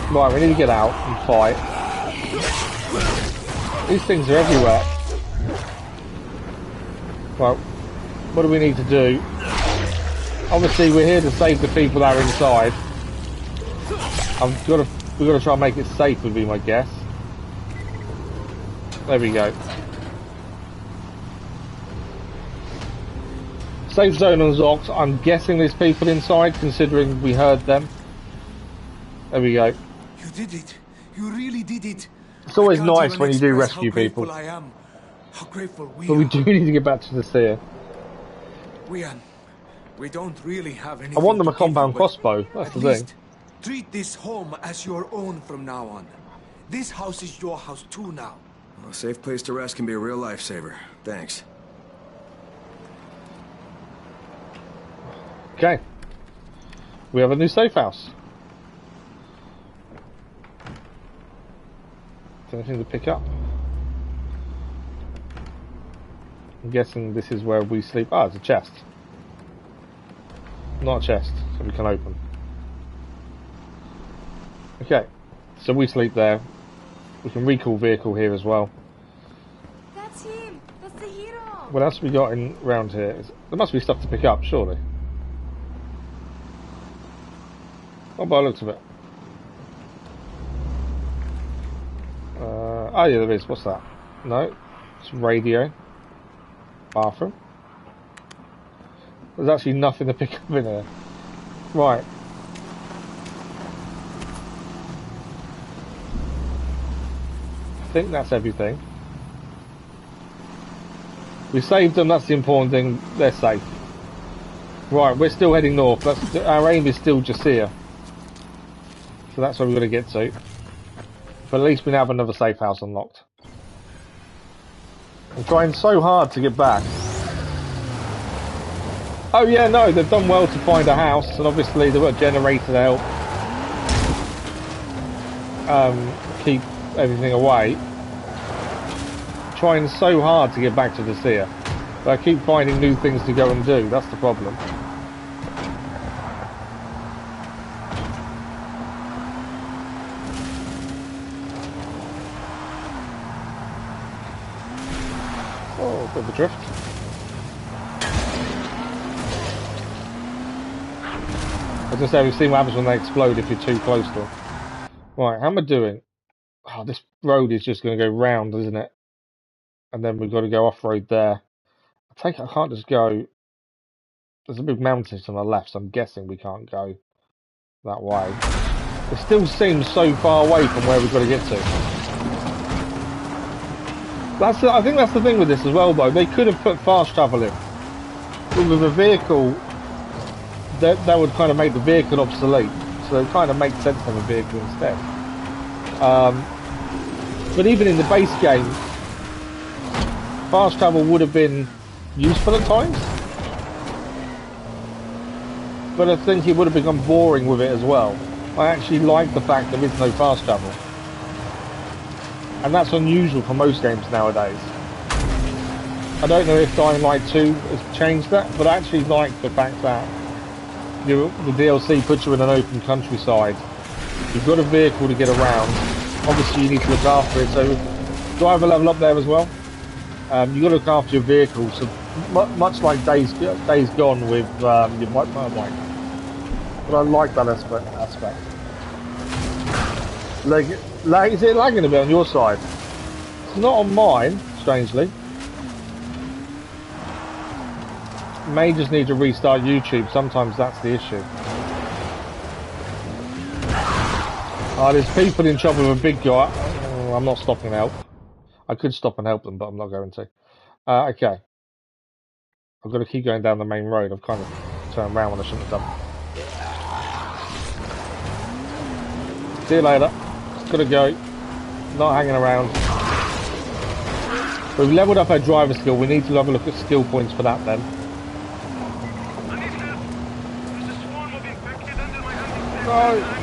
Right, we need to get out and fight. These things are everywhere. Well, what do we need to do? Obviously, we're here to save the people that are inside. We've got to try and make it safe, would be my guess. There we go. Safe zone unlocked. I'm guessing there's people inside, considering we heard them. There we go. You did it. You really did it. It's always nice when you do rescue people. I am. How grateful we but we do need to get back to the sea. We don't really have anything. I want them a compound crossbow. That's the thing. Treat this home as your own from now on. This house is your house too now. A safe place to rest can be a real lifesaver. Thanks. Okay. We have a new safe house. Is there anything to pick up? I'm guessing this is where we sleep. Ah, it's a chest. Not a chest, so we can open. Okay, so we sleep there. We can recall vehicle here as well. That's him! That's the hero! What else have we got in around here? There must be stuff to pick up, surely. Not by the looks of it. Oh yeah, there is. What's that? No, it's radio. Bathroom. There's actually nothing to pick up in here. Right. I think that's everything. We saved them, that's the important thing. They're safe. Right, we're still heading north. Our aim is still just here. So that's where we're going to get to. But at least we now have another safe house unlocked. I'm trying so hard to get back. Oh yeah, no, they've done well to find a house, and obviously they've got a generator to help keep everything away. Trying so hard to get back to the sea, but I keep finding new things to go and do. That's the problem. Oh, a bit of a drift. As I say, we've seen what happens when they explode if you're too close to them. Right, how am I doing? Oh, this road is just going to go round, isn't it? And then we've got to go off-road there. I take it I can't just go... There's a big mountain to my left, so I'm guessing we can't go that way. It still seems so far away from where we've got to get to. I think that's the thing with this as well, though. They could have put fast travel in. But with a vehicle, that would kind of make the vehicle obsolete. So it kind of makes sense to have a vehicle instead. But even in the base game, fast travel would have been useful at times. But I think it would have become boring with it as well. I actually like the fact there is no fast travel. And that's unusual for most games nowadays. I don't know if Dying Light 2 has changed that, but I actually like the fact that the DLC puts you in an open countryside You've got a vehicle to get around. Obviously, you need to look after it. So, driver level up there as well. You've got to look after your vehicle. So, much like Days Gone with your motorbike. But I like that aspect. Is it lagging a bit on your side? It's not on mine, strangely. May just need to restart YouTube. Sometimes that's the issue. There's people in trouble with a big guy. I'm not stopping to help. I could stop and help them, but I'm not going to. Okay. I've got to keep going down the main road. I've kind of turned around when I shouldn't have done. See you later. Gotta go. Not hanging around. We've leveled up our driver skill. We need to have a look at skill points for that then. No.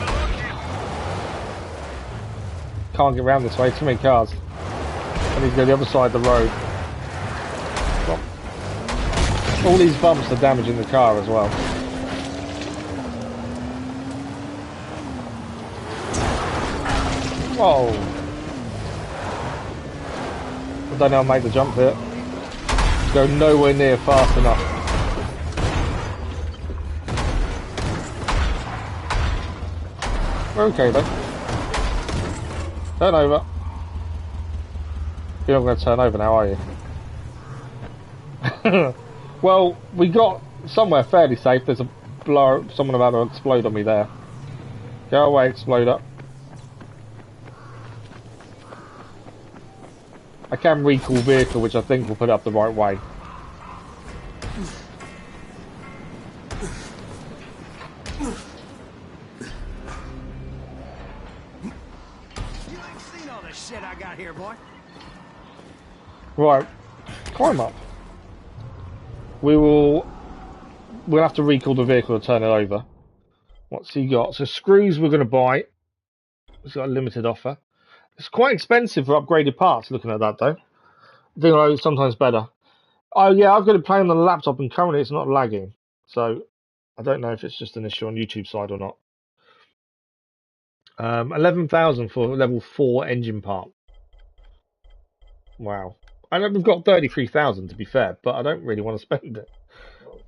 Can't get around this way. Too many cars. I need to go the other side of the road. All these bumps are damaging the car as well. Whoa! I don't know how to make the jump here. Go nowhere near fast enough. We're okay though. Turn over. You're not going to turn over now, are you? Well, we got somewhere fairly safe. There's a blow. Someone about to explode on me there. Go away, exploder. I can recall vehicle, which I think will put it up the right way. You ain't seen all the shit I got here, boy. Right, climb up. We'll have to recall the vehicle to turn it over. What's he got? So screws we're going to buy. It's got a limited offer. It's quite expensive for upgraded parts, looking at that though. I think it's sometimes better. Oh yeah, I've got it playing on the laptop and currently it's not lagging. So I don't know if it's just an issue on YouTube side or not. 11,000 for level 4 engine part. Wow. I know we've got 33,000 to be fair, but I don't really want to spend it.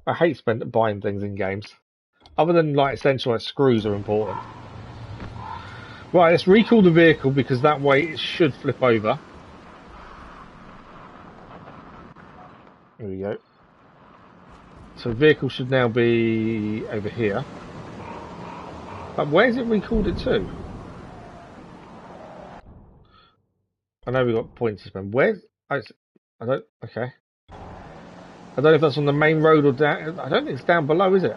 I hate buying things in games. Other than like essential like screws are important. Right, let's recall the vehicle because that way it should flip over. There we go. So the vehicle should now be over here. But where's it recalled it to? I know we've got points to spend. Where's... I don't... Okay. I don't know if that's on the main road or down... I don't think it's down below, is it?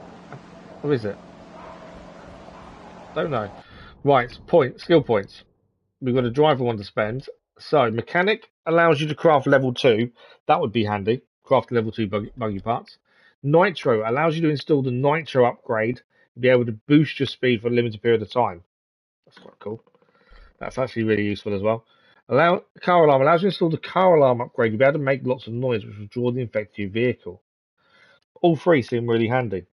Or is it? Don't know. Right, skill points. We've got a driver one to spend. So, mechanic allows you to craft level 2. That would be handy. Craft level 2 buggy parts. Nitro allows you to install the nitro upgrade and be able to boost your speed for a limited period of time. That's quite cool. That's actually really useful as well. Car alarm allows you to install the car alarm upgrade. You'll be able to make lots of noise, which will draw the infected to your vehicle. All three seem really handy.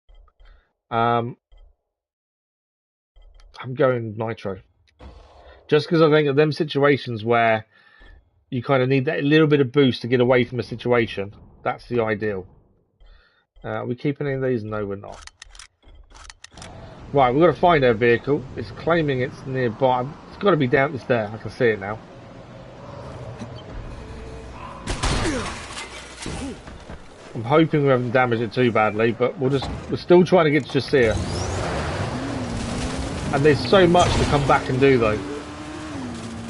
I'm going nitro. Just because I think of them situations where you kind of need that little bit of boost to get away from a situation. That's the ideal. Are we keeping any of these? No, we're not. Right, we've got to find our vehicle. It's claiming it's nearby. It's got to be down. It's there. I can see it now. I'm hoping we haven't damaged it too badly, but we're still trying to get to Jasir. And there's so much to come back and do though.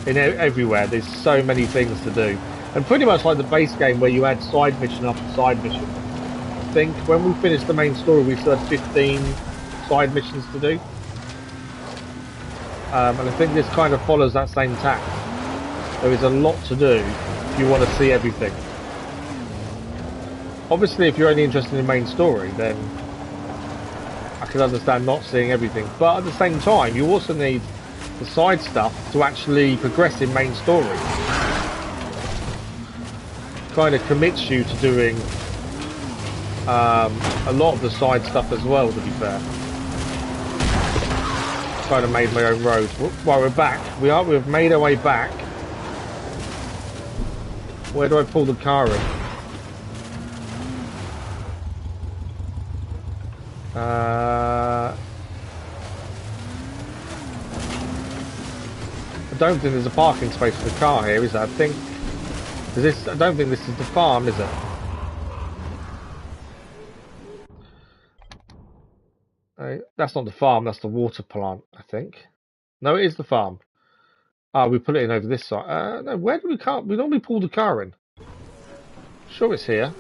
Everywhere, there's so many things to do. And pretty much like the base game where you add side mission after side mission. I think when we finish the main story, we still had 15 side missions to do. And I think this kind of follows that same tack. There is a lot to do if you want to see everything. Obviously, if you're only interested in the main story, then I can understand not seeing everything. But at the same time, you also need the side stuff to actually progress in main story. Kind of commits you to doing a lot of the side stuff as well, to be fair. kind of made my own road. Well, we're back. We've made our way back. Where do I pull the car in? I don't think there's a parking space for the car here, is there? I don't think this is the farm, is it? That's not the farm, that's the water plant, I think. No, it is the farm. Ah, we put it in over this side. No, where do we we normally pull the car in. Sure it's here.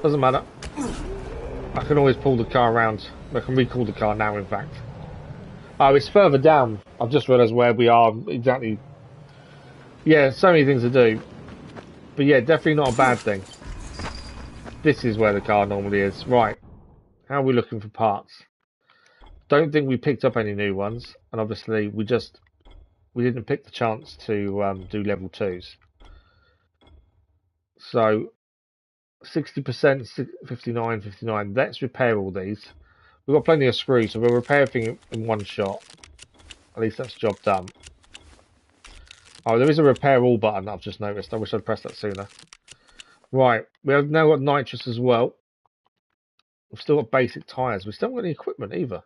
Doesn't matter. I can always pull the car around. I can recall the car now, in fact. Oh, it's further down. I've just realised where we are exactly. Yeah, so many things to do. But yeah, definitely not a bad thing. This is where the car normally is. Right. How are we looking for parts? Don't think we picked up any new ones. And obviously, we didn't pick the chance to do level 2s. So, 60%, 59, 59. Let's repair all these. We've got plenty of screws, so we'll repair everything in one shot. At least that's job done. Oh, there is a repair all button I've just noticed. I wish I'd pressed that sooner. Right, we have now got nitrous as well. We've still got basic tyres. We still haven't got any equipment either.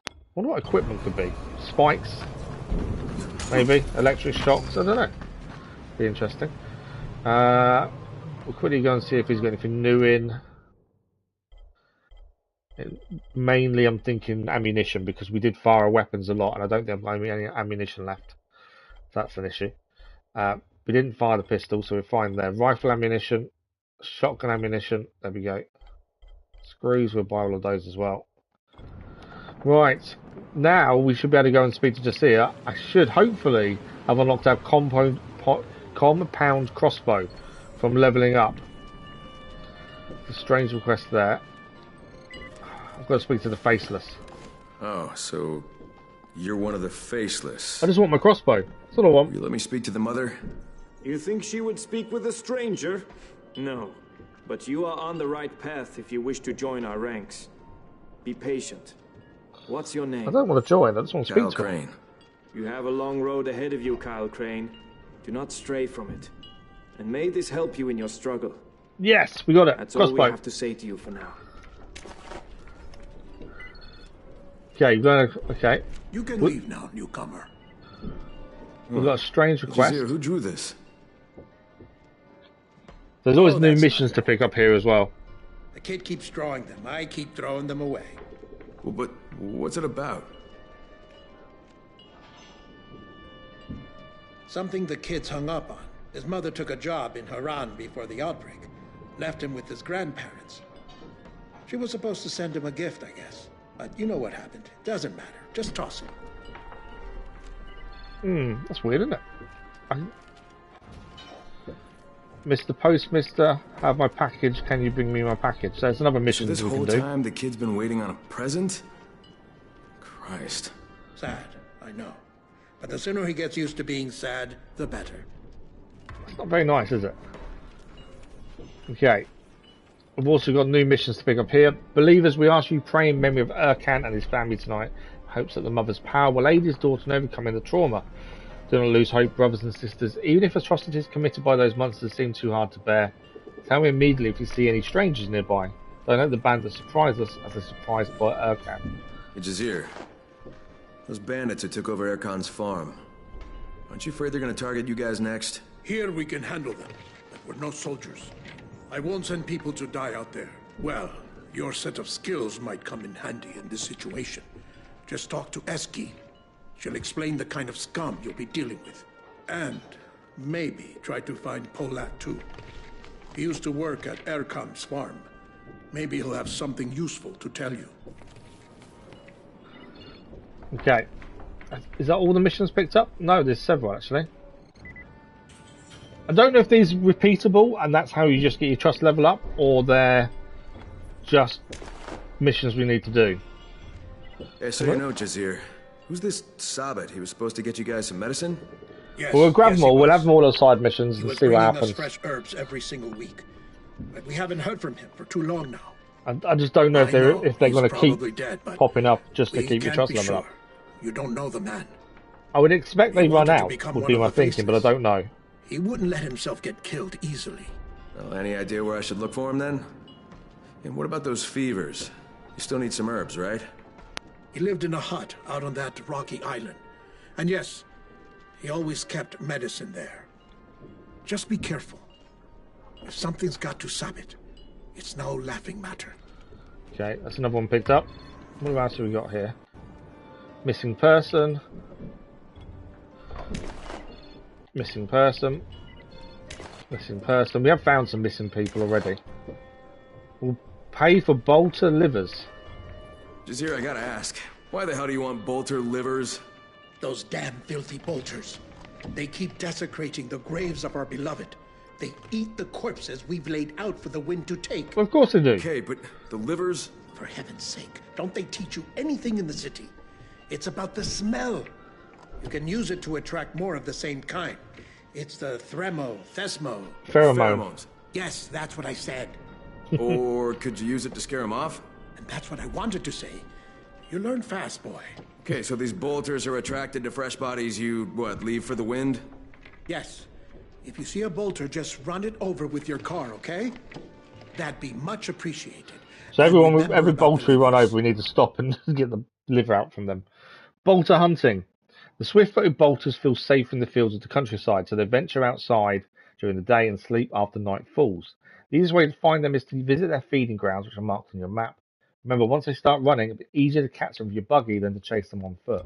I wonder what equipment could be. Spikes? Maybe. Electric shocks? I don't know. Be interesting. We'll quickly go and see if he's got anything new in. Mainly I'm thinking ammunition, because we did fire our weapons a lot and I don't think I've got any ammunition left. That's an issue. We didn't fire the pistol, so we're fine there. Rifle ammunition, shotgun ammunition, there we go. Screws, we'll buy all of those as well. Right, now we should be able to go and speak to Jasir. I should hopefully have unlocked our compound crossbow from levelling up. A strange request there. I've got to speak to the Faceless. Oh, so you're one of the Faceless. I just want my crossbow. That's all I want. You let me speak to the mother? You think she would speak with a stranger? No, but you are on the right path if you wish to join our ranks. Be patient. What's your name? I don't want to join, I just want to speak to Crane. You have a long road ahead of you, Kyle Crane. Do not stray from it. And may this help you in your struggle. Yes, we got it. That's crossbow. all we have to say to you for now. Okay, okay. You can leave now, newcomer. We've got a strange request. Who drew this? There's always new missions to pick up here as well. The kid keeps drawing them. I keep throwing them away. Well, but what's it about? Something the kid's hung up on. His mother took a job in Haran before the outbreak. Left him with his grandparents. She was supposed to send him a gift, I guess. But you know what happened. Doesn't matter. Just toss it. That's weird, isn't it? Mr. Postmister, have my package. Can you bring me my package? So there's another mission this we can whole do. time the kid's been waiting on a present? Christ. Sad, I know. But the sooner he gets used to being sad, the better. It's not very nice, is it? Okay. We've also got new missions to pick up here. Believers, we ask you pray in memory of Erkan and his family tonight. Hopes that the mother's power will aid his daughter in overcoming the trauma. Do not lose hope, brothers and sisters. Even if atrocities committed by those monsters seem too hard to bear, tell me immediately if you see any strangers nearby. Don't let the bandits surprise us as they're surprised by Erkan. Hey, Jazir. Those bandits who took over Erkan's farm. Aren't you afraid they're going to target you guys next? Here we can handle them, but we're no soldiers. I won't send people to die out there. Well, your set of skills might come in handy in this situation. Just talk to Eski. She'll explain the kind of scum you'll be dealing with. And maybe try to find Polat too. He used to work at Erkan's farm. Maybe he'll have something useful to tell you. Okay. Is that all the missions picked up? No, there's several actually. I don't know if these are repeatable and that's how you just get your trust level up, or they're just missions we need to do. Hey, so you know, Jazir, who's this Sabbat? He was supposed to get you guys some medicine? Yes, we'll grab them all. We'll have them all as side missions and see what happens. Us fresh herbs every single week. But we haven't heard from him for too long now. I just don't know if they're going to keep dead, but popping up just to we keep your can't trust be level up. sure. You don't know the man. I would expect they run out, become would one be of my the thinking, but I faces. don't know. He wouldn't let himself get killed easily. Well, any idea where I should look for him then? And what about those fevers? You still need some herbs, right? He lived in a hut out on that rocky island. And yes, he always kept medicine there. Just be careful. If something's got to stop it, it's no laughing matter. Okay, that's another one picked up. What else have we got here? Missing person. Missing person. Missing person. We have found some missing people already. We'll pay for bolter livers. Jazir, I gotta ask, why the hell do you want bolter livers? Those damn filthy bolters. They keep desecrating the graves of our beloved. They eat the corpses we've laid out for the wind to take. Well, of course they do. Okay, but the livers? For heaven's sake, don't they teach you anything in the city? It's about the smell. You can use it to attract more of the same kind. It's the thesmo. Pheromones. Yes, that's what I said. Or could you use it to scare them off? And that's what I wanted to say. You learn fast, boy. Okay, so these bolters are attracted to fresh bodies you, leave for the wind? Yes. If you see a bolter, just run it over with your car, okay? That'd be much appreciated. So every bolter we run over, we need to stop and get the liver out from them. Bolter hunting. The swift-footed bolters feel safe in the fields of the countryside, so they venture outside during the day and sleep after night falls. The easiest way to find them is to visit their feeding grounds, which are marked on your map. Remember, once they start running, it'll be easier to catch them with your buggy than to chase them on foot.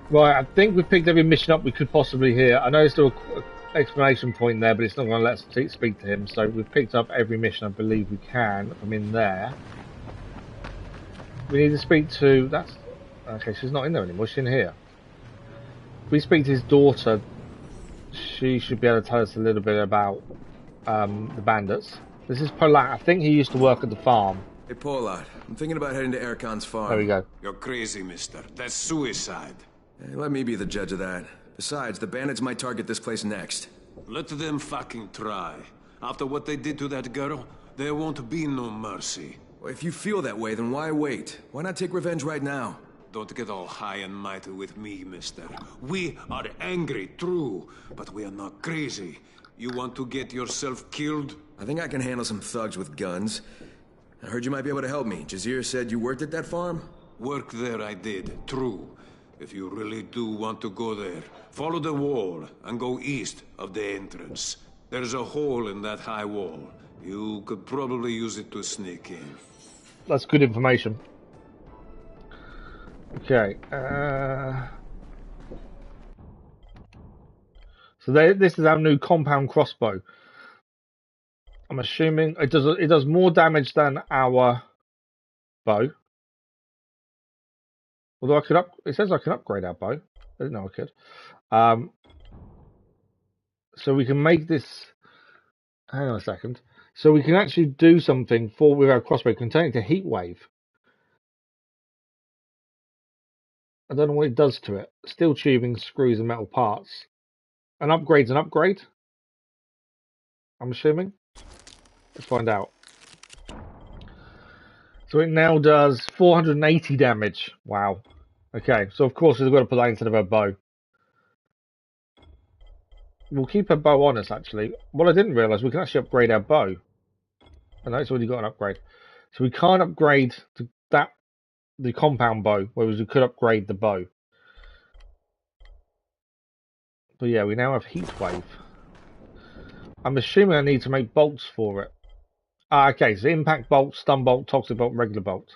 Right, I think we've picked every mission up we could possibly hear. I know there's still an explanation point there, but it's not going to let us speak to him. So we've picked up every mission I believe we can from in there. We need to speak to... That's... Okay, she's not in there anymore. She's in here. If we speak to his daughter, she should be able to tell us a little bit about the bandits. This is Polat. I think he used to work at the farm. Hey, Polat. I'm thinking about heading to Erkan's farm. There we go. You're crazy, mister. That's suicide. Hey, let me be the judge of that. Besides, the bandits might target this place next. Let them fucking try. After what they did to that girl, there won't be no mercy. Well, if you feel that way, then why wait? Why not take revenge right now? Don't get all high and mighty with me, mister. We are angry, true, but we are not crazy. You want to get yourself killed? I think I can handle some thugs with guns. I heard you might be able to help me. Jazir said you worked at that farm? Work there I did, true. If you really do want to go there, follow the wall and go east of the entrance. There's a hole in that high wall. You could probably use it to sneak in. That's good information. Okay. So this is our new compound crossbow. I'm assuming it does more damage than our bow. Although it says I can upgrade our bow. I didn't know I could. So we can make this. Hang on a second. So we can actually do something with our crossbow. Containing to heat wave. I don't know what it does to it. Steel tubing, screws, and metal parts. An upgrade's an upgrade. I'm assuming. Let's find out. So it now does 480 damage. Wow. Okay, so of course we've got to put that instead of our bow. We'll keep our bow on us, actually. What I didn't realise, we can actually upgrade our bow. I know it's already got an upgrade. So we can't upgrade to the compound bow, whereas we could upgrade the bow. But yeah, we now have heat wave. I'm assuming I need to make bolts for it. Okay, so impact bolt, stun bolt, toxic bolt, regular bolt.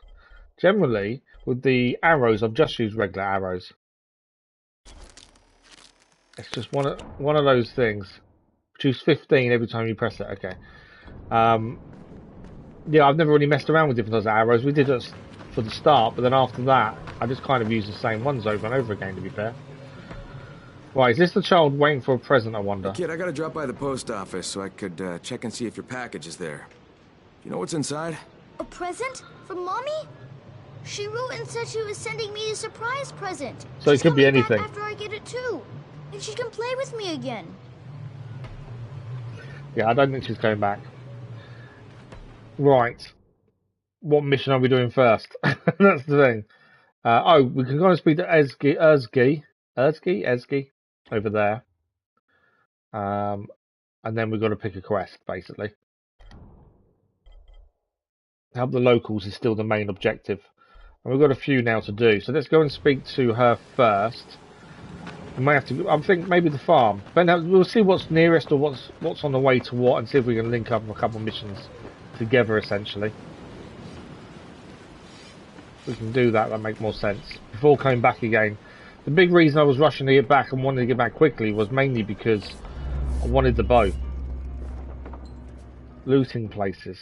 Generally, with the arrows, I've just used regular arrows. It's just one of those things. Choose 15 every time you press it. Okay. Yeah, I've never really messed around with different types of arrows. We did it for the start, but then after that, I just kind of use the same ones over and over again, to be fair. Right, is this the child waiting for a present, I wonder? Hey kid, I gotta drop by the post office so I could check and see if your package is there. You know what's inside? A present? From Mommy? She wrote and said she was sending me a surprise present. So it could be anything. After I get it too. And she can play with me again. Yeah, I don't think she's going back. Right. What mission are we doing first? That's the thing. Oh, we can go and speak to Ezgi over there. And then we've got to pick a quest, basically. Help the locals is still the main objective. And we've got a few now to do. So let's go and speak to her first. We may have to, I think maybe the farm. But we'll see what's nearest or what's on the way to what, and see if we can link up a couple of missions together, essentially. If we can do that, that'll make more sense. Before coming back again. The big reason I was rushing to get back and wanted to get back quickly was mainly because I wanted the bow. Looting places.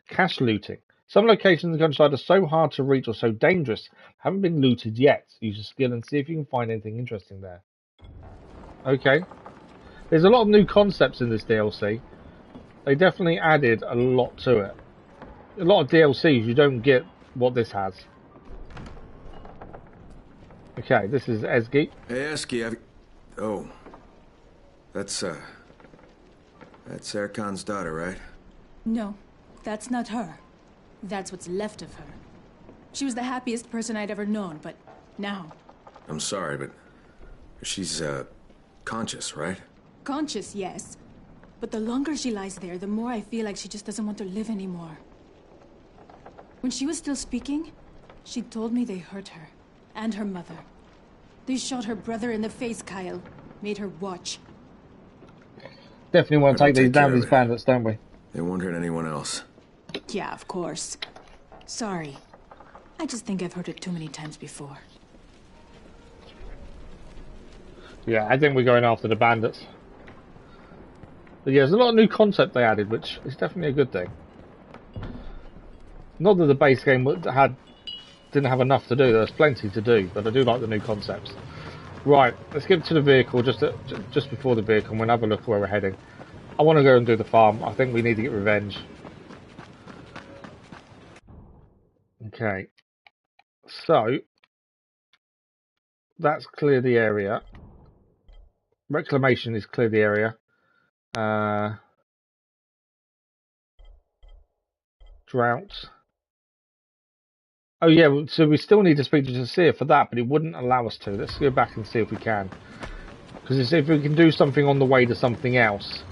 Cache looting. Some locations in the countryside are so hard to reach or so dangerous, haven't been looted yet. Use your skill and see if you can find anything interesting there. Okay. There's a lot of new concepts in this DLC. They definitely added a lot to it. A lot of DLCs, you don't get what this has. Okay, this is Ezgi. Hey, Ezgi, Oh. That's Erkan's daughter, right? No, that's not her. That's what's left of her. She was the happiest person I'd ever known, but now... I'm sorry, but she's, conscious, right? Conscious, yes. But the longer she lies there, the more I feel like she just doesn't want to live anymore. When she was still speaking, she told me they hurt her. And her mother. They shot her brother in the face, Kyle. Made her watch. Definitely want to take these down, these bandits, don't we? They won't hurt anyone else. Yeah, of course. Sorry. I just think I've heard it too many times before. Yeah, I think we're going after the bandits. But yeah, there's a lot of new concept they added, which is definitely a good thing. Not that the base game didn't have enough to do. There's plenty to do, but I do like the new concepts. Right, let's get to the vehicle just before the vehicle, and we'll have a look at where we're heading. I want to go and do the farm. I think we need to get revenge. Okay, so that's clear the area. Reclamation is clear the area. Drought. Oh yeah, so we still need to speak to Jasir for that, but it wouldn't allow us to. Let's go back and see if we can. Because if we can do something on the way to something else,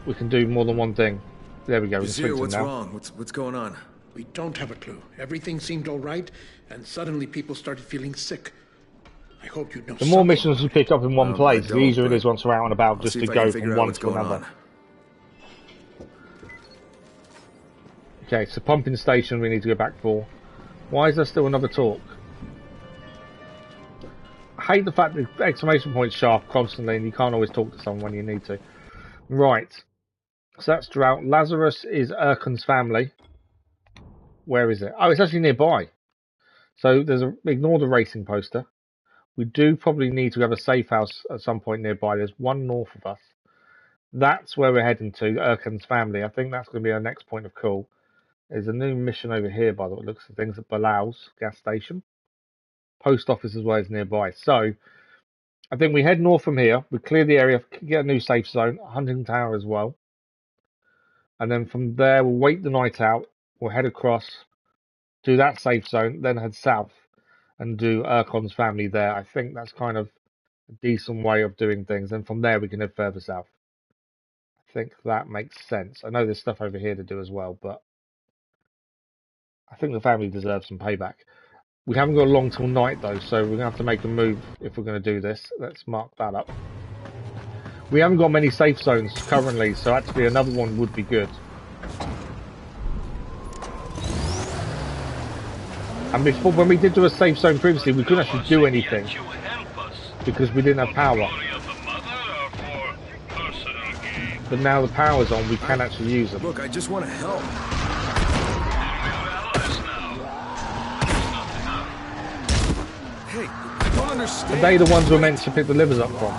we can do more than one thing. There we go. Jasir, what's wrong? What's going on? We don't have a clue. Everything seemed all right, and suddenly people started feeling sick. I hope you know. The more missions you pick up in one place, the easier it is once we're out and about just to go from one to another. Okay, so pumping station we need to go back for. Why is there still another talk? I hate the fact that the exclamation points show up constantly and you can't always talk to someone when you need to. Right. So that's Drought. Lazarus is Erkan's family. Where is it? Oh, it's actually nearby. So ignore the racing poster. We do probably need to have a safe house at some point nearby. There's one north of us. That's where we're heading to, Erkan's family. I think that's going to be our next point of call. There's a new mission over here, by the way. It looks at things at Balal's gas station. Post office as well as nearby. So, I think we head north from here. We clear the area, get a new safe zone, hunting tower as well. And then from there, we'll wait the night out. We'll head across, do that safe zone, then head south and do Erkan's family there. I think that's kind of a decent way of doing things. And from there, we can head further south. I think that makes sense. I know there's stuff over here to do as well, but I think the family deserves some payback. We haven't got long till night though, so we're going to have to make a move if we're going to do this. Let's mark that up. We haven't got many safe zones currently, so actually another one would be good. And before, when we did do a safe zone previously, we couldn't actually do anything because we didn't have power. But now the power's on, we can actually use them. Look, I just want to help. Hey, I don't understand. Are they the ones we're meant to pick the livers up from?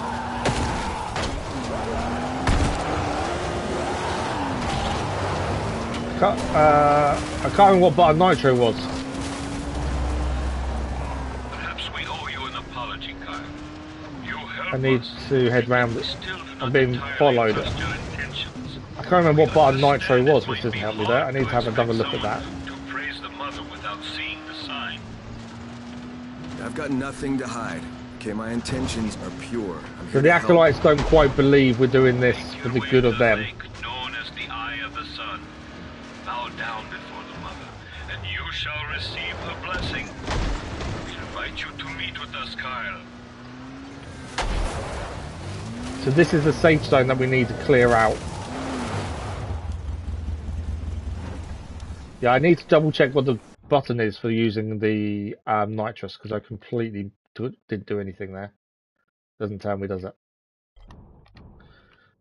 I can't remember what button Nitro was. Perhaps we owe you an apology, Kyle. You help I need to head round. I'm being followed. I can't remember what button Nitro was, which doesn't help me there. I need to have another look at that. To praise the mother without seeing the sign. I've got nothing to hide. Okay, my intentions are pure. So the acolytes don't quite believe we're doing this for the good of them. Known as the Eye of the Sun. Bow down before the mother, and you shall receive her blessing. We invite you to meet with us, Kyle. So this is the safe zone that we need to clear out. Yeah, I need to double check what the button is for using the nitrous, because I completely didn't do anything there. Doesn't tell me, does it?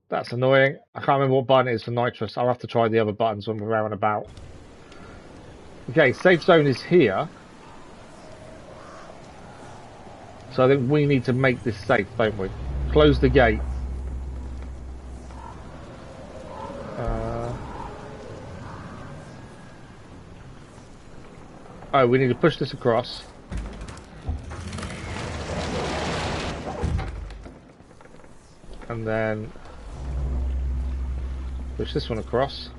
That's annoying. I can't remember what button it is for nitrous. I'll have to try the other buttons when we're out and about. Okay, safe zone is here. So I think we need to make this safe, don't we? Close the gate. Oh, we need to push this across. And then push this one across.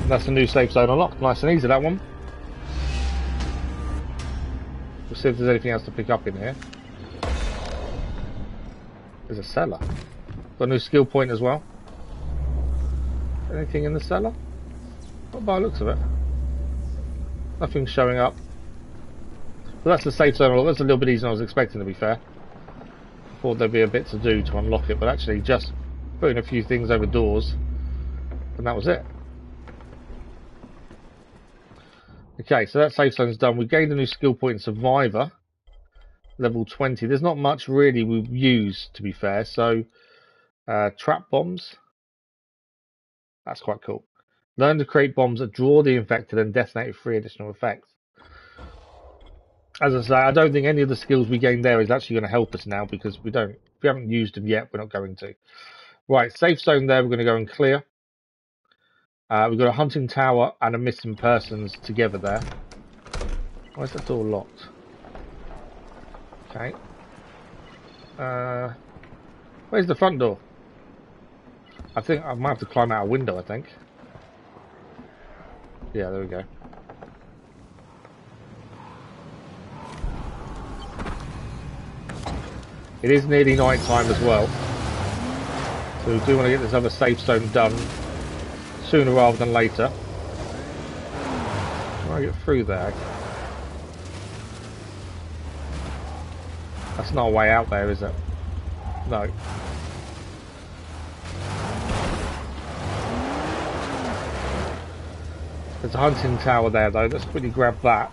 That's a new safe zone unlocked. Nice and easy, that one. We'll see if there's anything else to pick up in here. There's a cellar. Got a new skill point as well. Anything in the cellar? Not by the looks of it. Nothing's showing up. But that's the safe zone unlock. That's a little bit easier than I was expecting, to be fair. Thought there'd be a bit to do to unlock it, but actually just putting a few things over doors, and that was it. Okay, so that safe zone's done. We gained a new skill point in Survivor, level 20. There's not much really we've used, to be fair. So, trap bombs. That's quite cool. Learn to create bombs that draw the infected and detonate with 3 additional effects. As I say, I don't think any of the skills we gained there is actually going to help us now, because we haven't used them yet. We're not going to. Right, safe zone there. We're going to go and clear. We've got a hunting tower and a missing persons together there. Why is that door locked? Okay. Where's the front door? I think I might have to climb out a window, I think. Yeah, there we go. It is nearly night time as well. So we do want to get this other safe zone done sooner rather than later. Can I get through there? That's not a way out there, is it? No. There's a hunting tower there though. Let's quickly grab that.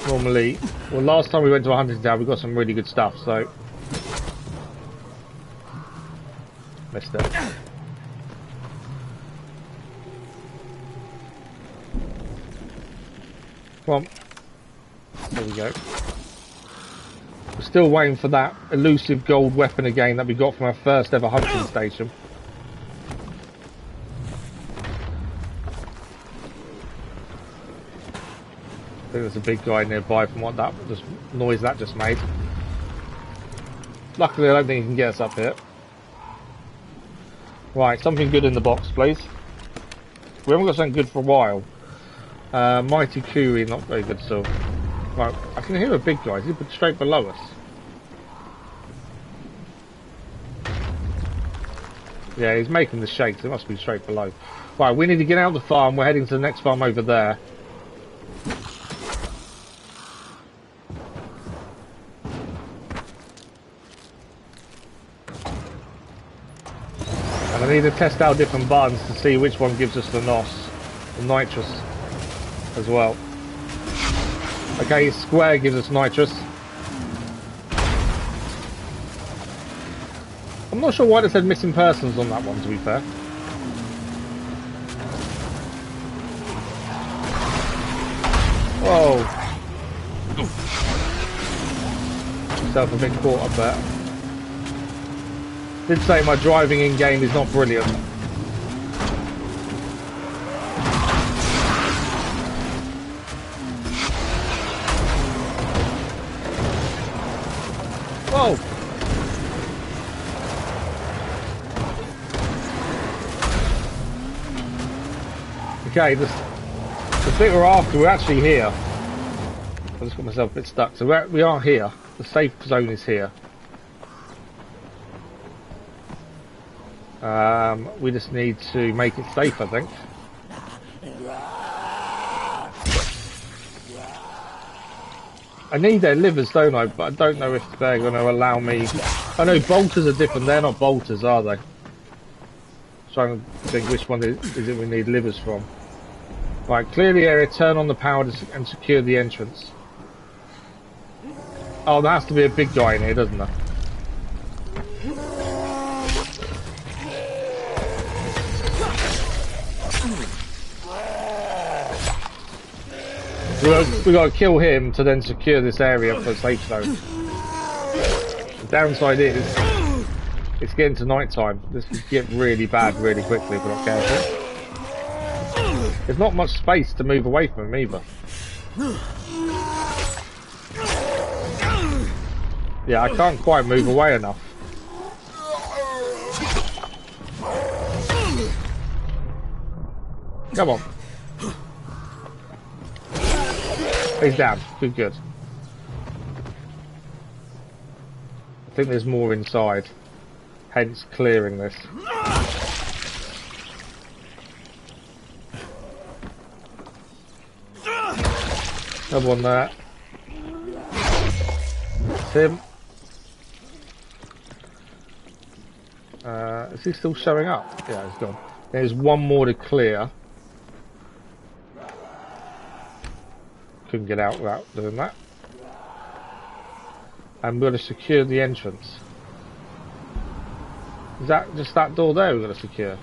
Normally, well, last time we went to a hunting tower we got some really good stuff, so missed it. Come on. There we go. We're still waiting for that elusive gold weapon again that we got from our first ever hunting station. I think there's a big guy nearby from what that noise that just made. Luckily I don't think he can get us up here. Right, something good in the box, please. We haven't got something good for a while. Mighty Kuri, not very good still. Right, I can hear a big guy. Is he straight below us? Yeah, he's making the shakes. It must be straight below. Right, we need to get out of the farm. We're heading to the next farm over there. And I need to test out different buttons to see which one gives us the NOS, the nitrous as well. Okay, square gives us nitrous. I'm not sure why they said missing persons on that one, to be fair. Whoa. Myself a bit caught up there. Did say my driving in game is not brilliant. Whoa! Okay, the bit we're after, we're actually here. I just got myself a bit stuck. So we are here. The safe zone is here. We just need to make it safe, I think. I need their livers, don't I? But I don't know if they're going to allow me. I know bolters are different. They're not bolters, are they? Trying to think which one is it we need livers from. Right, clear the area, turn on the power and secure the entrance. Oh, there has to be a big guy in here, doesn't there? We got to kill him to then secure this area for a safe zone. The downside is, it's getting to night time. This could get really bad really quickly if we're not careful. There's not much space to move away from him either. Yeah, I can't quite move away enough. Come on. He's down. Good, good. I think there's more inside. Hence clearing this. Another one there. That's him. Is he still showing up? Yeah, he's gone. There's one more to clear. Couldn't get out without doing that. And we're going to secure the entrance. Is that just that door there we're going to secure?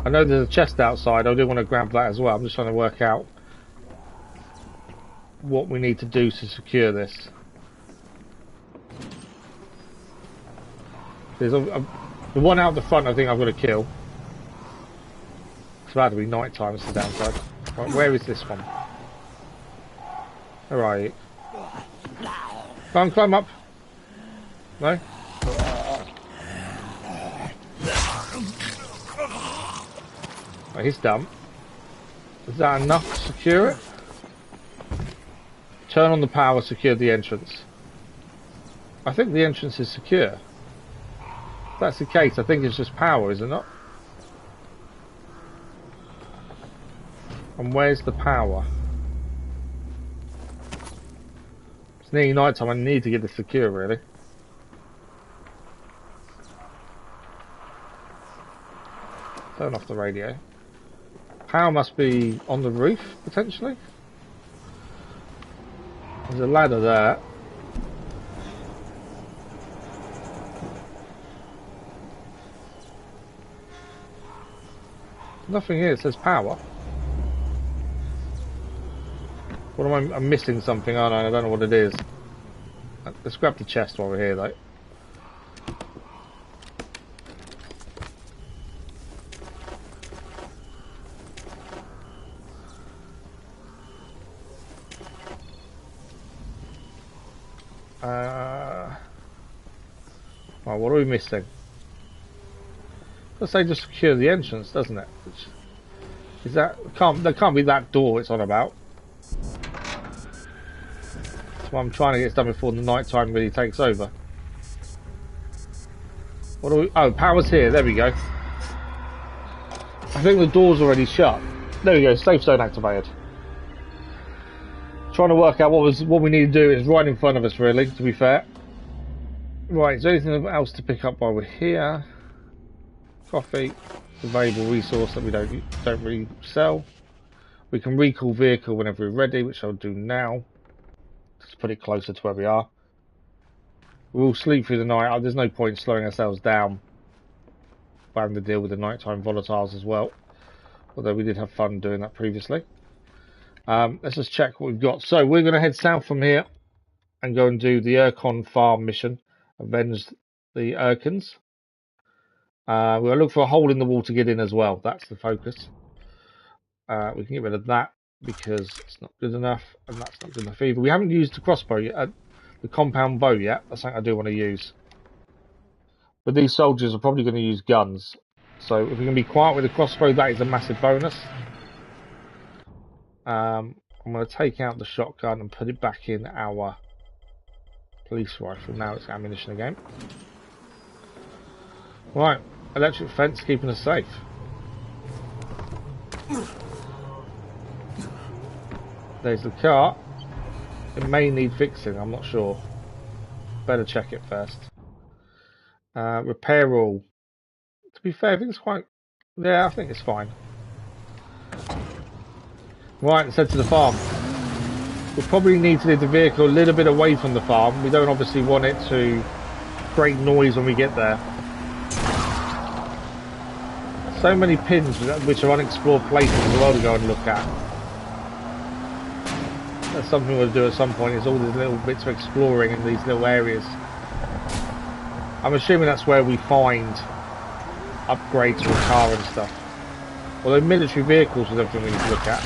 I know there's a chest outside. I do want to grab that as well. I'm just trying to work out what we need to do to secure this. There's the one out the front I think I've got to kill. It's about to be night time, it's the downside. Right, where is this one? Where are you? Climb up. No? Right, he's done. Is that enough to secure it? Turn on the power, secure the entrance. I think the entrance is secure. If that's the case, I think it's just power, is it not? And where's the power? It's nearly night time, I need to get this secure really. Turn off the radio. Power must be on the roof, potentially. There's a ladder there. Nothing here, it says power. What am I? I'm missing something, aren't I? I don't know what it is. Let's grab the chest while we're here, though. Right, what are we missing? Let's say just secure the entrance, doesn't it? Is that there can't be that door it's on about. That's why I'm trying to get it done before the night time really takes over. What are we? Oh, power's here. There we go. I think the door's already shut. There we go. Safe zone activated. Trying to work out what we need to do is right in front of us, really. To be fair. Right. Is there anything else to pick up while we're here? Coffee, it's a valuable resource that we don't really sell. We can recall vehicle whenever we're ready, which I'll do now. Just put it closer to where we are. We'll sleep through the night. There's no point slowing ourselves down by having to deal with the nighttime volatiles as well. Although we did have fun doing that previously. Let's just check what we've got. So we're going to head south from here and go and do the Urkon farm mission. Avenge the Urkons. We're going to look for a hole in the wall to get in as well. That's the focus. We can get rid of that because it's not good enough, and that's not good enough either. We haven't used the crossbow yet, the compound bow yet. That's something I do want to use. But these soldiers are probably going to use guns. So if we can be quiet with the crossbow, that is a massive bonus. I'm going to take out the shotgun and put it back in our police rifle. Now it's ammunition again. Right, electric fence keeping us safe. There's the car. It may need fixing, I'm not sure. Better check it first. Repair all. To be fair, I think it's quite... Yeah, I think it's fine. Right, let's head to the farm. We'll probably need to leave the vehicle a little bit away from the farm. We don't obviously want it to create noise when we get there. So many pins which are unexplored places as well to go and look at. That's something we'll do at some point, is all these little bits of exploring in these little areas. I'm assuming that's where we find upgrades to a car and stuff. Although military vehicles was everything we need to look at,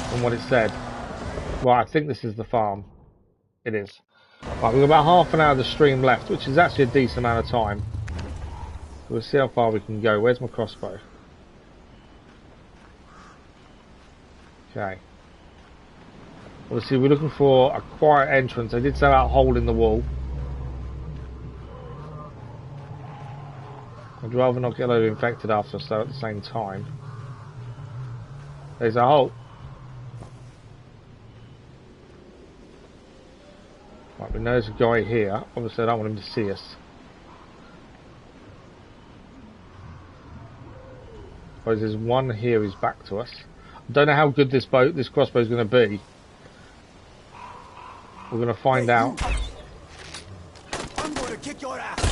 from what it said. Well, I think this is the farm. It is. Right, we've got about half an hour of the stream left, which is actually a decent amount of time. We'll see how far we can go. Where's my crossbow? Okay. Obviously, we're looking for a quiet entrance. I did say about a hole in the wall. I'd rather not get infected after so at the same time. There's a hole. Right, we know there's a guy here. Obviously, I don't want him to see us. Whereas there's one here who's back to us. I don't know how good this crossbow is going to be. We're going to find out. I'm going to kick your ass.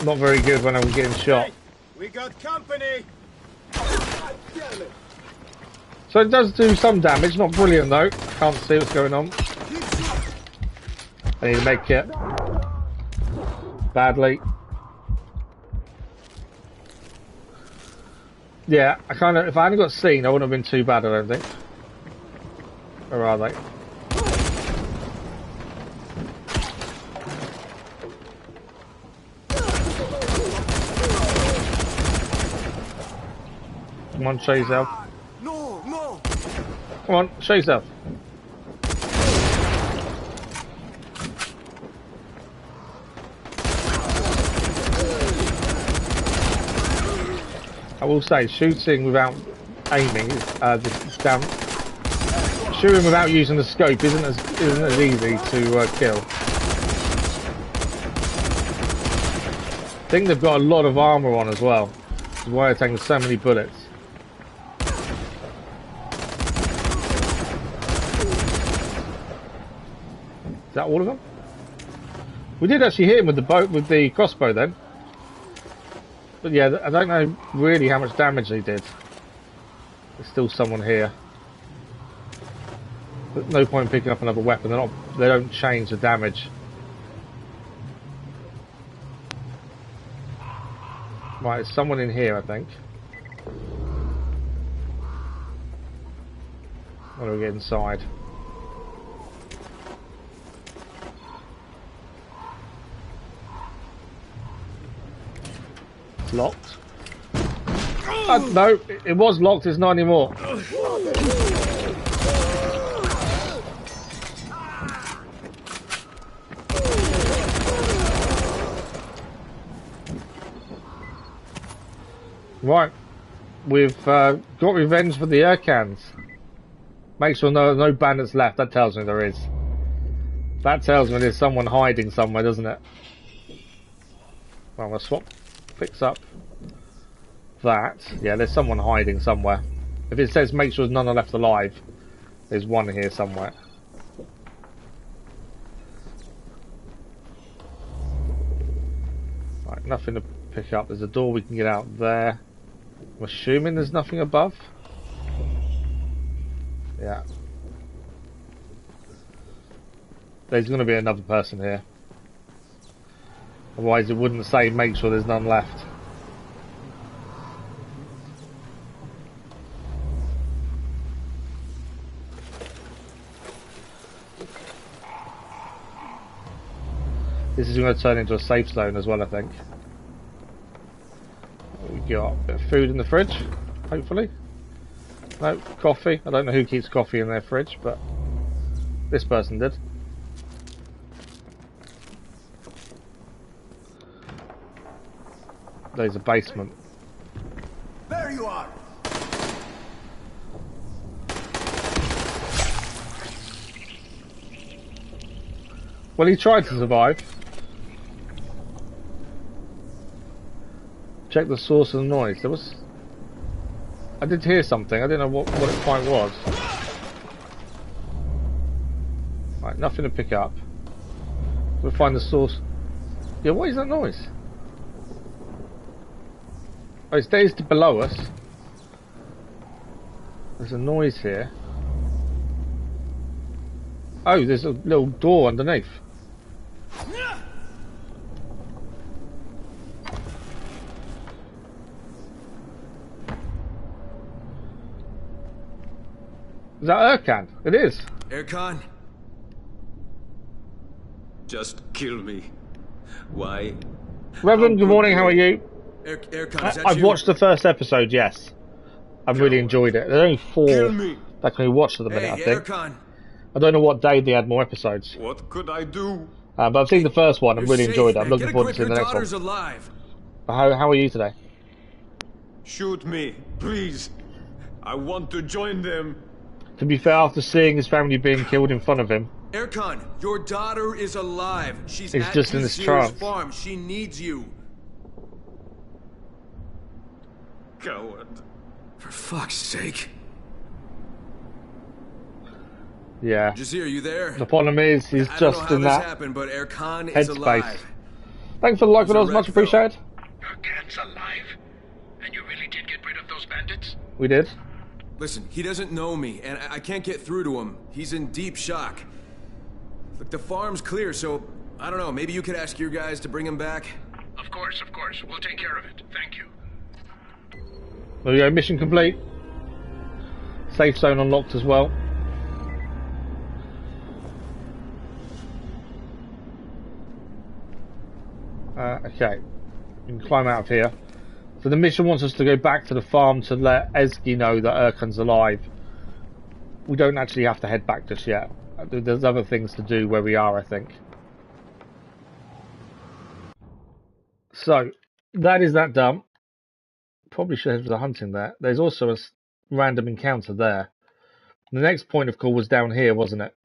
Not very good when I'm getting shot. We got company. God damn it. So it does do some damage, not brilliant though. Can't see what's going on. I need a med kit. Badly. Yeah, I kind of. If I hadn't got seen, I wouldn't have been too bad. I don't think. Or are they? Come on, show yourself. No, no. Come on, show yourself. I will say, shooting without aiming, shooting without using the scope isn't as easy to kill. I think they've got a lot of armor on as well. That's why they're taking so many bullets. Is that all of them? We did actually hit him with the crossbow then. But yeah, I don't know really how much damage they did. There's still someone here. But no point in picking up another weapon. They don't change the damage. Right, there's someone in here, I think. How do we get inside? It's locked. No, it was locked, it's not anymore. Right, we've got revenge for the Urkans. Make sure no bandits left, that tells me there is. That tells me there's someone hiding somewhere, doesn't it? Well, I'm going to fix up that. Yeah, there's someone hiding somewhere. If it says make sure none are left alive, there's one here somewhere. Right, nothing to pick up. There's a door we can get out there. I'm assuming there's nothing above. Yeah. There's going to be another person here. Otherwise it wouldn't say make sure there's none left. This is going to turn into a safe zone as well, I think. We got a bit of food in the fridge, hopefully. No, coffee. I don't know who keeps coffee in their fridge, but this person did. There's a basement. There you are. Well, he tried to survive. Check the source of the noise. There was... I did hear something. I didn't know what it quite was. Right, nothing to pick up. We'll find the source. Yeah, what is that noise? Oh, it's dazed below us. There's a noise here. Oh, there's a little door underneath. Is that Erkan? It is. Erkan? Just kill me. Why? Reverend, good morning, how are you? Erkan, is that I've you? watched the first episode, yes. I've really enjoyed it. There's only 4 that can be watched at the minute, I think. Erkan. I don't know what day they had more episodes. What could I do? But I've seen the first one and really enjoyed it. I'm looking Get a forward to grip, seeing the your next daughter's one. alive. How are you today? Shoot me, please. I want to join them. To be fair, after seeing his family being killed in front of him, Erkan, your daughter is alive. She's It's at just in this Yazir's trance. farm. She needs you. Coward. For fuck's sake. yeah. Jazir, you there? The problem is, he's I don't know just how in this that happened, but Erkan is headspace. alive. Thanks for the like, He's but a that was much wreck, though. appreciated. Erkan's alive? And you really did get rid of those bandits? We did. Listen, he doesn't know me, and I can't get through to him. He's in deep shock. Look, the farm's clear, so I don't know. Maybe you could ask your guys to bring him back. Of course, of course. We'll take care of it. Thank you. There we go, mission complete. Safe zone unlocked as well. Okay, we can climb out of here. So the mission wants us to go back to the farm to let Ezgi know that Erkan's alive. We don't actually have to head back just yet. There's other things to do where we are, I think. So, that is that done. Probably should head for the hunting there. There's also a random encounter there. The next point of call was down here, wasn't it?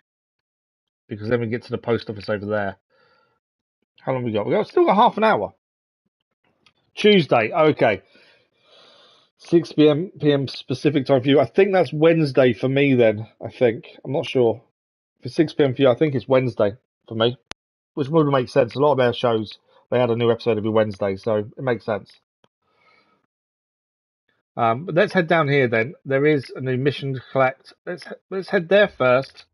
Because then we get to the post office over there. How long we got? We got still got half an hour. Tuesday, okay. 6 p.m. Pacific time for you. I think that's Wednesday for me then, I think. I'm not sure. If it's 6 p.m. for you, I think it's Wednesday for me. Which would make sense. A lot of our shows, they had a new episode every Wednesday, so it makes sense. But let's head down here then. There is a new mission to collect. Let's head there first.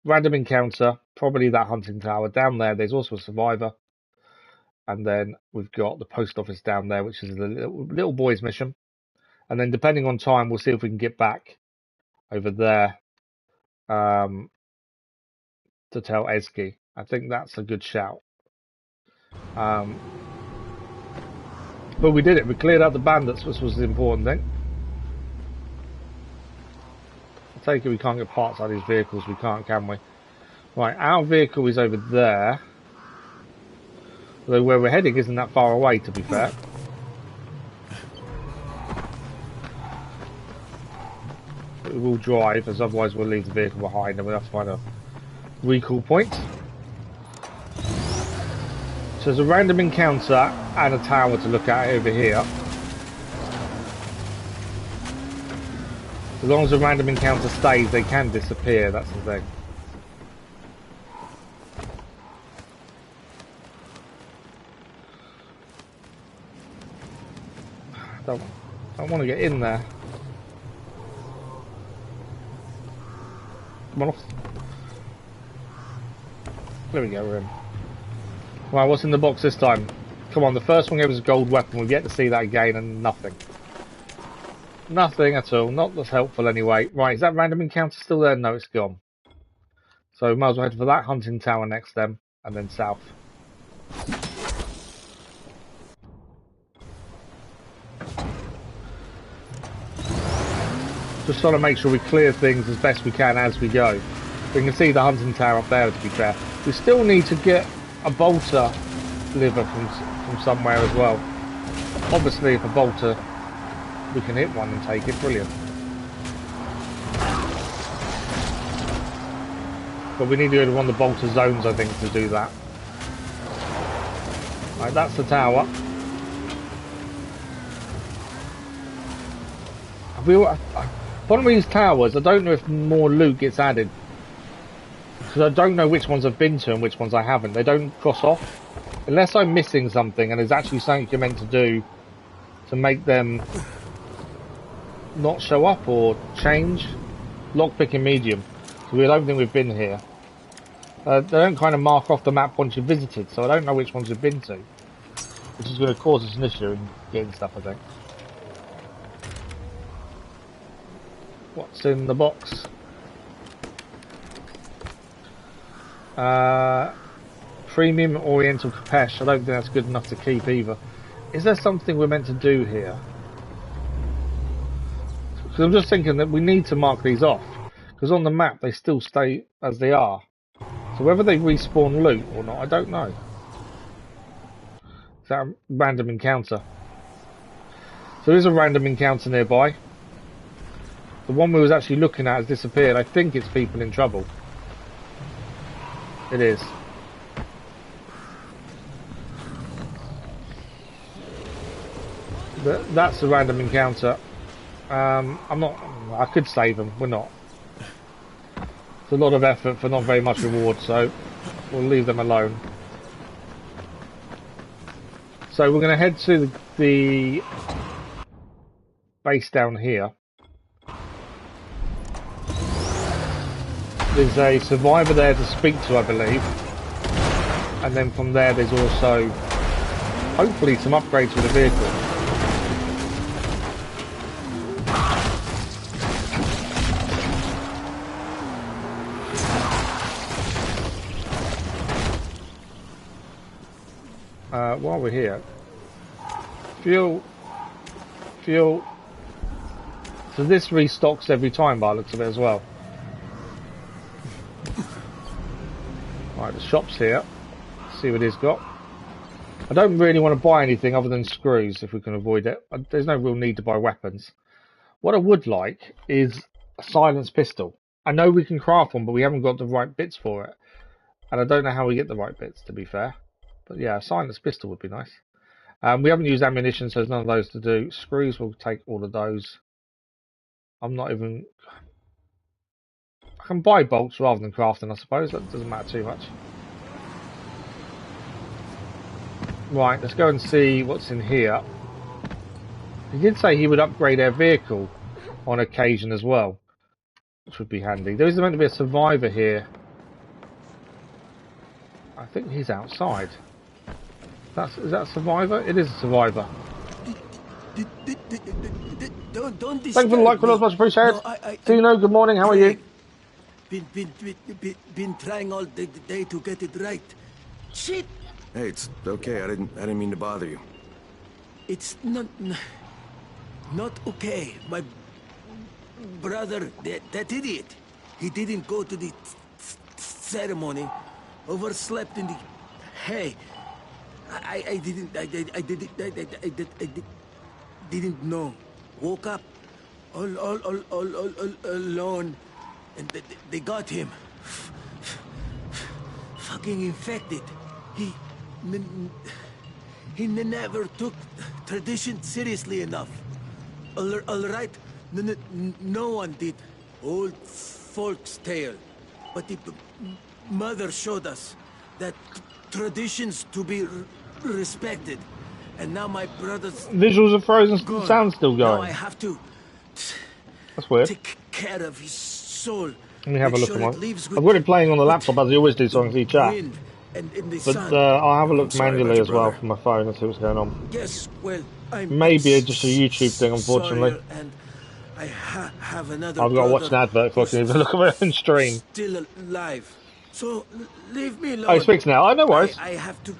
Random encounter, probably that hunting tower. Down there, there's also a survivor. And then we've got the post office down there, which is the little boy's mission. And then depending on time, we'll see if we can get back over there to tell Ezgi. I think that's a good shout. But we did it. We cleared out the bandits, which was the important thing. I take it we can't get parts out of these vehicles. We can't, can we? Right, our vehicle is over there. Although where we're heading isn't that far away, to be fair. But we will drive, as otherwise we'll leave the vehicle behind and we'll have to find a recall point. So there's a random encounter and a tower to look at over here. As long as the random encounter stays, they can disappear, that's the thing. I want to get in there. Come on off. There we go, we're in. Right, what's in the box this time? Come on, the first one gave us a gold weapon. We've yet to see that again, and nothing. Nothing at all. Not that's helpful anyway. Right, is that random encounter still there? No, it's gone. So we might as well head for that hunting tower next then, and then south. Just trying to make sure we clear things as best we can as we go. We can see the hunting tower up there, to be fair. We still need to get a bolter liver from somewhere as well. Obviously, if a bolter, we can hit one and take it, brilliant. But we need to go to one of the bolter zones, I think, to do that. Right, that's the tower. One of these towers, I don't know if more loot gets added. Because I don't know which ones I've been to and which ones I haven't. They don't cross off. Unless I'm missing something and there's actually something you're meant to do to make them not show up or change. Lockpicking medium. So I don't think we've been here. They don't kind of mark off the map once you've visited, so I don't know which ones we've been to. Which is going to cause us an issue in getting stuff, I think. What's in the box? Premium Oriental Capesh. I don't think that's good enough to keep either. Is there something we're meant to do here? Because I'm just thinking that we need to mark these off. Because on the map they still stay as they are. So whether they respawn loot or not, I don't know. Is that a random encounter? So there's a random encounter nearby. The one we was actually looking at has disappeared. I think it's people in trouble. It is. That's a random encounter. I could save them. We're not. It's a lot of effort for not very much reward, so we'll leave them alone. So we're going to head to the base down here. There's a survivor there to speak to, I believe. And then from there there's also hopefully some upgrades for the vehicle. While we're here, fuel. So this restocks every time by the looks of it as well. Right, the shop's here. Let's see what he's got. I don't really want to buy anything other than screws if we can avoid it. There's no real need to buy weapons. What I would like is a silenced pistol. I know we can craft one, but we haven't got the right bits for it. And I don't know how we get the right bits, to be fair. But yeah, a silenced pistol would be nice. We haven't used ammunition, so there's none of those to do. Screws, we'll take all of those. I'm not even... I can buy bolts rather than crafting, I suppose. That doesn't matter too much. Right, let's go and see what's in here. He did say he would upgrade our vehicle on occasion as well, which would be handy. There is meant to be a survivor here. I think he's outside. Is that a survivor? It is a survivor. Don't Thank you for the like, well, much appreciated. Tino, good morning. How are you? Been trying all the day to get it right. Shit. Hey, it's okay. I didn't mean to bother you. It's not okay. My brother, that idiot, he didn't go to the ceremony. Overslept in the hay. I didn't know. Woke up all alone, and they got him. Fucking infected. He never took tradition seriously enough. All right, no one did. Old folks' tale, but the mother showed us that traditions to be respected, and now my brother's visuals are frozen, sound's still going. Now I have to. That's weird. Take care of his soul. Let me have a look at mine. I've got it playing on the laptop as I always do, so I can see chat. But I'll have a look manually as well from my phone and see what's going on. Yes, well, maybe just a YouTube thing, unfortunately. And I have another. I've got to watch an advert before I can even look at my own stream. Still alive. So leave me alone. Oh, he speaks now. Oh, no worries. I have to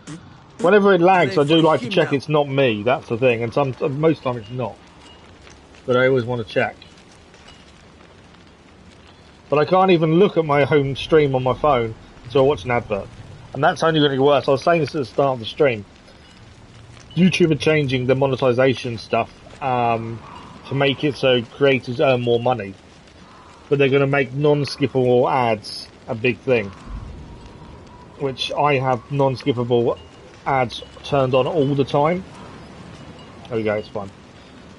Whenever it lags, I do like to check it's not me. That's the thing, and most time it's not. But I always want to check. But I can't even look at my home stream on my phone until I watch an advert, and that's only going to get worse. I was saying this at the start of the stream. YouTube are changing the monetization stuff to make it so creators earn more money, but they're going to make non-skippable ads a big thing, which I have non-skippable ads turned on all the time. There we go, it's fine.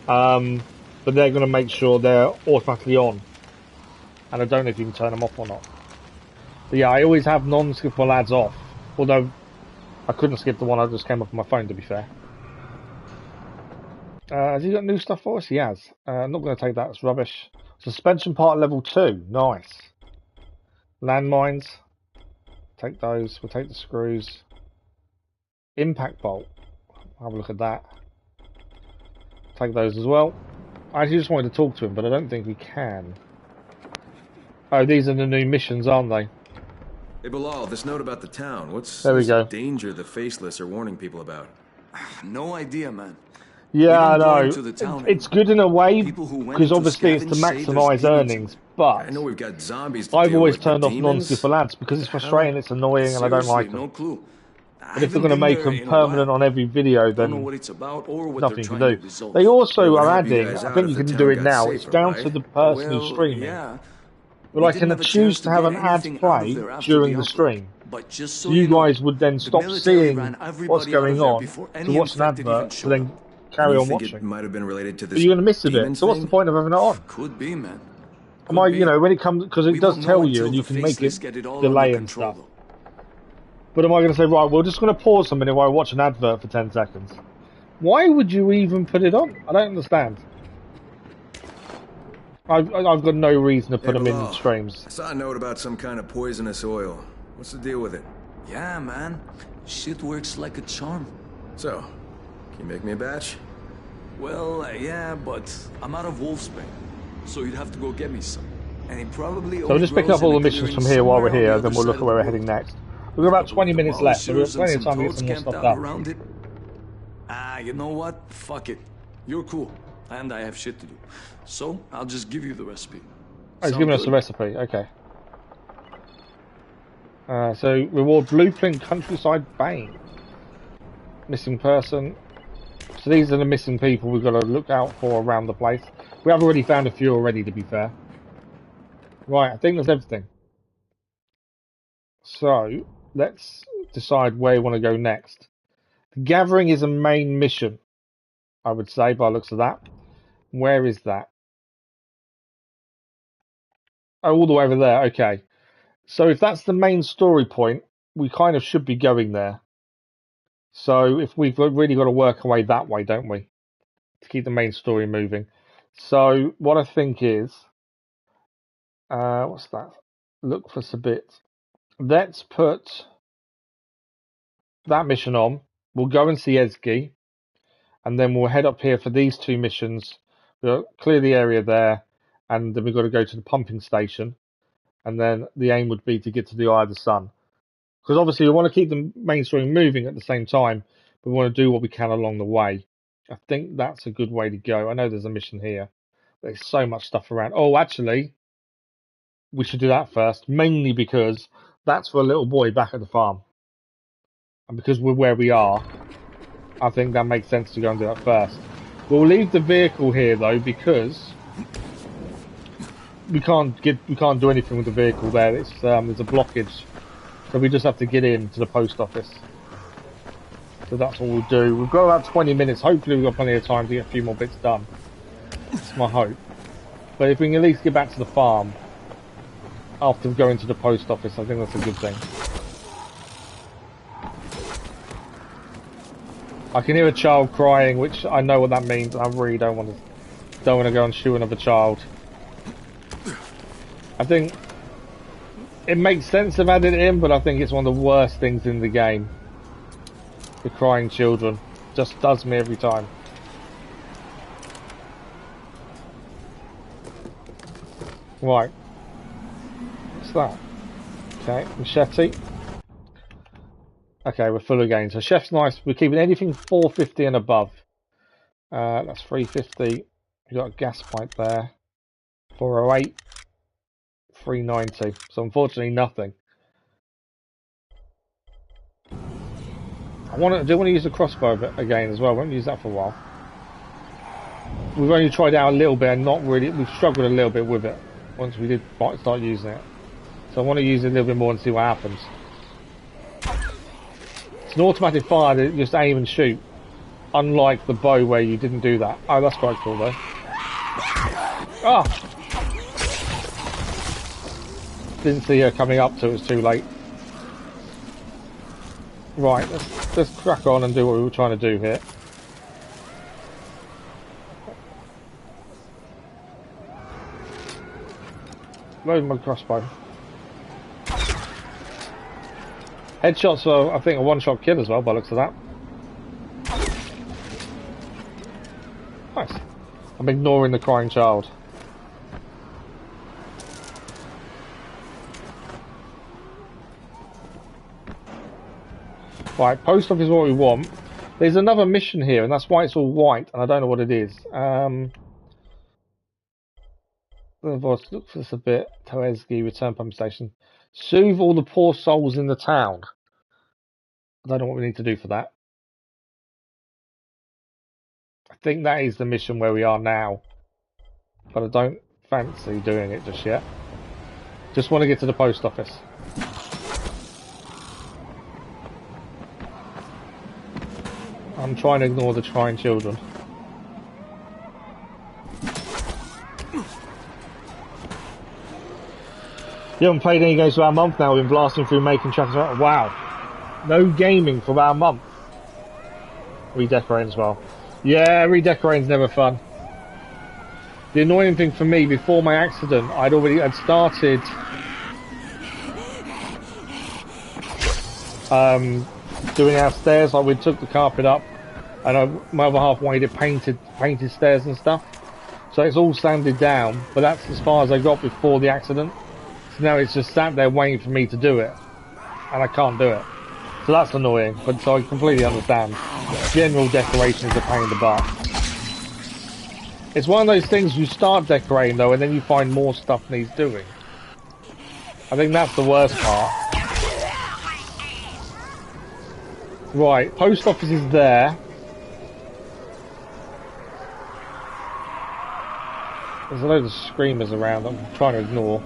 But they're going to make sure they're automatically on, and I don't know if you can turn them off or not. But yeah, I always have non-skippable ads off, although I couldn't skip the one I just came up on my phone, to be fair. Has he got new stuff for us? He has. I'm not going to take that, it's rubbish. Suspension part level 2, nice. Landmines, take those, we'll take the screws. Impact bolt, have a look at that. Take those as well. I actually just wanted to talk to him, but I don't think we can. Oh, these are the new missions, aren't they? Hey Bilal, this note about the town. What's there we go. Danger the Faceless are warning people about? No idea, man. Yeah, I know. It's good in a way, because obviously it's to maximise earnings, but I know we've got zombies to I've deal always with, turned off demons? non-skipper ads because it's frustrating, it's annoying, and I don't like them. No clue. But if they're going to make them permanent on every video, then know what it's about or what nothing they're you can trying do. to resolve. They also It would are help you adding, guys I out think if you the can do town it got now, safer, it's down right? to the person who's Well, streaming. yeah. But I can choose to have an ad play during the stream. So you guys would then stop seeing what's going on to watch an advert to then carry on watching. It might have been related to this. But you're going to miss a bit. So what's the point of having it on? Could be, man. Am I, you know, when it comes, because it does tell you and you can make it delay and stuff. But am I going to say, right, we're just going to pause a minute while I watch an advert for 10 seconds? Why would you even put it on? I don't understand. I've got no reason to put them in streams. I saw a note about some kind of poisonous oil. What's the deal with it? Yeah, man. Shit works like a charm. So, can you make me a batch? Well, yeah, but I'm out of Wolfsbane, so you'd have to go get me some. And it probably. So we'll just pick up all the missions from here while we're here, then we'll look at where we're heading next. We've got about 20 minutes left, so we've got plenty of time to get some more stuff done. You know what? Fuck it. You're cool, and I have shit to do. So, I'll just give you the recipe. Oh, he's giving us the recipe, okay. So, reward Blueprint Countryside Bane. Missing person. So these are the missing people we've got to look out for around the place. We have already found a few already, to be fair. Right, I think that's everything. So, let's decide where we want to go next. The gathering is a main mission, I would say, by the looks of that. Where is that? Oh, all the way over there, okay. So if that's the main story point, we kind of should be going there. So if we've really got to work our way that way, don't we? To keep the main story moving. So what I think is, what's that? Look for a bit. Let's put that mission on. We'll go and see Ezgi, and then we'll head up here for these two missions. We'll clear the area there, and then we've got to go to the pumping station, and then the aim would be to get to the Eye of the Sun. Because obviously we want to keep the main story moving at the same time, but we want to do what we can along the way. I think that's a good way to go. I know there's a mission here. There's so much stuff around. Oh, actually, we should do that first, mainly because that's for a little boy back at the farm. And because we're where we are, I think that makes sense to go and do that first. We'll leave the vehicle here though, because we can't do anything with the vehicle there. It's there's a blockage, so we just have to get in to the post office. So that's what we'll do. We've got about 20 minutes. Hopefully we've got plenty of time to get a few more bits done. That's my hope. But if we can at least get back to the farm after going to the post office, I think that's a good thing. I can hear a child crying, which I know what that means. I really don't want to go and shoot another child. I think it makes sense of adding it in, but I think it's one of the worst things in the game. The crying children just does me every time. Right. What's that? Okay, machete. Okay, we're full again. So chef's nice. We're keeping anything 450 and above. That's 350. We've got a gas pipe there. 408. 390. So unfortunately nothing. I do want to use the crossbow again as well. I won't use that for a while. We've only tried it out a little bit and not really. We've struggled a little bit with it once we did start using it. So I want to use it a little bit more and see what happens. It's an automatic fire that just aim and shoot, unlike the bow where you didn't do that. Oh, that's quite cool though. Ah! Didn't see her coming up till it was too late. Right, let's crack on and do what we were trying to do here. Load my crossbow. Headshots are, I think, a one-shot kill as well, by the looks of that. Nice. I'm ignoring the crying child. Right, post office is what we want. There's another mission here, and that's why it's all white, and I don't know what it is. Look for this a bit. Toeski, return pump station. Soothe all the poor souls in the town. I don't know what we need to do for that. I think that is the mission where we are now. But I don't fancy doing it just yet. Just want to get to the post office. I'm trying to ignore the crying children. You haven't played any games for about a month now. We've been blasting through making chapters. Wow. No gaming for about a month. Redecorating as well. Yeah, redecorating's never fun. The annoying thing for me, before my accident, I'd started doing our stairs. Like we took the carpet up, and my other half wanted it painted stairs and stuff. So it's all sanded down, but that's as far as I got before the accident. So now it's just sat there waiting for me to do it, and I can't do it. So that's annoying, but so I completely understand. General decoration is a pain in the butt. It's one of those things you start decorating though, and then you find more stuff needs doing. I think that's the worst part. Right, post office is there. There's a load of screamers around I'm trying to ignore.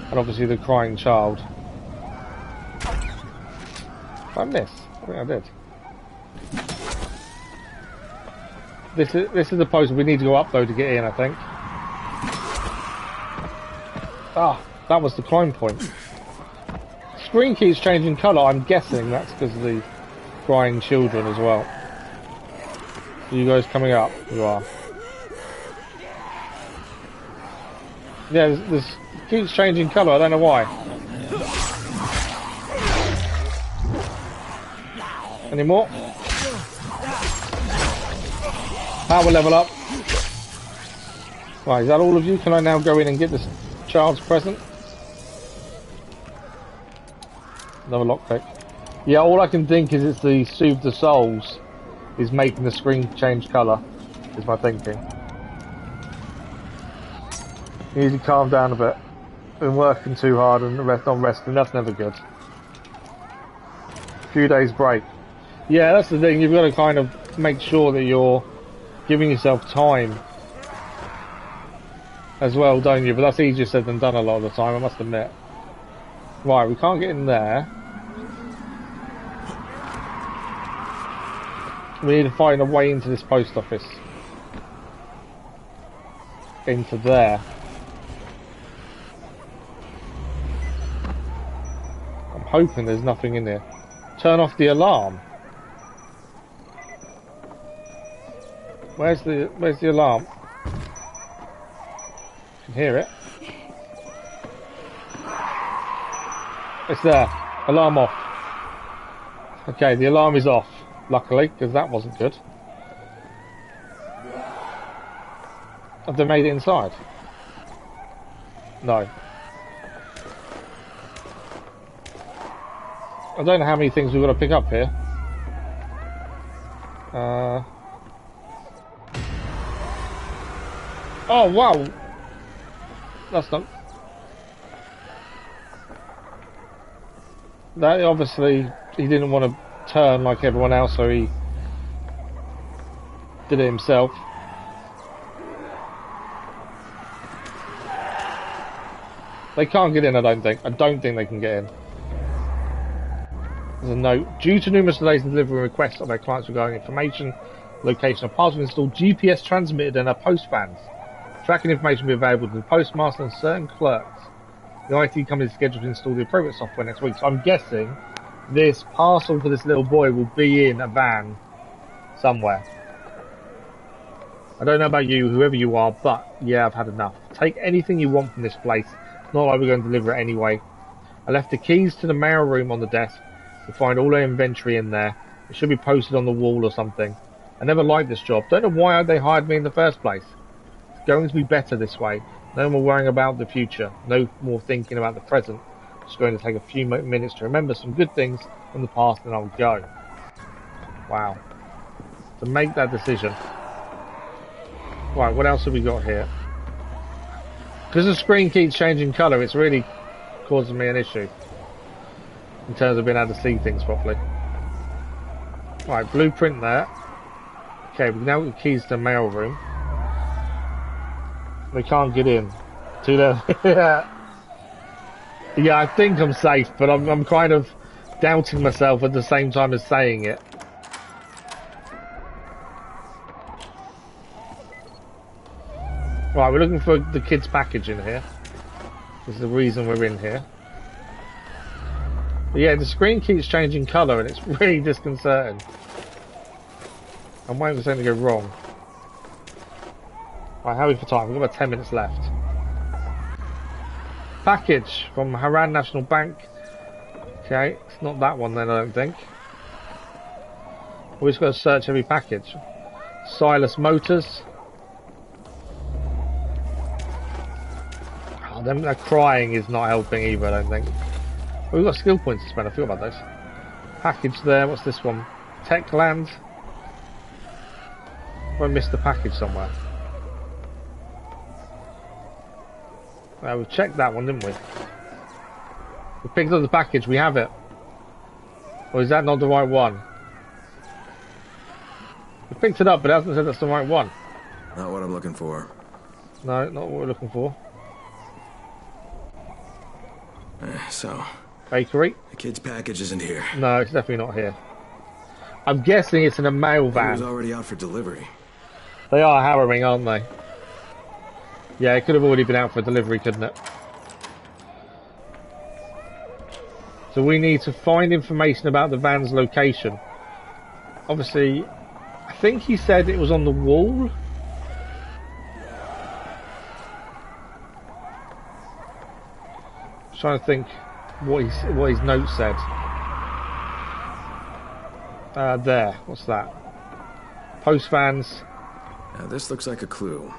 And obviously the crying child. Did I miss? I think I did. This is the post we need to go up though to get in, I think. Ah, that was the climb point. Screen keeps changing colour. I'm guessing that's because of the crying children as well. Are you guys coming up? You are. Yeah, this keeps changing colour. I don't know why. Any more? Power level up. Right, is that all of you? Can I now go in and get this child's present? Another lockpick. Yeah, all I can think is it's the Soothe the Souls is making the screen change colour, is my thinking. You need to calm down a bit. Been working too hard and not resting, that's never good. A few days break. Yeah, that's the thing, you've got to kind of make sure that you're giving yourself time as well, don't you? But that's easier said than done a lot of the time, I must admit. Right, we can't get in there. We need to find a way into this post office. Into there. I'm hoping there's nothing in there. Turn off the alarm. Where's the alarm? I can hear it. It's there. Alarm off. Okay, the alarm is off. Luckily, because that wasn't good. Have they made it inside? No. I don't know how many things we've got to pick up here. Oh wow! That's not... That obviously, he didn't want to turn like everyone else, so he did it himself. They can't get in, I don't think. I don't think they can get in. There's a note. Due to numerous delays in delivering requests of their clients regarding information, location of parcels installed, GPS transmitted in our post vans. Tracking information will be available to the postmaster and certain clerks. The IT company is scheduled to install the appropriate software next week. So I'm guessing this parcel for this little boy will be in a van somewhere. I don't know about you, whoever you are, but yeah, I've had enough. Take anything you want from this place. It's not like we're going to deliver it anyway. I left the keys to the mail room on the desk. You'll find all our inventory in there. It should be posted on the wall or something. I never liked this job. Don't know why they hired me in the first place. It's going to be better this way. No more worrying about the future. No more thinking about the present. It's going to take a few minutes to remember some good things from the past and I'll go. Wow. To make that decision. Right, what else have we got here? Because the screen keeps changing colour, it's really causing me an issue. In terms of being able to see things properly. Right, blueprint there. Okay, we've now got the keys to the mail room. They can't get in. To the yeah, I think I'm safe, but I'm kind of doubting myself at the same time as saying it. Right, we're looking for the kids' package in here. This is the reason we're in here. But yeah, the screen keeps changing colour and it's really disconcerting. I'm waiting for something to go wrong. Right, how are we for time? We've got about 10 minutes left. Package from Haran National Bank. Okay, it's not that one then, I don't think. We've just got to search every package. Silas Motors. Oh, them crying is not helping either, I don't think. Oh, we've got skill points to spend, I forgot about those. Package there, what's this one? Techland. I missed the package somewhere. We checked that one, didn't we? We picked up the package, we have it. Or is that not the right one? We picked it up, but it hasn't said that's the right one. Not what I'm looking for. No, not what we're looking for. So... Bakery? The kid's package isn't here. No, it's definitely not here. I'm guessing it's in a mail van. It was already out for delivery. They are harrowing, aren't they? Yeah, it could have already been out for delivery, couldn't it? So we need to find information about the van's location. Obviously, I think he said it was on the wall. I'm trying to think what his note said. There, what's that? Post vans. Now this looks like a clue.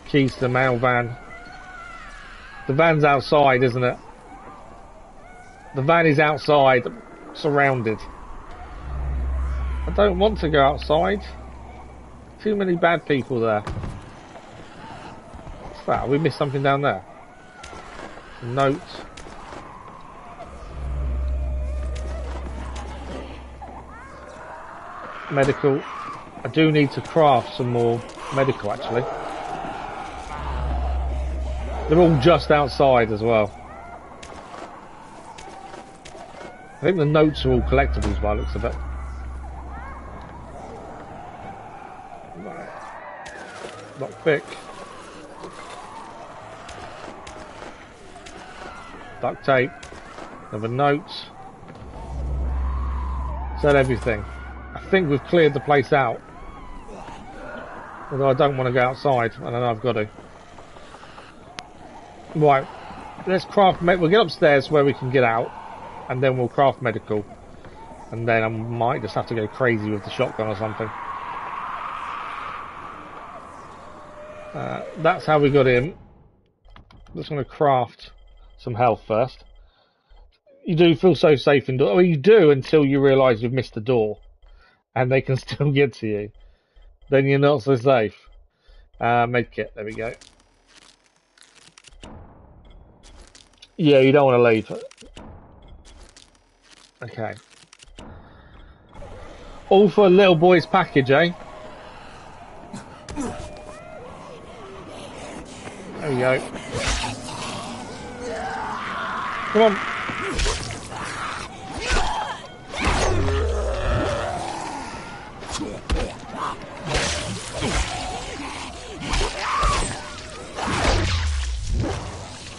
Keys to the mail van. The van's outside, isn't it? The van is outside, surrounded. I don't want to go outside. Too many bad people there. What's that? We missed something down there. Note. Medical. I do need to craft some more medical, actually. They're all just outside as well. I think the notes are all collectibles by the looks of it. Right. Lockpick. Duct tape. Another note. Is that everything? I think we've cleared the place out. Although I don't want to go outside. I don't know, I've got to. Right, let's craft we'll get upstairs where we can get out, and then we'll craft medical, and then I might just have to go crazy with the shotgun or something. That's how we got in. Just going to craft some health first. You do feel so safe indoors. Well, you do until you realise you've missed the door, and they can still get to you. Then you're not so safe. Medkit, there we go. Yeah, you don't want to leave. Okay. All for a little boy's package, eh? There we go. Come on.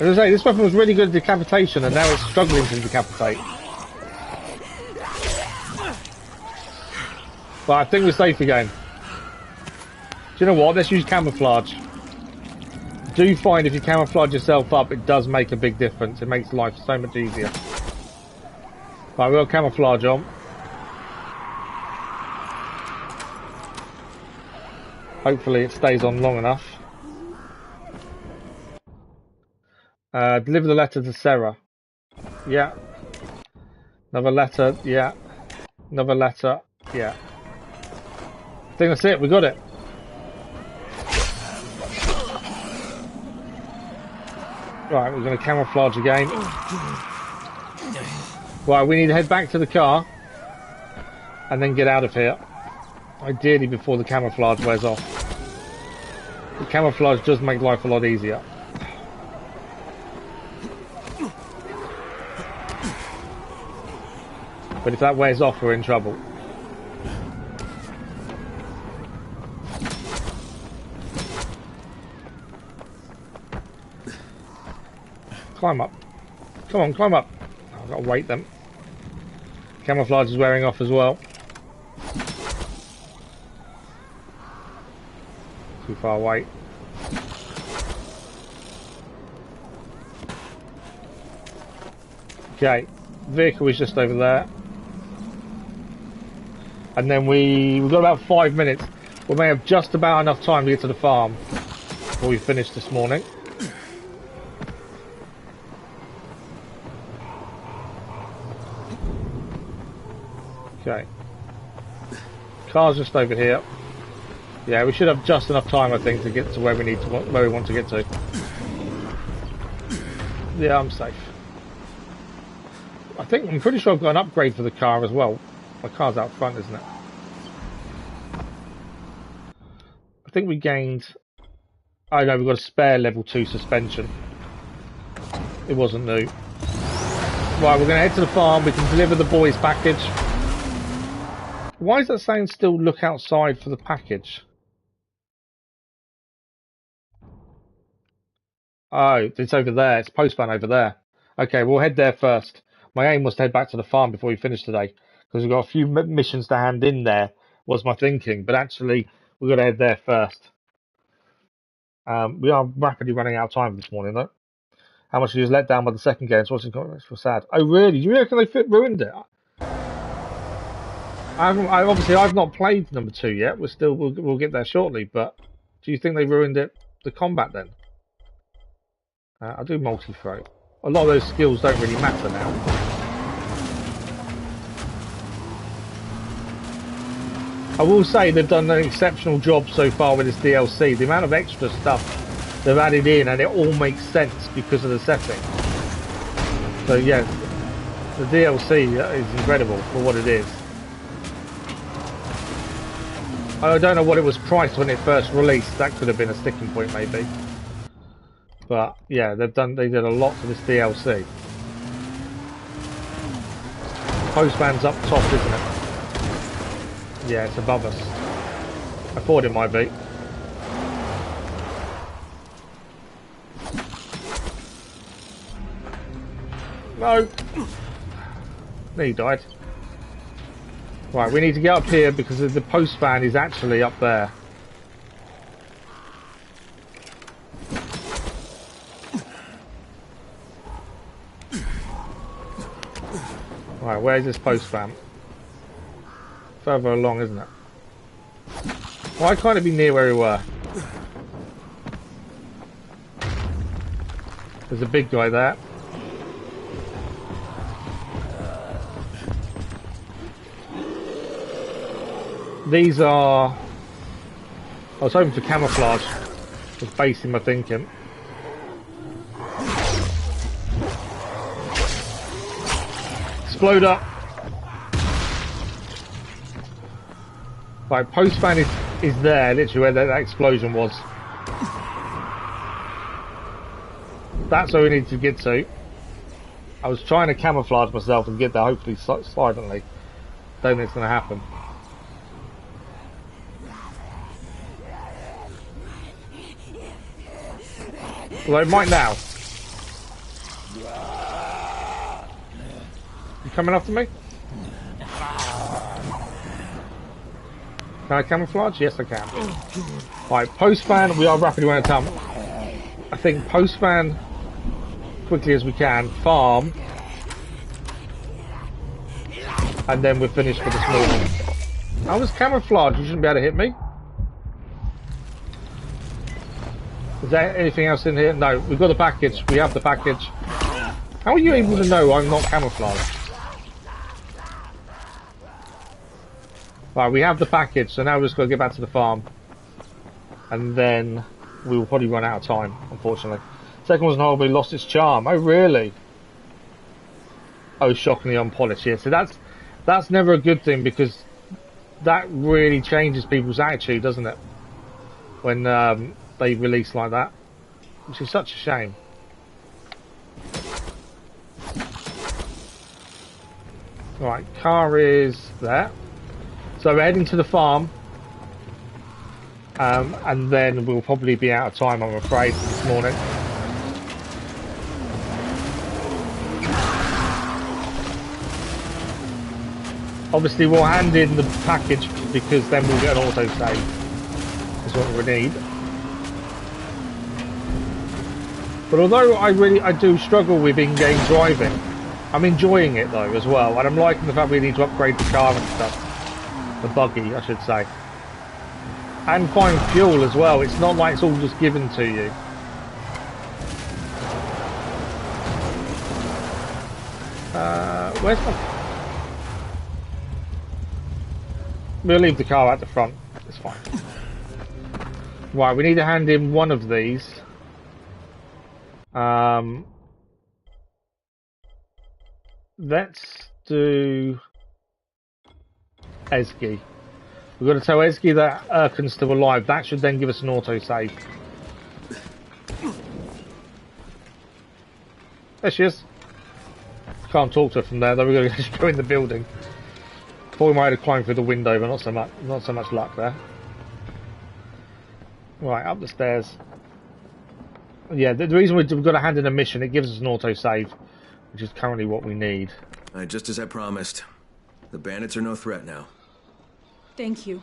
As I say, this weapon was really good at decapitation, and now it's struggling to decapitate. But I think we're safe again. Do you know what? Let's use camouflage. Do you find if you camouflage yourself up, it does make a big difference. It makes life so much easier. Right, we'll camouflage on. Hopefully it stays on long enough. Deliver the letter to Sarah. Yeah. Another letter. Yeah. Another letter. Yeah. I think that's it. We got it. Right, we're going to camouflage again. Right, we need to head back to the car and then get out of here. Ideally before the camouflage wears off. The camouflage does make life a lot easier. But if that wears off, we're in trouble. Climb up. Come on, climb up. Oh, I've got to wait them. Camouflage is wearing off as well. Too far away. Okay, vehicle is just over there. And then we've got about 5 minutes. We may have just about enough time to get to the farm before we finish this morning. Okay. Car's just over here. Yeah, we should have just enough time, I think, to get to where we need to, where we want to get to. Yeah, I'm safe. I'm pretty sure I've got an upgrade for the car as well. My car's out front, isn't it? I think we gained... Oh no, we've got a spare level 2 suspension. It wasn't new. Right, we're going to head to the farm. We can deliver the boys' package. Why is that saying still look outside for the package? Oh, it's over there. It's post van over there. Okay, we'll head there first. My aim was to head back to the farm before we finish today, because we've got a few missions to hand in there, was my thinking. But actually, we've got to head there first. We are rapidly running out of time this morning, though. How much you was let down by the second game? So what's so sad? Oh, really? Do you reckon they ruined it? I've not played number 2 yet. We'll get there shortly. But do you think they ruined it? The combat then? I'll do multi-throw. A lot of those skills don't really matter now. I will say they've done an exceptional job so far with this DLC. The amount of extra stuff they've added in, and it all makes sense because of the setting. So yeah, the DLC is incredible for what it is. I don't know what it was priced when it first released. That could have been a sticking point maybe. But yeah, they did a lot for this DLC. Postman's up top, isn't it? Yeah, it's above us. I thought it might be. No! He died. Right, we need to get up here because the post van is actually up there. Right, where's this post van? Further along, isn't it? Why can't it be near where we were? There's a big guy there. These are... I was hoping for camouflage. Was basing my thinking. Explode up. Right, postman is there, literally where that explosion was. That's where we need to get to. I was trying to camouflage myself and get there, hopefully silently. Don't think it's going to happen. Well, it might now. You coming after me? Can I camouflage? Yes, I can. Right, postman, we are rapidly running out of time. I think postman, quickly as we can, farm, and then we're finished for this morning. I was camouflaged, you shouldn't be able to hit me. Is there anything else in here? No, we've got the package. We have the package. How are you able to know I'm not camouflaged? Right, we have the package, so now we're just going to get back to the farm. And then we will probably run out of time, unfortunately. Second one's horribly lost its charm. Oh, really? Oh, shockingly unpolished. Yeah, so that's never a good thing, because that really changes people's attitude, doesn't it? When they release like that, which is such a shame. Right, car is there. So we're heading to the farm, and then we'll probably be out of time, I'm afraid, this morning. Obviously we'll hand in the package, because then we'll get an autosave. That's what we need. But although I do struggle with in-game driving, I'm enjoying it though as well, and I'm liking the fact we need to upgrade the car and stuff. The buggy, I should say. And find fuel as well. It's not like it's all just given to you. Where's my... We'll leave the car at the front. It's fine. Right, we need to hand in one of these. Let's do... Esgy. We've got to tell Esgy that Erkin's still alive. That should then give us an autosave. There she is. Can't talk to her from there, though. We're going to just go in the building. Thought we might have climbed through the window, but not so much luck there. Right, up the stairs. Yeah, the reason we've got to hand in a mission, it gives us an autosave, which is currently what we need. Just as I promised. The bandits are no threat now. Thank you.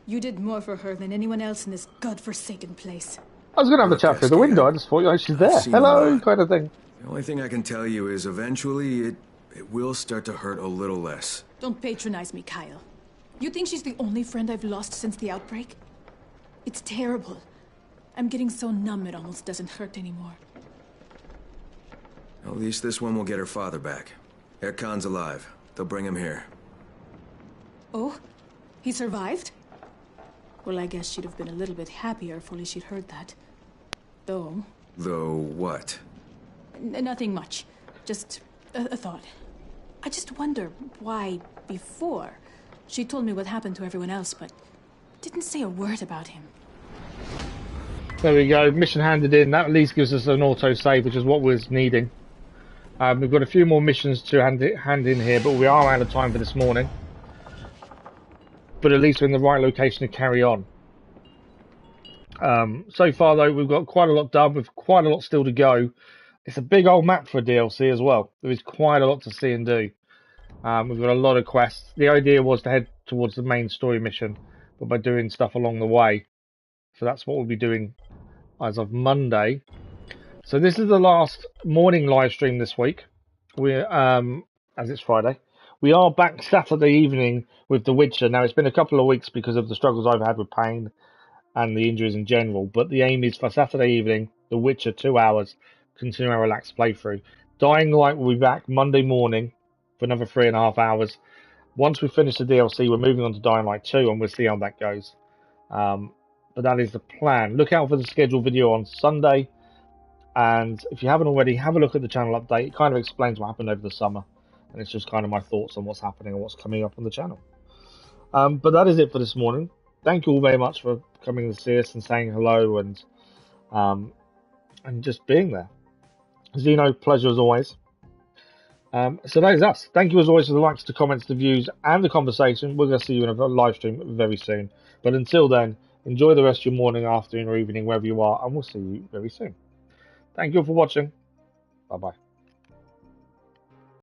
You did more for her than anyone else in this godforsaken place. I was going to have a chat through the window. I just thought, oh, she's there. Hello, kind of thing. The only thing I can tell you is eventually it will start to hurt a little less. Don't patronize me, Kyle. You think she's the only friend I've lost since the outbreak? It's terrible. I'm getting so numb it almost doesn't hurt anymore. At least this one will get her father back. Erkan's alive. They'll bring him here. Oh? He survived? Well, I guess she'd have been a little bit happier if only she'd heard that. Though... Though what? Nothing much. Just a thought. I just wonder why, before, she told me what happened to everyone else, but didn't say a word about him. There we go. Mission handed in. That at least gives us an autosave, which is what we're needing. We've got a few more missions to hand in here, but we are out of time for this morning. But at least we're in the right location to carry on. So far, though, we've got quite a lot done, with quite a lot still to go. It's a big old map for a DLC as well. There is quite a lot to see and do. We've got a lot of quests. The idea was to head towards the main story mission, but by doing stuff along the way. So that's what we'll be doing as of Monday. So this is the last morning live stream this week. We're as it's Friday. We are back Saturday evening with The Witcher. Now, it's been a couple of weeks because of the struggles I've had with pain and the injuries in general, but the aim is for Saturday evening, The Witcher, 2 hours, continue our relaxed playthrough. Dying Light will be back Monday morning for another 3.5 hours, Once we finish the DLC, we're moving on to Dying Light 2, and we'll see how that goes. But that is the plan. Look out for the scheduled video on Sunday. And if you haven't already, have a look at the channel update. It kind of explains what happened over the summer. And it's just kind of my thoughts on what's happening and what's coming up on the channel. But that is it for this morning. Thank you all very much for coming to see us and saying hello and just being there. Zeno, pleasure as always. So that is us. Thank you as always for the likes, the comments, the views, and the conversation. We're going to see you in a live stream very soon. But until then, enjoy the rest of your morning, afternoon, or evening, wherever you are, and we'll see you very soon. Thank you all for watching. Bye-bye.